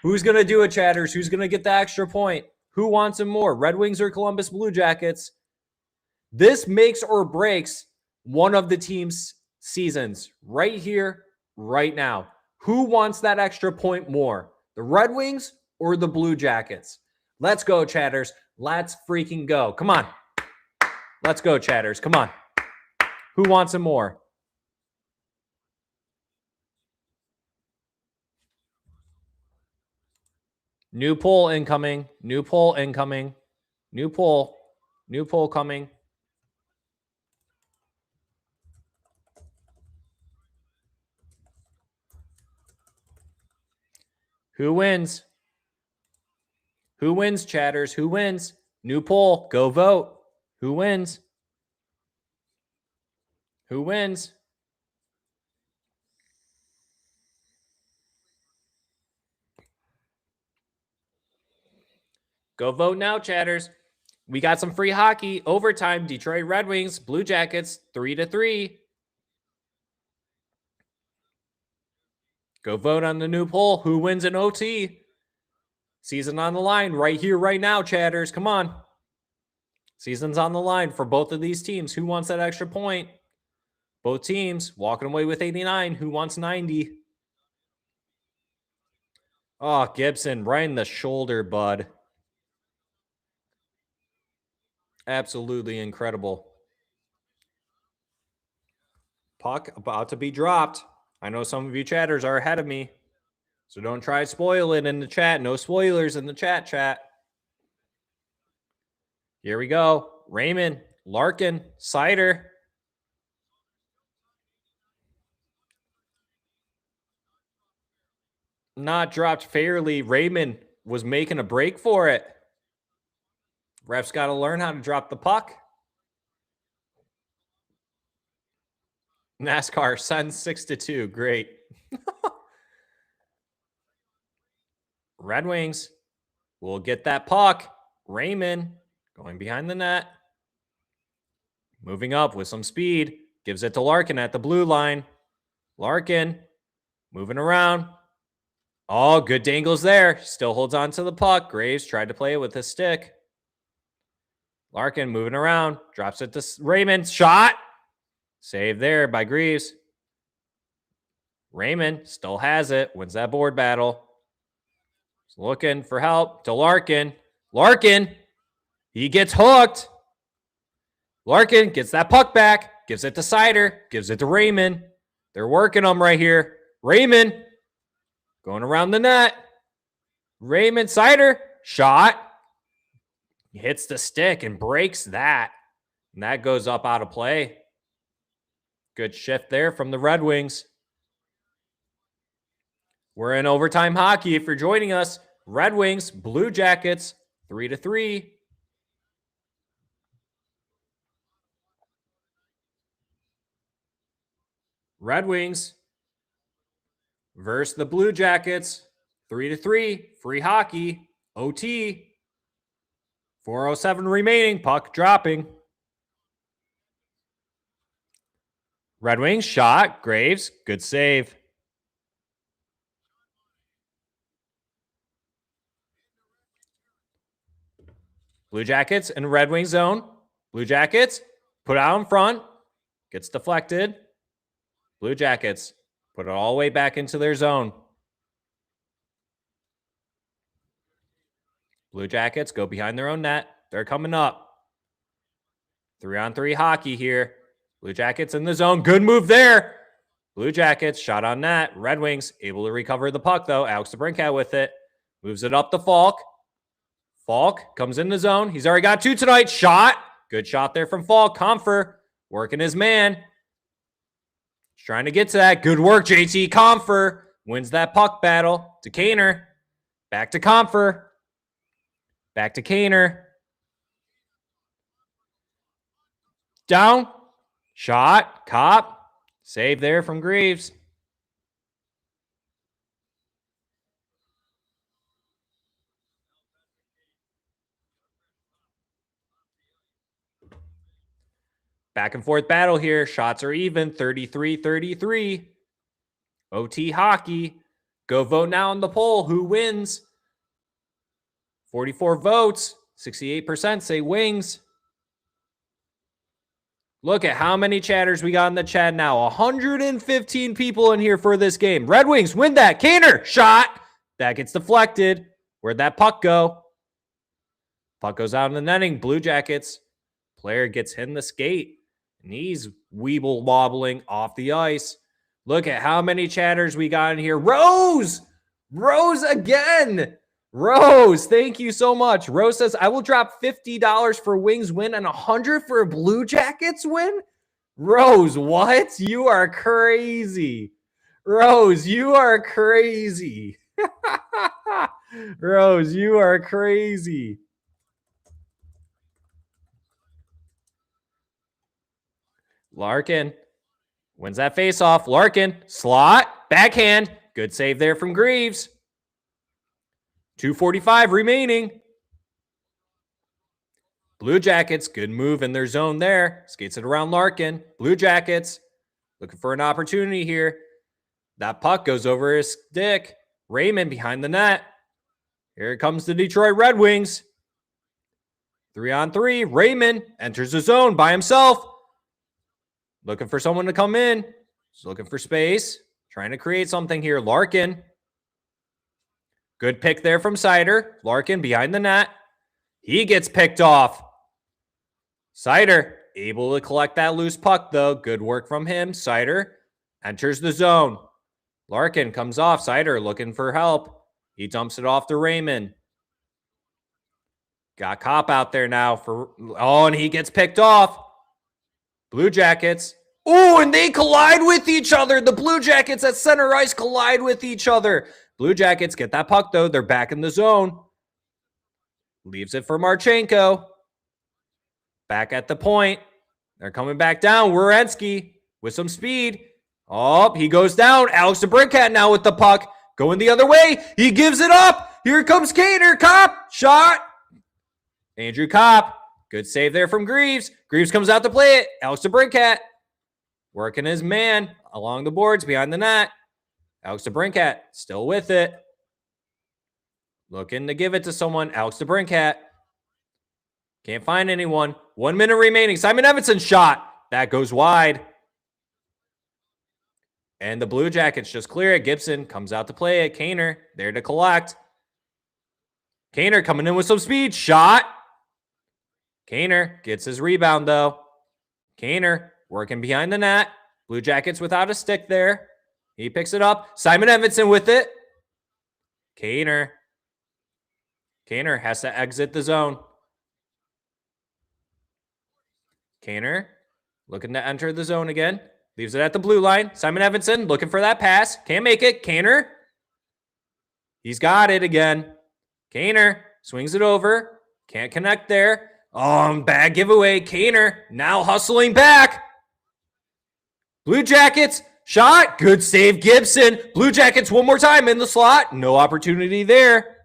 Who's going to do it, chatters? Who's going to get the extra point? Who wants it more? Red Wings or Columbus Blue Jackets? This makes or breaks one of the team's seasons right here, right now. Who wants that extra point more? The Red Wings or the Blue Jackets? Let's go, chatters. Let's freaking go. Come on. Let's go, chatters. Come on. Who wants it more? New poll incoming. New poll incoming. New poll. New poll coming. Who wins? Who wins, chatters? Who wins? New poll. Go vote. Who wins? Who wins? Go vote now, chatters. We got some free hockey. Overtime. Detroit Red Wings. Blue Jackets. 3-3. Go vote on the new poll. Who wins in OT? Season on the line right here, right now, chatters. Come on. Season's on the line for both of these teams. Who wants that extra point? Both teams walking away with 89. Who wants 90? Oh, Gibson, right in the shoulder, bud. Absolutely incredible. Puck about to be dropped. I know some of you chatters are ahead of me, so don't try to spoil it in the chat. No spoilers in the chat. Here we go. Raymond, Larkin, Cider. Not dropped fairly. Raymond was making a break for it. Ref's got to learn how to drop the puck. NASCAR, Suns 6-2. Great. Red Wings will get that puck. Raymond going behind the net. Moving up with some speed. Gives it to Larkin at the blue line. Larkin moving around. Oh, good dangles there. Still holds on to the puck. Graves tried to play it with his stick. Larkin moving around. Drops it to Raymond. Shot. Save there by Greaves. Raymond still has it. Wins that board battle. He's looking for help to Larkin. Larkin. He gets hooked. Larkin gets that puck back. Gives it to Cider. Gives it to Raymond. They're working them right here. Raymond. Going around the net. Raymond, Cider. Shot. He hits the stick and breaks that. And that goes up out of play. Good shift there from the Red Wings. We're in overtime hockey. If you're joining us, Red Wings, Blue Jackets, 3-3. Red Wings versus the Blue Jackets. 3-3. Free hockey. OT. 4:07 remaining. Puck dropping. Red Wings shot. Graves. Good save. Blue Jackets in Red Wing zone. Blue Jackets put out in front. Gets deflected. Blue Jackets put it all the way back into their zone. Blue Jackets go behind their own net. They're coming up. 3-on-3 hockey here. Blue Jackets in the zone. Good move there. Blue Jackets shot on net. Red Wings able to recover the puck, though. Alex DeBrincat with it. Moves it up to Faulk. Faulk comes in the zone. He's already got 2 tonight. Shot. Good shot there from Faulk. Comfer working his man. He's trying to get to that. Good work, JT. Comfer wins that puck battle to Kaner. Back to Comfer. Back to Kaner. Down. Shot. Cop. Save there from Greaves. Back and forth battle here. Shots are even. 33-33. OT hockey. Go vote now on the poll. Who wins? 44 votes. 68% say Wings. Look at how many chatters we got in the chat now. 115 people in here for this game. Red Wings win that. Kaner shot. That gets deflected. Where'd that puck go? Puck goes out in the netting. Blue Jackets. Player gets hit in the skate. And he's weeble wobbling off the ice. Look at how many chatters we got in here. Rose! Rose again! Rose, thank you so much. Rose says, I will drop $50 for Wings win and $100 for Blue Jackets win. Rose, what? You are crazy. Rose, you are crazy. Rose, you are crazy. Larkin wins that faceoff. Larkin, slot, backhand. Good save there from Greaves. 2:45 remaining. Blue Jackets, good move in their zone there. Skates it around Larkin. Blue Jackets looking for an opportunity here. That puck goes over his stick. Raymond behind the net. Here comes the Detroit Red Wings. 3-on-3. Raymond enters the zone by himself. Looking for someone to come in. He's looking for space. Trying to create something here. Larkin. Good pick there from Sider. Larkin behind the net. He gets picked off. Sider able to collect that loose puck, though. Good work from him. Sider enters the zone. Larkin comes off. Sider looking for help. He dumps it off to Raymond. Got Cop out there now. And he gets picked off. Blue Jackets. Oh, and they collide with each other. The Blue Jackets at center ice collide with each other. Blue Jackets get that puck, though. They're back in the zone. Leaves it for Marchenko. Back at the point. They're coming back down. Werenski with some speed. Oh, he goes down. Alex DeBrincat now with the puck. Going the other way. He gives it up. Here comes Kaner. Cop. Shot. Andrew Cop. Good save there from Greaves. Greaves comes out to play it. Alex DeBrincat working his man along the boards behind the net. Alex DeBrincat still with it. Looking to give it to someone. Alex DeBrincat. Can't find anyone. 1 minute remaining. Simon Evanson's shot. That goes wide. And the Blue Jackets just clear it. Gibson comes out to play it. Kaner there to collect. Kaner coming in with some speed. Shot. Kaner gets his rebound, though. Kaner working behind the net. Blue Jackets without a stick there. He picks it up. Simon Evanson with it. Kaner. Kaner has to exit the zone. Kaner looking to enter the zone again. Leaves it at the blue line. Simon Evanson looking for that pass. Can't make it. Kaner. He's got it again. Kaner swings it over. Can't connect there. Bad giveaway. Kaner now hustling back. Blue Jackets, shot. Good save, Gibson. Blue Jackets one more time in the slot. No opportunity there.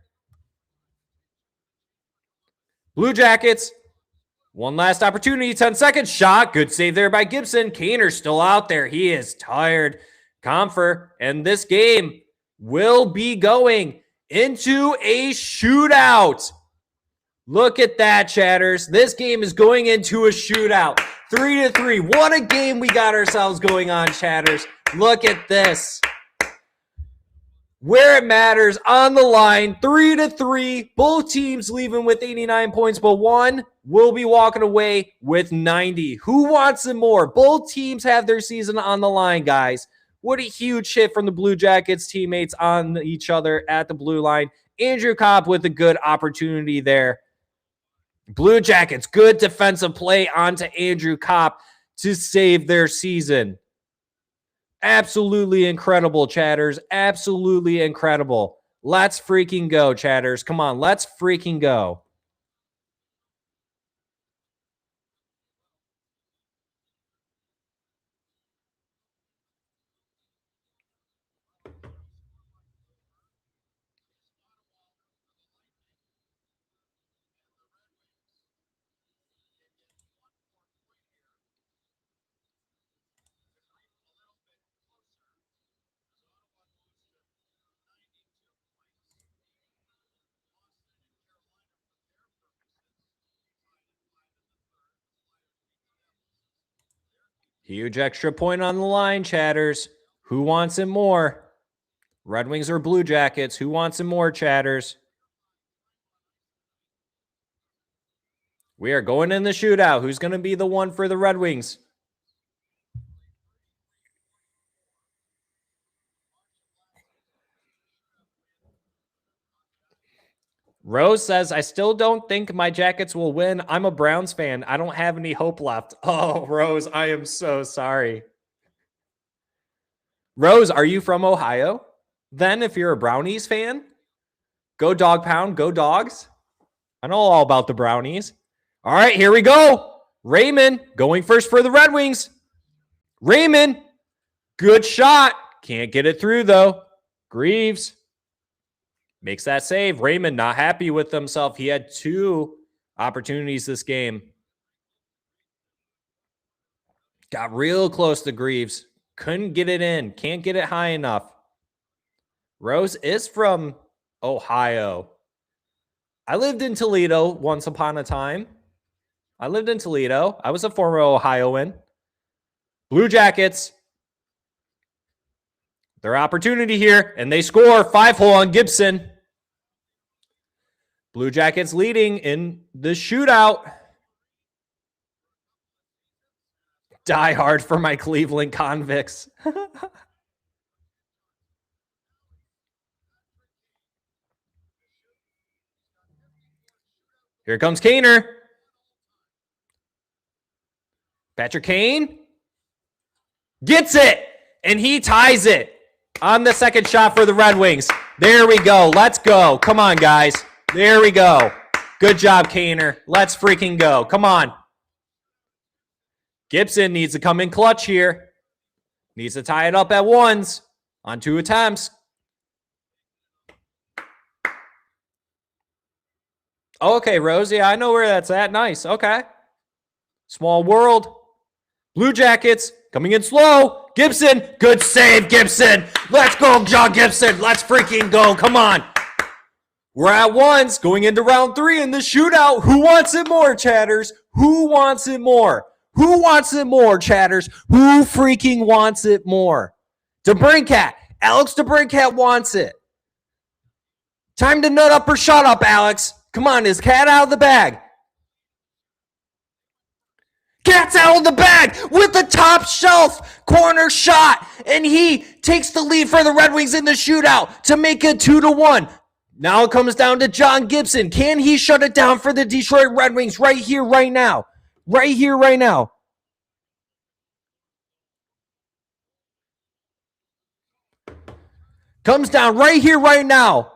Blue Jackets, one last opportunity. 10 seconds. Shot. Good save there by Gibson. Kaner still out there. He is tired. Comfer. And this game will be going into a shootout. Look at that, chatters. This game is going into a shootout. 3-3. What a game we got ourselves going on, chatters. Look at this. Where it matters, on the line, 3-3. Both teams leaving with 89 points, but one will be walking away with 90. Who wants it more? Both teams have their season on the line, guys. What a huge hit from the Blue Jackets teammates on each other at the blue line. Andrew Copp with a good opportunity there. Blue Jackets, good defensive play onto Andrew Copp to save their season. Absolutely incredible, chatters. Absolutely incredible. Let's freaking go, chatters. Come on, let's freaking go. Huge extra point on the line, chatters. Who wants it more? Red Wings or Blue Jackets? Who wants it more, chatters? We are going in the shootout. Who's going to be the one for the Red Wings? Rose says, I still don't think my Jackets will win. I'm a Browns fan. I don't have any hope left. Oh, Rose, I am so sorry. Rose, are you from Ohio? Then if you're a Brownies fan, go Dog Pound, go Dogs. I know all about the Brownies. All right, here we go. Raymond going first for the Red Wings. Raymond, good shot. Can't get it through, though. Greaves makes that save. Raymond not happy with himself. He had 2 opportunities this game. Got real close to Greaves. Couldn't get it in. Can't get it high enough. Rose is from Ohio. I lived in Toledo once upon a time. I lived in Toledo. I was a former Ohioan. Blue Jackets. Their opportunity here, and they score. 5-hole on Gibson. Blue Jackets leading in the shootout. Die hard for my Cleveland Convicts. Here comes Kaner. Patrick Kane gets it, and he ties it on the second shot for the Red Wings. There we go. Let's go. Come on, guys. There we go. Good job, Kaner. Let's freaking go. Come on. Gibson needs to come in clutch here. Needs to tie it up at ones on 2 attempts. Okay, Rosie, I know where that's at. Nice. Okay. Small world. Blue Jackets coming in slow. Gibson. Good save, Gibson. Let's go, John Gibson. Let's freaking go. Come on. We're at ones going into round 3 in the shootout. Who wants it more, chatters? Who wants it more? Who wants it more, chatters? Who freaking wants it more? DeBrincat. Alex DeBrincat wants it. Time to nut up or shut up, Alex. Come on, is Cat out of the bag? Cat's out of the bag with the top shelf corner shot, and he takes the lead for the Red Wings in the shootout to make it 2-1. Now it comes down to John Gibson. Can he shut it down for the Detroit Red Wings right here, right now? Right here, right now. Comes down right here, right now.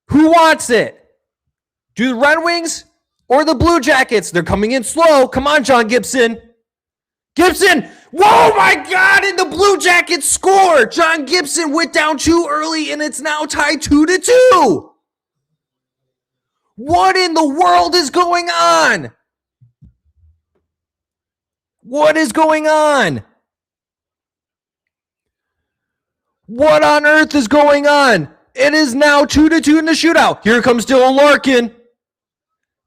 Who wants it? Do the Red Wings or the Blue Jackets? They're coming in slow. Come on, John Gibson. Gibson! Whoa, my God! And the Blue Jackets score! John Gibson went down too early, and it's now tied 2-2. What in the world is going on? What is going on? What on earth is going on? It is now 2-2 in the shootout. Here comes Dylan Larkin.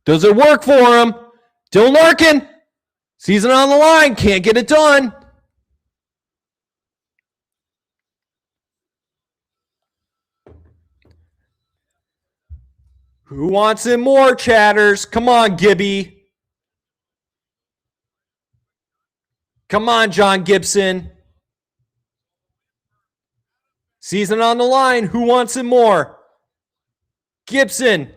Does it work for him? Dylan Larkin, season on the line, can't get it done. Who wants it more, chatters? Come on, Gibby. Come on, John Gibson. Season on the line. Who wants it more? Gibson.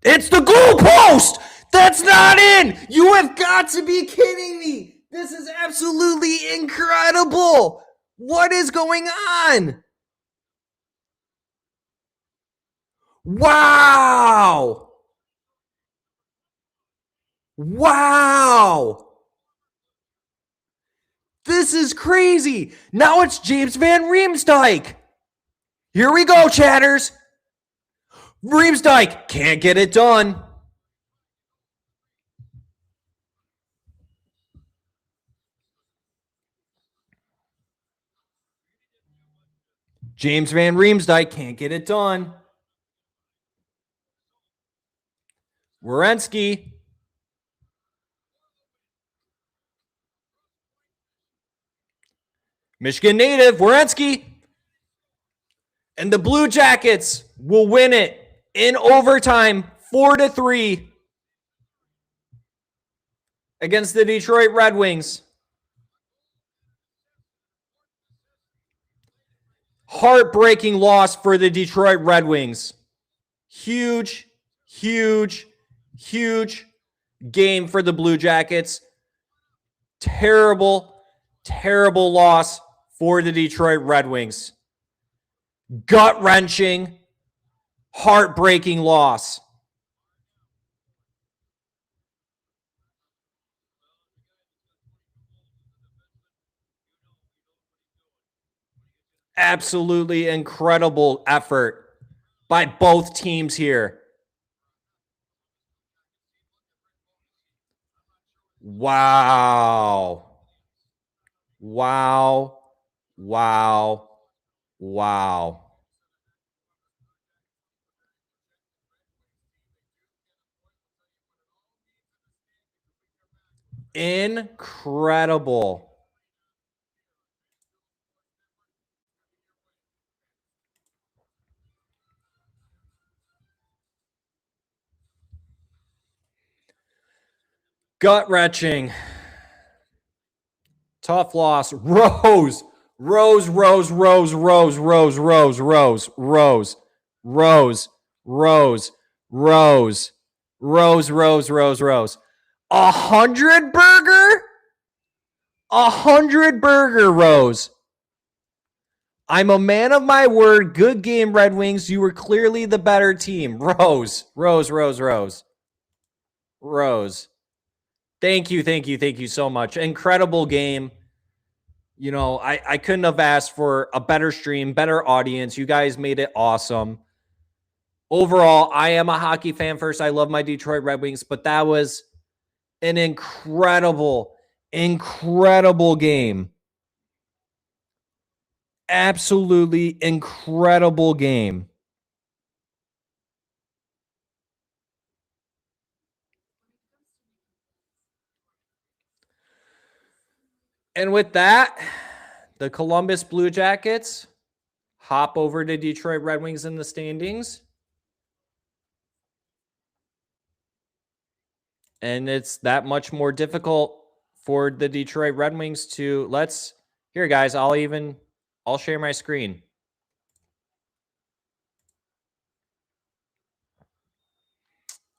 It's the goal post. That's not in. You have got to be kidding me. This is absolutely incredible. What is going on? Wow. Wow. This is crazy. Now it's James Van Riemsdyk. Here we go, chatters. Riemsdyk can't get it done. James Van Riemsdyk can't get it done. Werenski. Michigan native, Werenski. And the Blue Jackets will win it in overtime, 4-3 against the Detroit Red Wings. Heartbreaking loss for the Detroit Red Wings. Huge, huge, huge game for the Blue Jackets. Terrible, terrible loss for the Detroit Red Wings. Gut-wrenching, heartbreaking loss. Absolutely incredible effort by both teams here. Wow. Wow. Wow. Wow. Incredible. Gut-wrenching. Tough loss. Rose. Rose, Rose, Rose, Rose, Rose, Rose, Rose, Rose, Rose, Rose, Rose, Rose, Rose, Rose, Rose. 100 burger? 100 burger, Rose. I'm a man of my word. Good game, Red Wings. You were clearly the better team. Rose, Rose, Rose, Rose. Rose. Thank you, thank you, thank you so much. Incredible game. You know, I couldn't have asked for a better stream, better audience. You guys made it awesome. Overall, I am a hockey fan first. I love my Detroit Red Wings, but that was an incredible, incredible game. Absolutely incredible game. And with that, the Columbus Blue Jackets hop over to Detroit Red Wings in the standings. And it's that much more difficult for the Detroit Red Wings to here, guys, I'll share my screen.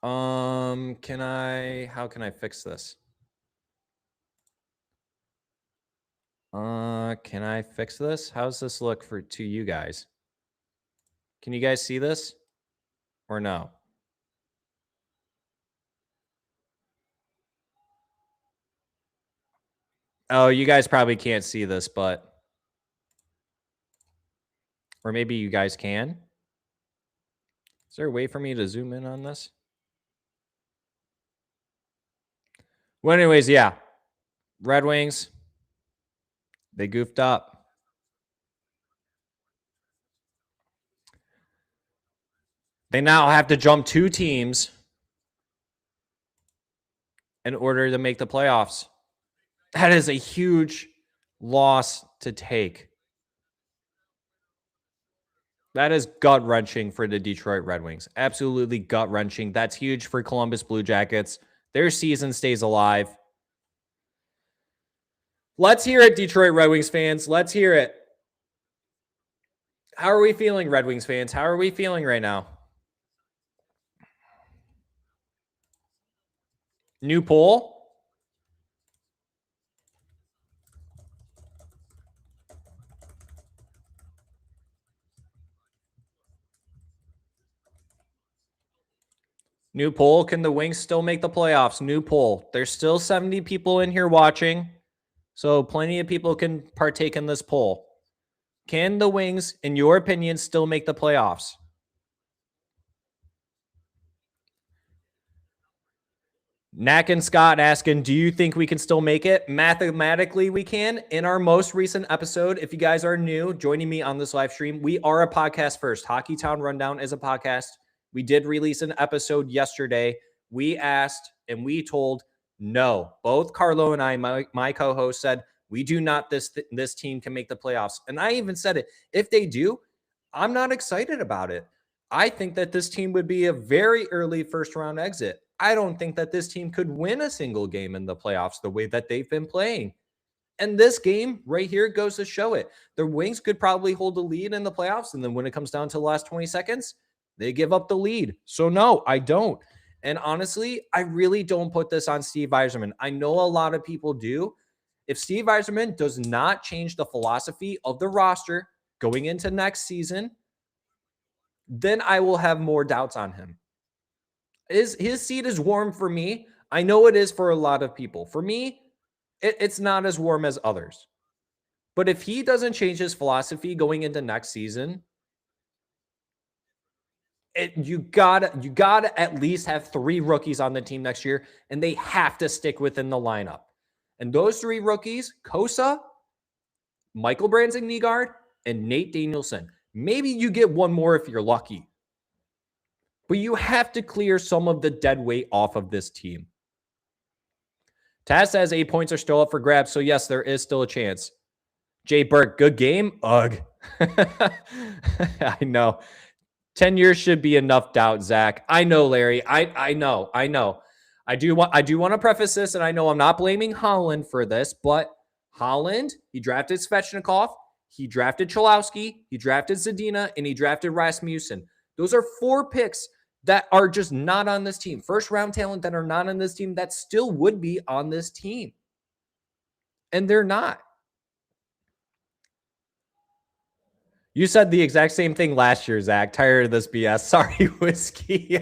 How can I fix this? Can I fix this? How's this look to you guys? Can you guys see this or no? Oh, you guys probably can't see this, but or maybe you guys can. Is there a way for me to zoom in on this? Well, anyways, yeah. Red Wings, they goofed up. They now have to jump 2 teams in order to make the playoffs. That is a huge loss to take. That is gut-wrenching for the Detroit Red Wings. Absolutely gut-wrenching. That's huge for Columbus Blue Jackets. Their season stays alive. Let's hear it, Detroit Red Wings fans. Let's hear it. How are we feeling, Red Wings fans? How are we feeling right now? New poll? New poll. Can the Wings still make the playoffs? New poll. There's still 70 people in here watching, so plenty of people can partake in this poll. Can the Wings, in your opinion, still make the playoffs? Knack and Scott asking, do you think we can still make it? Mathematically, we can. In our most recent episode, if you guys are new, joining me on this live stream, we are a podcast first. Hockeytown Rundown is a podcast. We did release an episode yesterday. We asked and we told no. Both Carlo and I, my co-host, said we do not. This team can make the playoffs. And I even said it. If they do, I'm not excited about it. I think that this team would be a very early first round exit. I don't think that this team could win a single game in the playoffs the way that they've been playing. And this game right here goes to show it. The Wings could probably hold the lead in the playoffs. And then when it comes down to the last 20 seconds, they give up the lead. So no, I don't. And honestly, I really don't put this on Steve Yzerman. I know a lot of people do. If Steve Yzerman does not change the philosophy of the roster going into next season, then I will have more doubts on him. His seat is warm for me. I know it is for a lot of people. For me, it's not as warm as others. But if he doesn't change his philosophy going into next season, you gotta at least have 3 rookies on the team next year, and they have to stick within the lineup. And those 3 rookies, Kosa, Michael Branson-Nygaard, and Nate Danielson. Maybe you get one more if you're lucky. But you have to clear some of the dead weight off of this team. Taz says 8 points are still up for grabs. So, yes, there is still a chance. Jay Burke, good game? Ugh. I know. 10 years should be enough doubt, Zach. I know, Larry. I know. I do want to preface this, and I know I'm not blaming Holland for this, but Holland, he drafted Svechnikov, he drafted Cholowski, he drafted Zadina, and he drafted Rasmussen. Those are 4 picks that are just not on this team. First round talent that are not on this team that still would be on this team. And they're not. You said the exact same thing last year, Zach. Tired of this BS. Sorry, Whiskey.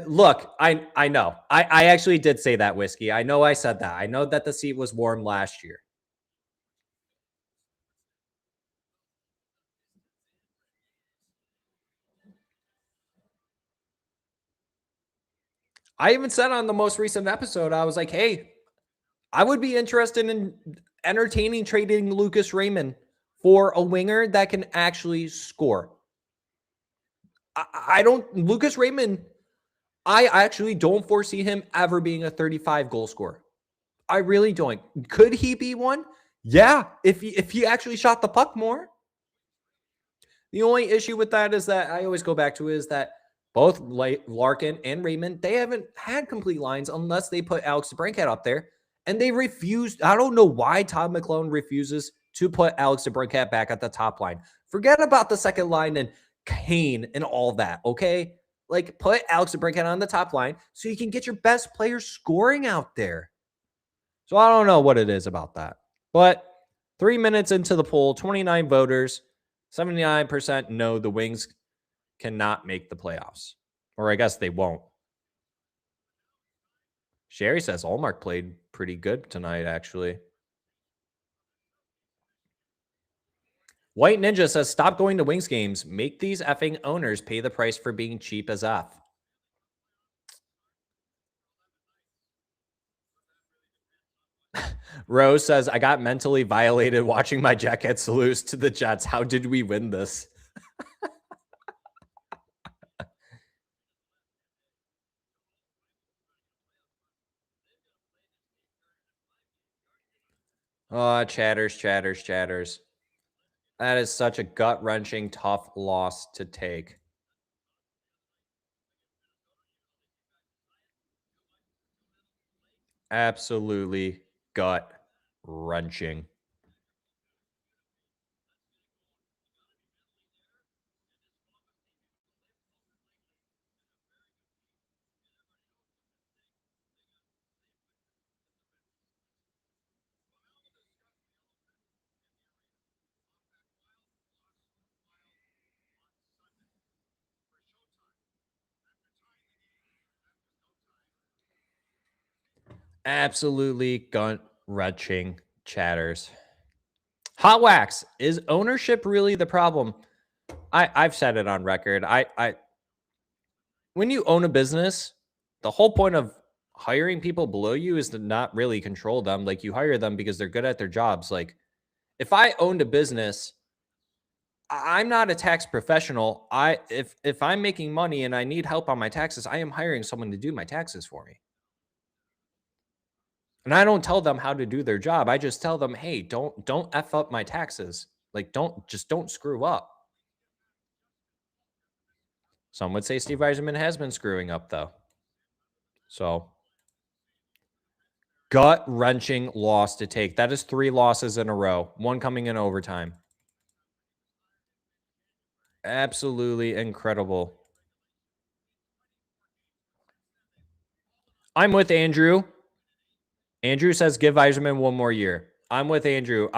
Look, I know. I actually did say that, Whiskey. I know I said that. I know that the seat was warm last year. I even said on the most recent episode, I was like, hey, I would be interested in entertaining trading Lucas Raymond for a winger that can actually score. Lucas Raymond, I actually don't foresee him ever being a 35 goal scorer. I really don't. Could he be one? Yeah, if he actually shot the puck more. The only issue with that is that I always go back to is that both Larkin and Raymond, they haven't had complete lines unless they put Alex DeBrincat up there. And they refused. I don't know why Todd McClellan refuses to put Alex DeBrincat back at the top line. Forget about the second line and Kane and all that, okay? Like, put Alex DeBrincat on the top line so you can get your best players scoring out there. So I don't know what it is about that. But 3 minutes into the poll, 29 voters, 79% no, the Wings cannot make the playoffs. Or I guess they won't. Sherry says Allmark played pretty good tonight, actually. White Ninja says, stop going to Wings games. Make these effing owners pay the price for being cheap as F. Rose says, I got mentally violated watching my Jackets lose to the Jets. How did we win this? Oh, chatters. That is such a gut-wrenching, tough loss to take. Absolutely gut-wrenching. Absolutely gut-wrenching chatters. Hot Wax, is ownership really the problem? I've said it on record. When you own a business, the whole point of hiring people below you is to not really control them. Like, you hire them because they're good at their jobs. Like, if I owned a business, I'm not a tax professional. If I'm making money and I need help on my taxes, I am hiring someone to do my taxes for me. And I don't tell them how to do their job. I just tell them, hey, don't F up my taxes. Like, don't screw up. Some would say Steve Yzerman has been screwing up, though. So, gut-wrenching loss to take. That is 3 losses in a row, one coming in overtime. Absolutely incredible. I'm with Andrew. Andrew says give Yzerman 1 more year. I'm with Andrew.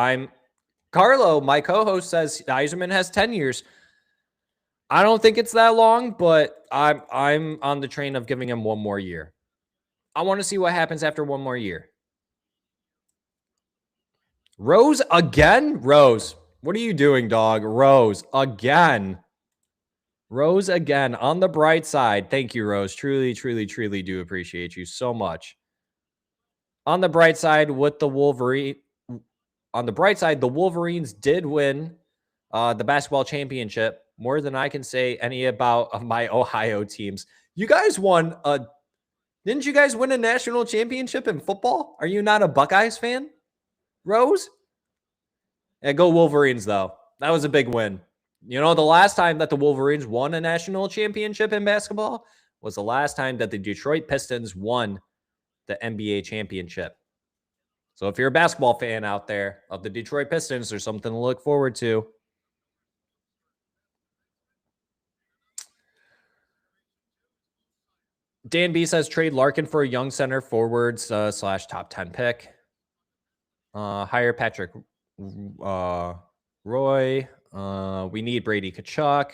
Carlo, my co-host, says Yzerman has 10 years. I don't think it's that long, but I'm on the train of giving him 1 more year. I want to see what happens after 1 more year. Rose again? Rose, what are you doing, dog? Rose again. Rose again. On the bright side. Thank you, Rose. Truly do appreciate you so much. On the bright side, with the Wolverine. On the bright side, the Wolverines did win the basketball championship. More than I can say any about of my Ohio teams. You guys won didn't you guys win a national championship in football? Are you not a Buckeyes fan, Rose? Yeah, go Wolverines, though. That was a big win. You know, the last time that the Wolverines won a national championship in basketball was the last time that the Detroit Pistons won the NBA championship. So if you're a basketball fan out there of the Detroit Pistons, there's something to look forward to. Dan B says trade Larkin for a young center forwards / top 10 pick. Hire Patrick Roy. We need Brady Tkachuk.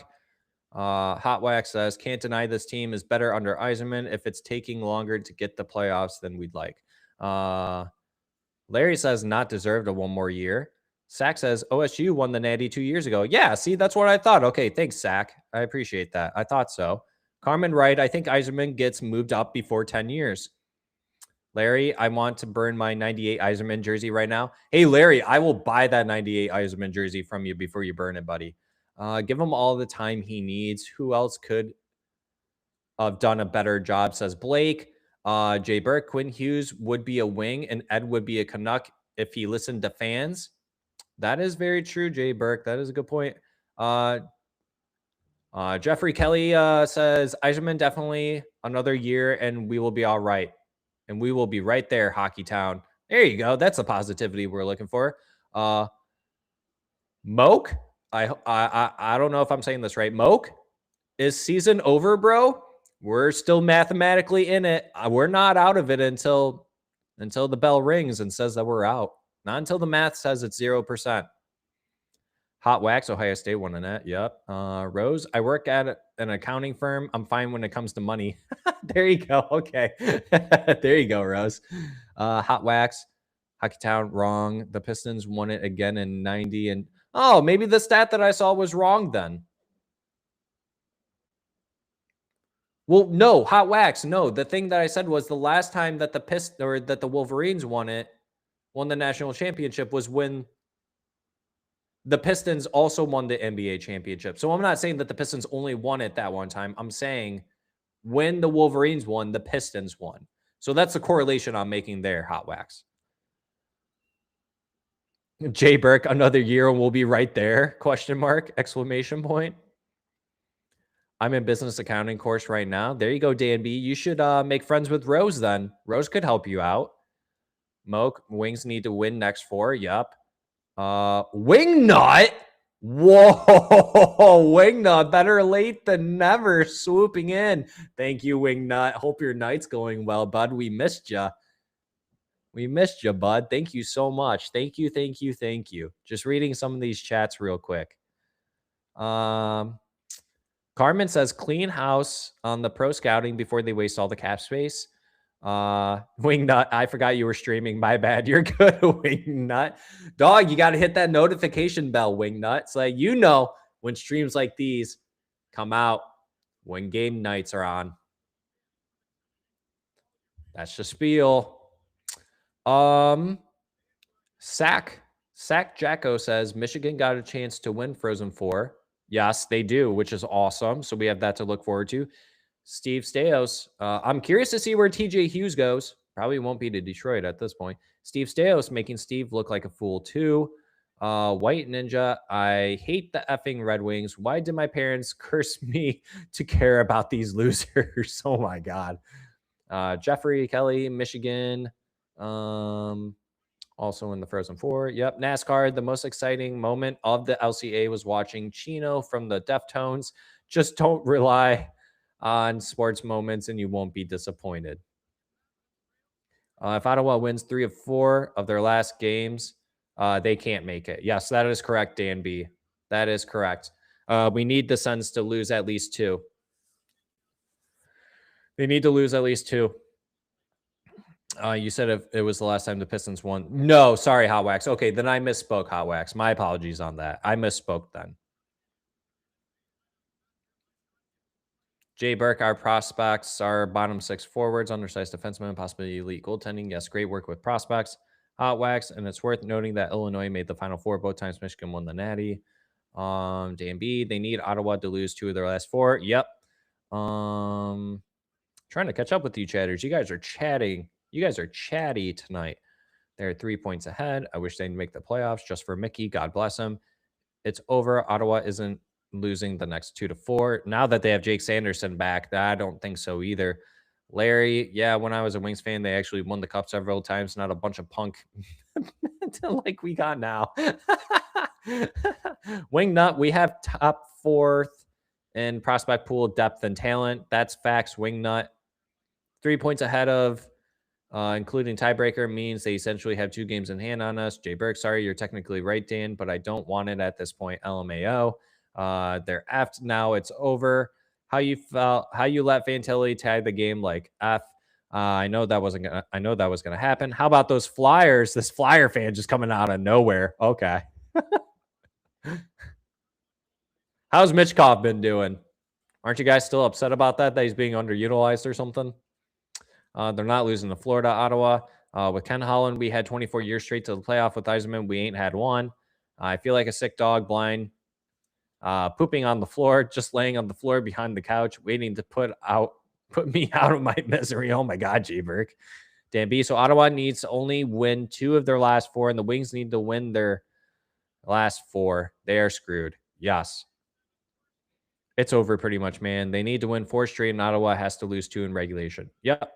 Hot Wax says, can't deny this team is better under Yzerman if it's taking longer to get the playoffs than we'd like. Larry says, not deserved a 1 more year. Zack says, OSU won the Natty 2 years ago. Yeah, see, that's what I thought. Okay, thanks, Zack. I appreciate that. I thought so. Carmen Wright, I think Yzerman gets moved up before 10 years. Larry, I want to burn my 98 Yzerman jersey right now. Hey, Larry, I will buy that 98 Yzerman jersey from you before you burn it, buddy. Give him all the time he needs. Who else could have done a better job, says Blake. Jay Burke, Quinn Hughes would be a wing, and Ed would be a Canuck if he listened to fans. That is very true, Jay Burke. That is a good point. Jeffrey Kelly says, Yzerman definitely another year, and we will be all right. And we will be right there, Hockeytown. There you go. That's the positivity we're looking for. Moke, I don't know if I'm saying this right. Moke, is season over, bro? We're still mathematically in it. We're not out of it until the bell rings and says that we're out. Not until the math says it's 0%. Hot Wax, Ohio State won a net. Yep. Rose, I work at an accounting firm. I'm fine when it comes to money. There you go. Okay. There you go, Rose. Hot Wax, Hockeytown, wrong. The Pistons won it again in 90. And oh, maybe the stat that I saw was wrong then. Well, no, Hot Wax. No, the thing that I said was the last time that the Wolverines won the national championship was when the Pistons also won the NBA championship. So I'm not saying that the Pistons only won it that one time. I'm saying when the Wolverines won, the Pistons won. So that's the correlation I'm making there, Hot Wax. Jay Burke, another year and we'll be right there, question mark, exclamation point. I'm in business accounting course right now. There you go, DNB. You should make friends with Rose then. Rose could help you out. Moke, Wings need to win next 4. Yup. Wingnut. Whoa, Wingnut. Better late than never. Swooping in. Thank you, Wingnut. Hope your night's going well, bud. We missed you. We missed you, bud. Thank you so much. Thank you, thank you, thank you. Just reading some of these chats real quick. Carmen says clean house on the pro scouting before they waste all the cap space. Wingnut, I forgot you were streaming. My bad. You're good, Wingnut. Dog, you got to hit that notification bell, Wingnut. It's like, you know, when streams like these come out, when game nights are on. That's the spiel. Zack Jacko says Michigan got a chance to win Frozen 4. Yes, they do, which is awesome. So we have that to look forward to. Steve Steos. I'm curious to see where TJ Hughes goes. Probably won't be to Detroit at this point. Steve Steos making Steve look like a fool too. White Ninja. I hate the effing Red Wings. Why did my parents curse me to care about these losers? Oh my God. Jeffrey Kelly, Michigan. Also in the Frozen 4. Yep. NASCAR. The most exciting moment of the LCA was watching Chino from the Deftones. Just don't rely on sports moments and you won't be disappointed. If Ottawa wins 3 of 4 of their last games, they can't make it. Yes, that is correct, Dan B. That is correct. We need the Suns to lose at least 2. They need to lose at least 2. You said if it was the last time the Pistons won. No, sorry, Hot Wax. Okay, then I misspoke, Hot Wax. My apologies on that. I misspoke then. Jay Burke, our prospects are bottom 6 forwards, undersized defensemen, possibly elite goaltending. Yes, great work with prospects. Hot Wax, and it's worth noting that Illinois made the Final Four both times Michigan won the Natty. Dan B, they need Ottawa to lose 2 of their last 4. Yep. Trying to catch up with you chatters. You guys are chatting. You guys are chatty tonight. They're 3 points ahead. I wish they'd make the playoffs just for Mickey. God bless him. It's over. Ottawa isn't losing the next 2 to 4. Now that they have Jake Sanderson back, I don't think so either. Larry, yeah, when I was a Wings fan, they actually won the cup several times. Not a bunch of punk like we got now. Wingnut, we have top 4th in prospect pool depth and talent. That's facts. Wingnut, 3 points ahead of, including tiebreaker, means they essentially have 2 games in hand on us. Jay Burke, sorry, you're technically right, Dan, but I don't want it at this point. LMAO. They're effed now. It's over. How you felt? How you let Fantilli tag the game like F? I know that wasn't gonna. I know that was gonna happen. How about those Flyers? This Flyer fan just coming out of nowhere. Okay. How's Mitchkov been doing? Aren't you guys still upset about that? That he's being underutilized or something? They're not losing to Florida, Ottawa. With Ken Holland, we had 24 years straight to the playoff. With Yzerman, we ain't had one. I feel like a sick dog, blind, pooping on the floor, just laying on the floor behind the couch, waiting to put me out of my misery. Oh my God, Jay Burke. Dan B. So Ottawa needs to only win 2 of their last 4, and the Wings need to win their last 4. They are screwed. Yes. It's over pretty much, man. They need to win 4 straight, and Ottawa has to lose 2 in regulation. Yep.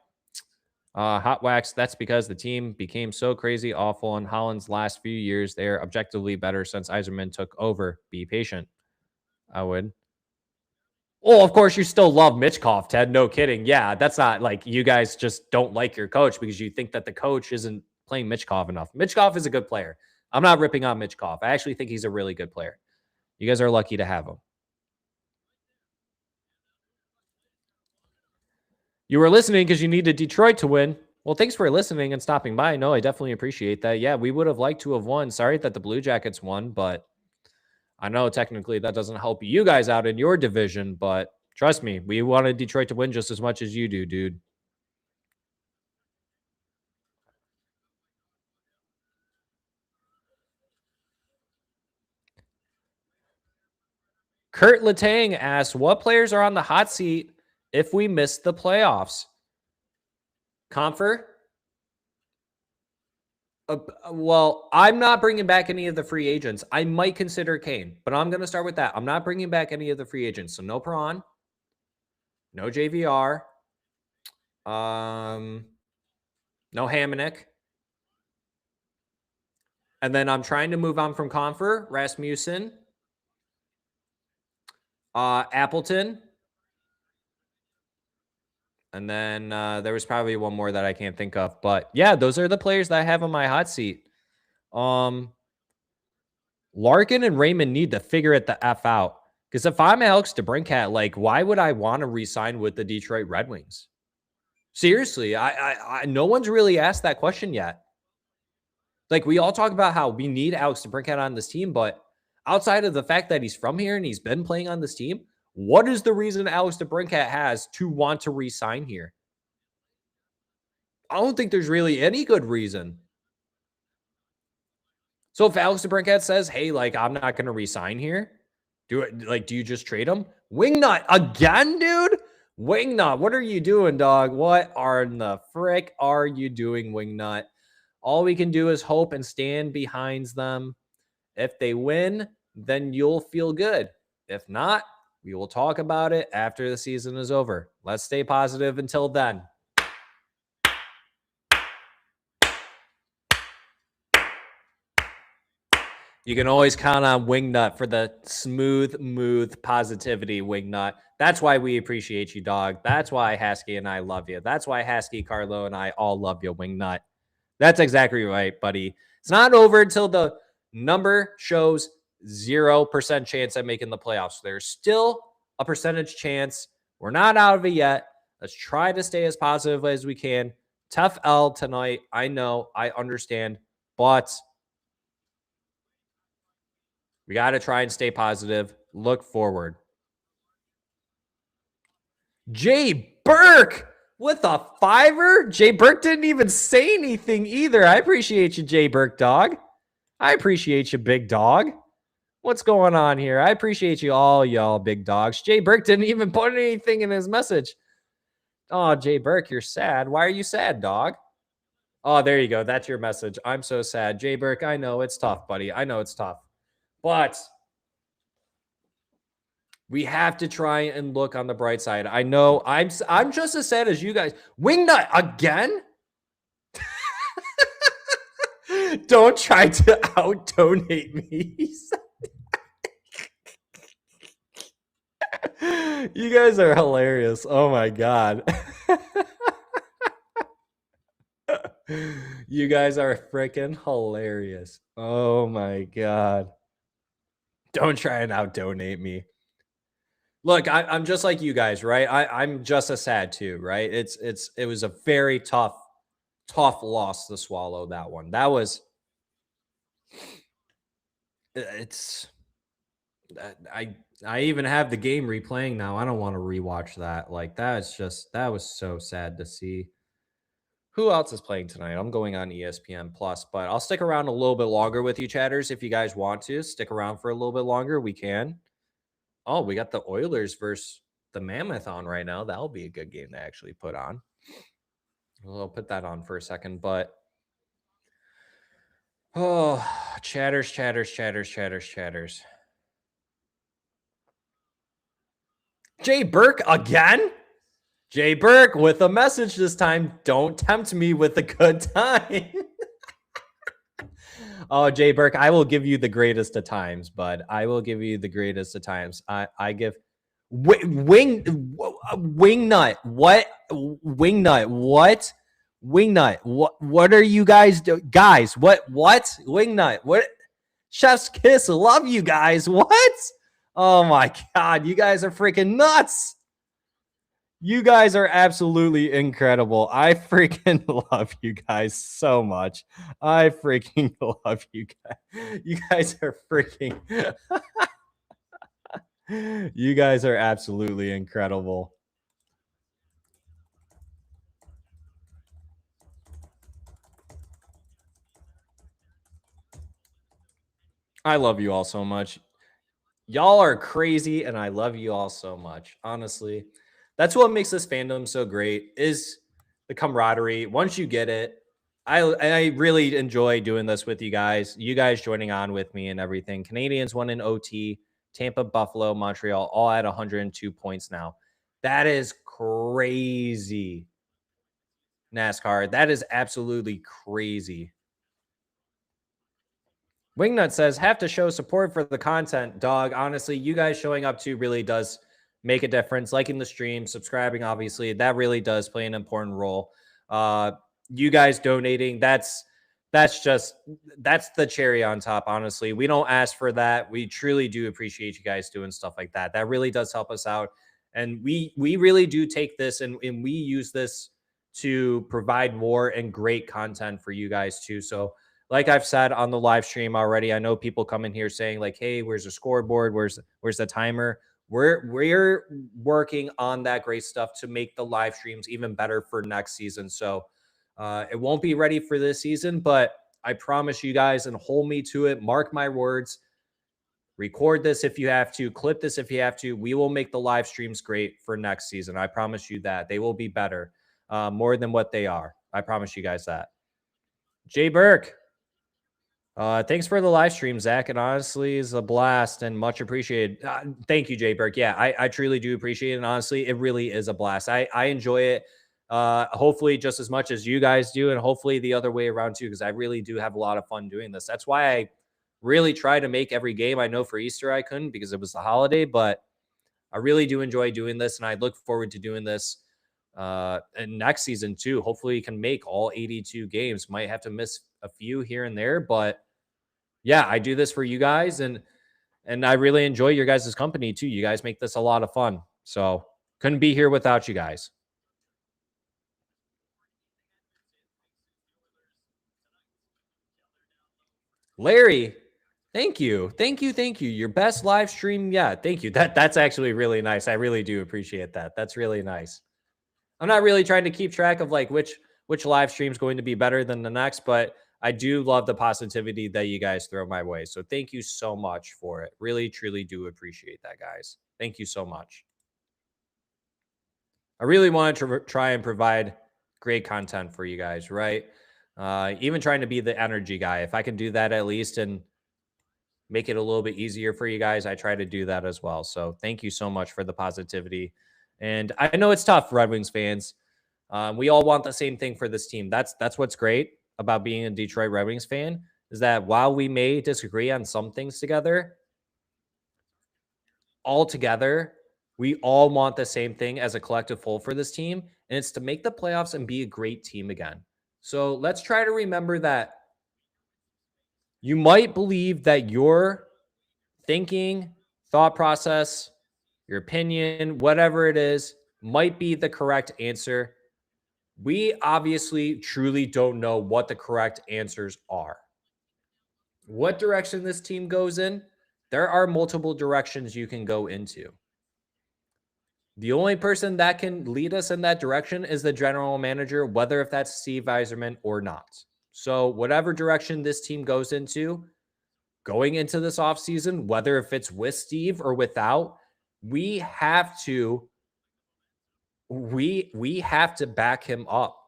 Hot Wax, that's because the team became so crazy awful in Holland's last few years. They're objectively better since Yzerman took over. Be patient. I would. Well, of course, you still love Mitchkov, Ted. No kidding. Yeah, that's not like you guys just don't like your coach because you think that the coach isn't playing Mitchkov enough. Mitchkov is a good player. I'm not ripping on Mitchkov. I actually think he's a really good player. You guys are lucky to have him. You were listening because you needed Detroit to win. Well, thanks for listening and stopping by. No, I definitely appreciate that. Yeah, we would have liked to have won. Sorry that the Blue Jackets won, but I know technically that doesn't help you guys out in your division, but trust me, we wanted Detroit to win just as much as you do, dude. Kurt Letang asks, what players are on the hot seat if we miss the playoffs? Comfer? Well, I'm not bringing back any of the free agents. I might consider Kane, but I'm going to start with that. I'm not bringing back any of the free agents. So no Prawn, no JVR, no Hamonic. And then I'm trying to move on from Comfer, Rasmussen, Appleton. And then there was probably one more that I can't think of. But yeah, those are the players that I have on my hot seat. Larkin and Raymond need to figure it the F out. Because if I'm Alex DeBrincat, like, why would I want to re-sign with the Detroit Red Wings? Seriously, I no one's really asked that question yet. Like, we all talk about how we need Alex DeBrincat on this team, but outside of the fact that he's from here and he's been playing on this team, what is the reason Alex DeBrincat has to want to re-sign here? I don't think there's really any good reason. So if Alex DeBrincat says, hey, like, I'm not going to re-sign here, do you just trade him? Wingnut again, dude? Wingnut, what are you doing, dog? What in the frick are you doing, Wingnut? All we can do is hope and stand behind them. If they win, then you'll feel good. If not, we will talk about it after the season is over. Let's stay positive until then. You can always count on Wingnut for the smooth positivity, Wingnut. That's why we appreciate you, dog. That's why Hasky and I love you. That's why Hasky, Carlo, and I all love you, Wingnut. That's exactly right, buddy. It's not over until the number shows 0% chance at making the playoffs. There's still a percentage chance. We're not out of it yet. Let's try to stay as positive as we can. Tough L tonight. I know. I understand. But we got to try and stay positive. Look forward. Jay Burke with a $5. Jay Burke didn't even say anything either. I appreciate you, Jay Burke, dog. I appreciate you, big dog. What's going on here? I appreciate you all, y'all big dogs. Jay Burke didn't even put anything in his message. Oh, Jay Burke, you're sad. Why are you sad, dog? Oh, there you go. That's your message. I'm so sad. Jay Burke, I know it's tough, buddy. I know it's tough. But we have to try and look on the bright side. I know I'm just as sad as you guys. Wingnut again? Don't try to out-donate me. You guys are hilarious. Oh my God. You guys are freaking hilarious. Oh my God. Don't try and out-donate me. Look, I'm just like you guys, right? I'm just as sad too, right? It was a very tough loss to swallow, that one. That was I even have the game replaying now. I don't want to rewatch that. Like, that was so sad to see. Who else is playing tonight? I'm going on ESPN Plus, but I'll stick around a little bit longer with you, chatters. If you guys want to stick around for a little bit longer, we can. Oh, we got the Oilers versus the Mammoth on right now. That'll be a good game to actually put on. I'll put that on for a second, but oh, chatters. Jay Burke again? Jay Burke with a message this time. Don't tempt me with a good time. Oh, Jay Burke, I will give you the greatest of times, bud. I will give you the greatest of times. I give Wingnut. What? Wingnut. What? Wingnut. What are you guys doing? Guys, what? Wingnut. What? Chef's kiss. Love you guys. What? Oh my God. You guys are freaking nuts. You guys are absolutely incredible. I freaking love you guys so much. I freaking love you guys. You guys are freaking. You guys are absolutely incredible. I love you all so much. Y'all are crazy, and I love you all so much. Honestly, that's what makes this fandom so great is the camaraderie. Once you get it, I really enjoy doing this with you guys. You guys joining on with me and everything. Canadians won in OT. Tampa, Buffalo, Montreal, all at 102 points now. That is crazy. NASCAR. That is absolutely crazy. Wingnut says, have to show support for the content, dog. Honestly, you guys showing up too really does make a difference. Liking the stream, subscribing, obviously, that really does play an important role. You guys donating, that's the cherry on top, honestly. We don't ask for that. We truly do appreciate you guys doing stuff like that. That really does help us out. And we really do take this and we use this to provide more and great content for you guys too. So like I've said on the live stream already, I know people come in here saying like, "Hey, where's the scoreboard? Where's the timer?" We're working on that great stuff to make the live streams even better for next season. So it won't be ready for this season, but I promise you guys and hold me to it. Mark my words. Record this if you have to, clip this if you have to. We will make the live streams great for next season. I promise you that they will be better, more than what they are. I promise you guys that. Jay Burke. Thanks for the live stream, Zach. It honestly is a blast and much appreciated. Thank you, Jay Burke. Yeah, I truly do appreciate it. And honestly, it really is a blast. I enjoy it. Hopefully just as much as you guys do, and hopefully the other way around too, because I really do have a lot of fun doing this. That's why I really try to make every game. I know for Easter I couldn't because it was the holiday, but I really do enjoy doing this, and I look forward to doing this and next season too. Hopefully, you can make all 82 games. Might have to miss a few here and there, but yeah, I do this for you guys, and I really enjoy your guys' company too. You guys make this a lot of fun. So couldn't be here without you guys. Larry, thank you. Thank you. Thank you. Your best live stream. Yeah, thank you. That's actually really nice. I really do appreciate that. That's really nice. I'm not really trying to keep track of like which live stream is going to be better than the next, but I do love the positivity that you guys throw my way. So thank you so much for it. Really, truly do appreciate that, guys. Thank you so much. I really wanted to try and provide great content for you guys, right? Even trying to be the energy guy. If I can do that at least and make it a little bit easier for you guys, I try to do that as well. So thank you so much for the positivity. And I know it's tough, Red Wings fans. We all want the same thing for this team. That's what's great about being a Detroit Red Wings fan is that while we may disagree on some things together, all together, we all want the same thing as a collective whole for this team, and it's to make the playoffs and be a great team again. So let's try to remember that you might believe that your thinking, thought process, your opinion, whatever it is, might be the correct answer. We obviously truly don't know what the correct answers are. What direction this team goes in, there are multiple directions you can go into. The only person that can lead us in that direction is the general manager, whether if that's Steve Yzerman or not. So whatever direction this team goes into, going into this offseason, whether if it's with Steve or without, we have to back him up.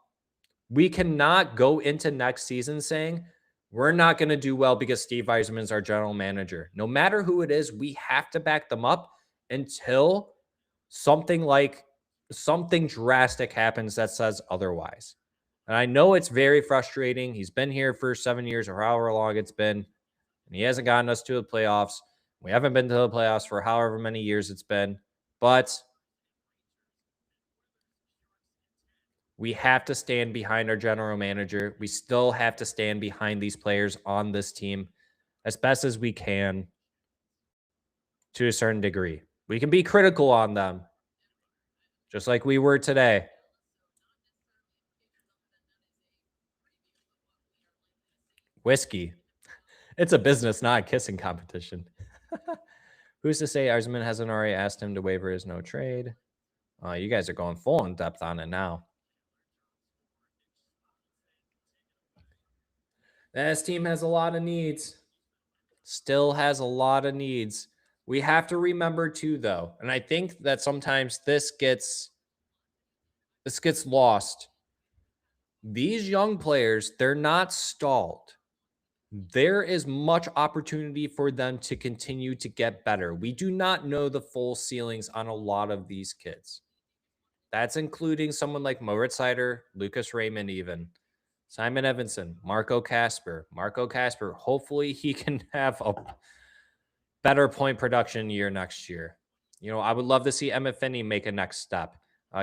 We cannot go into next season saying we're not going to do well because Steve Yzerman is our general manager. No matter who it is, we have to back them up until something drastic happens that says otherwise. And I know it's very frustrating. He's been here for 7 years or however long it's been, and he hasn't gotten us to the playoffs. We haven't been to the playoffs for however many years it's been, but we have to stand behind our general manager. We still have to stand behind these players on this team. as best as we can to a certain degree. We can be critical on them, just like we were today. Whiskey. It's a business, not a kissing competition. Who's to say Yzerman hasn't already asked him to waiver his no trade? You guys are going full in depth on it now. This team has a lot of needs. Still has a lot of needs. We have to remember too, though, and I think that sometimes this gets lost. These young players, they're not stalled. There is much opportunity for them to continue to get better. We do not know the full ceilings on a lot of these kids. That's including someone like Moritz Seider, Lucas Raymond, even Simon Evanson, Marco Casper. Hopefully he can have a better point production year next year. You know, I would love to see Emmett Finney make a next step.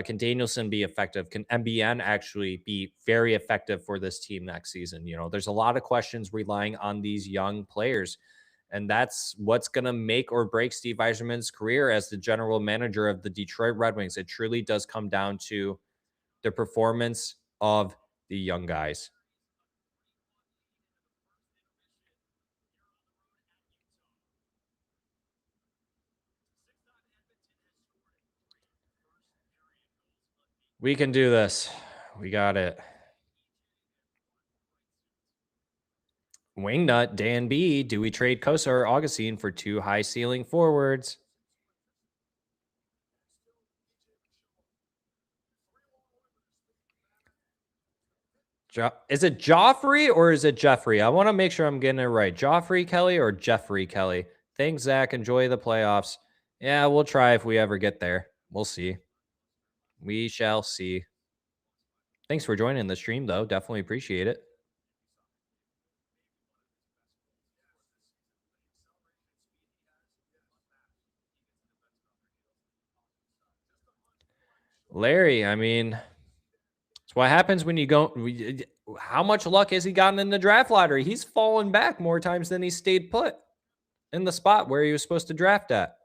Can Danielson be effective? Can MBN actually be very effective for this team next season? You know, there's a lot of questions relying on these young players. And that's what's going to make or break Steve Yzerman's career as the general manager of the Detroit Red Wings. It truly does come down to the performance of the young guys. We can do this. We got it. Wingnut, Dan B. Do we trade Kosa or Augustine for 2 high ceiling forwards? Is it Joffrey or is it Jeffrey? I want to make sure I'm getting it right. Joffrey Kelly or Jeffrey Kelly? Thanks, Zach. Enjoy the playoffs. Yeah, we'll try if we ever get there. We'll see. We shall see. Thanks for joining the stream, though. Definitely appreciate it. Larry, I mean, it's what happens when you go. How much luck has he gotten in the draft lottery? He's fallen back more times than he stayed put in the spot where he was supposed to draft at.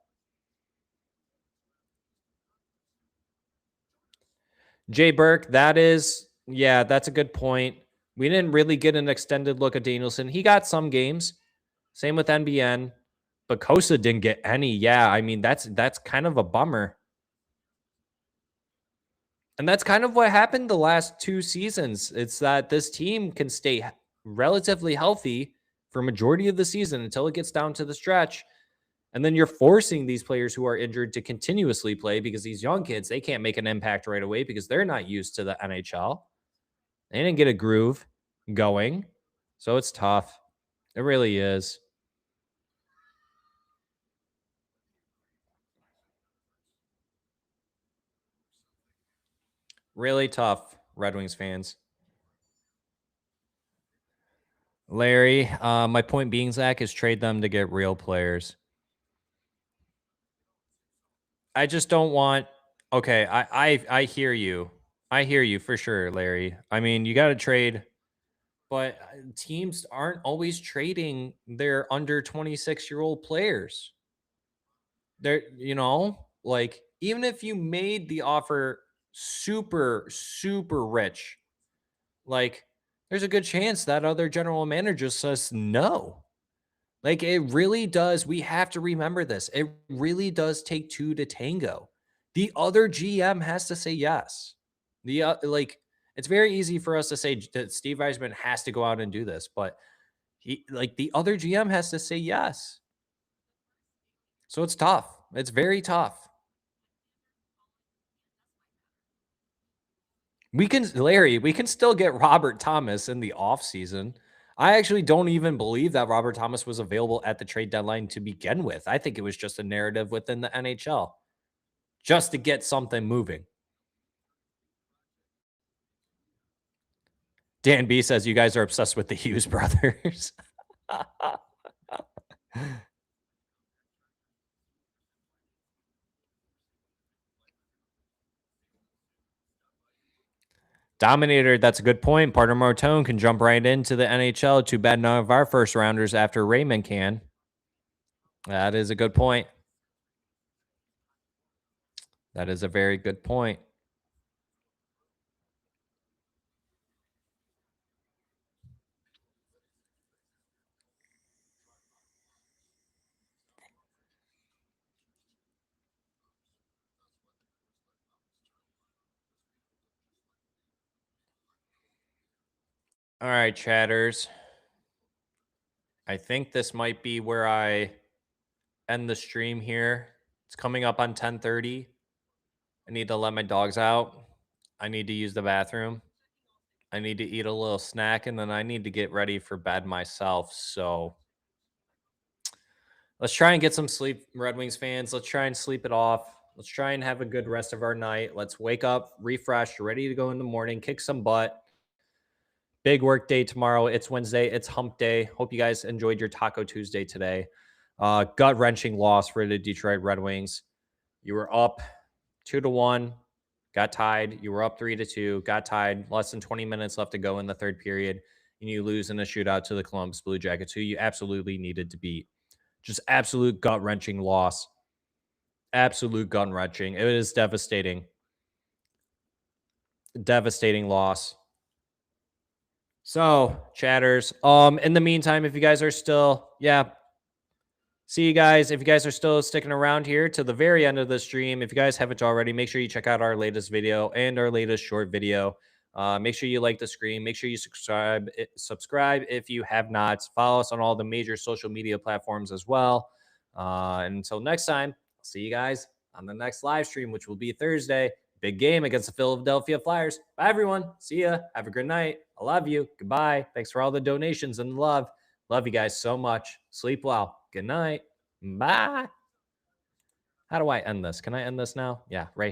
Jay Burke, that's a good point. We didn't really get an extended look at Danielson. He got some games. Same with NBN. But Kosa didn't get any. Yeah, I mean, that's kind of a bummer. And that's kind of what happened the last 2 seasons. It's that this team can stay relatively healthy for majority of the season until it gets down to the stretch. And then you're forcing these players who are injured to continuously play because these young kids, they can't make an impact right away because they're not used to the NHL. They didn't get a groove going. So it's tough. It really is. Really tough, Red Wings fans. Larry, my point being, Zach, is trade them to get real players. I just don't want. Okay, I hear you. I hear you for sure, Larry. I mean, you got to trade, but teams aren't always trading their under 26-year-old players. They're, like, even if you made the offer super, super rich, like, there's a good chance that other general manager says no. Like, it really does. We have to remember this. It really does take 2 to tango. The other GM has to say yes. It's very easy for us to say that Steve Yzerman has to go out and do this, but the other GM has to say yes. So it's tough. It's very tough. We can still get Robert Thomas in the offseason. I actually don't even believe that Robert Thomas was available at the trade deadline to begin with. I think it was just a narrative within the NHL just to get something moving. Dan B says you guys are obsessed with the Hughes brothers. Dominator, that's a good point. Partner Martone can jump right into the NHL. Too bad none of our first rounders after Raymond can. That is a good point. That is a very good point. All right, chatters. I think this might be where I end the stream here. It's coming up on 10:30. I need to let my dogs out. I need to use the bathroom. I need to eat a little snack, and then I need to get ready for bed myself. So let's try and get some sleep, Red Wings fans. Let's try and sleep it off. Let's try and have a good rest of our night. Let's wake up refreshed, ready to go in the morning, kick some butt. Big work day tomorrow. It's Wednesday. It's hump day. Hope you guys enjoyed your Taco Tuesday today. Gut-wrenching loss for the Detroit Red Wings. You were up 2-1, got tied. You were up 3-2, got tied. Less than 20 minutes left to go in the third period, and you lose in a shootout to the Columbus Blue Jackets, who you absolutely needed to beat. Just absolute gut-wrenching loss. Absolute gut-wrenching. It is devastating. Devastating loss. So, chatters, in the meantime, if you guys are still, see you guys. If you guys are still sticking around here to the very end of the stream, if you guys haven't already, make sure you check out our latest video and our latest short video. Make sure you like the screen. Make sure you subscribe if you have not. Follow us on all the major social media platforms as well. And until next time, I'll see you guys on the next live stream, which will be Thursday. Big game against the Philadelphia Flyers. Bye, everyone. See ya. Have a good night. I love you. Goodbye. Thanks for all the donations and love. Love you guys so much. Sleep well. Good night. Bye. How do I end this? Can I end this now? Yeah, right here.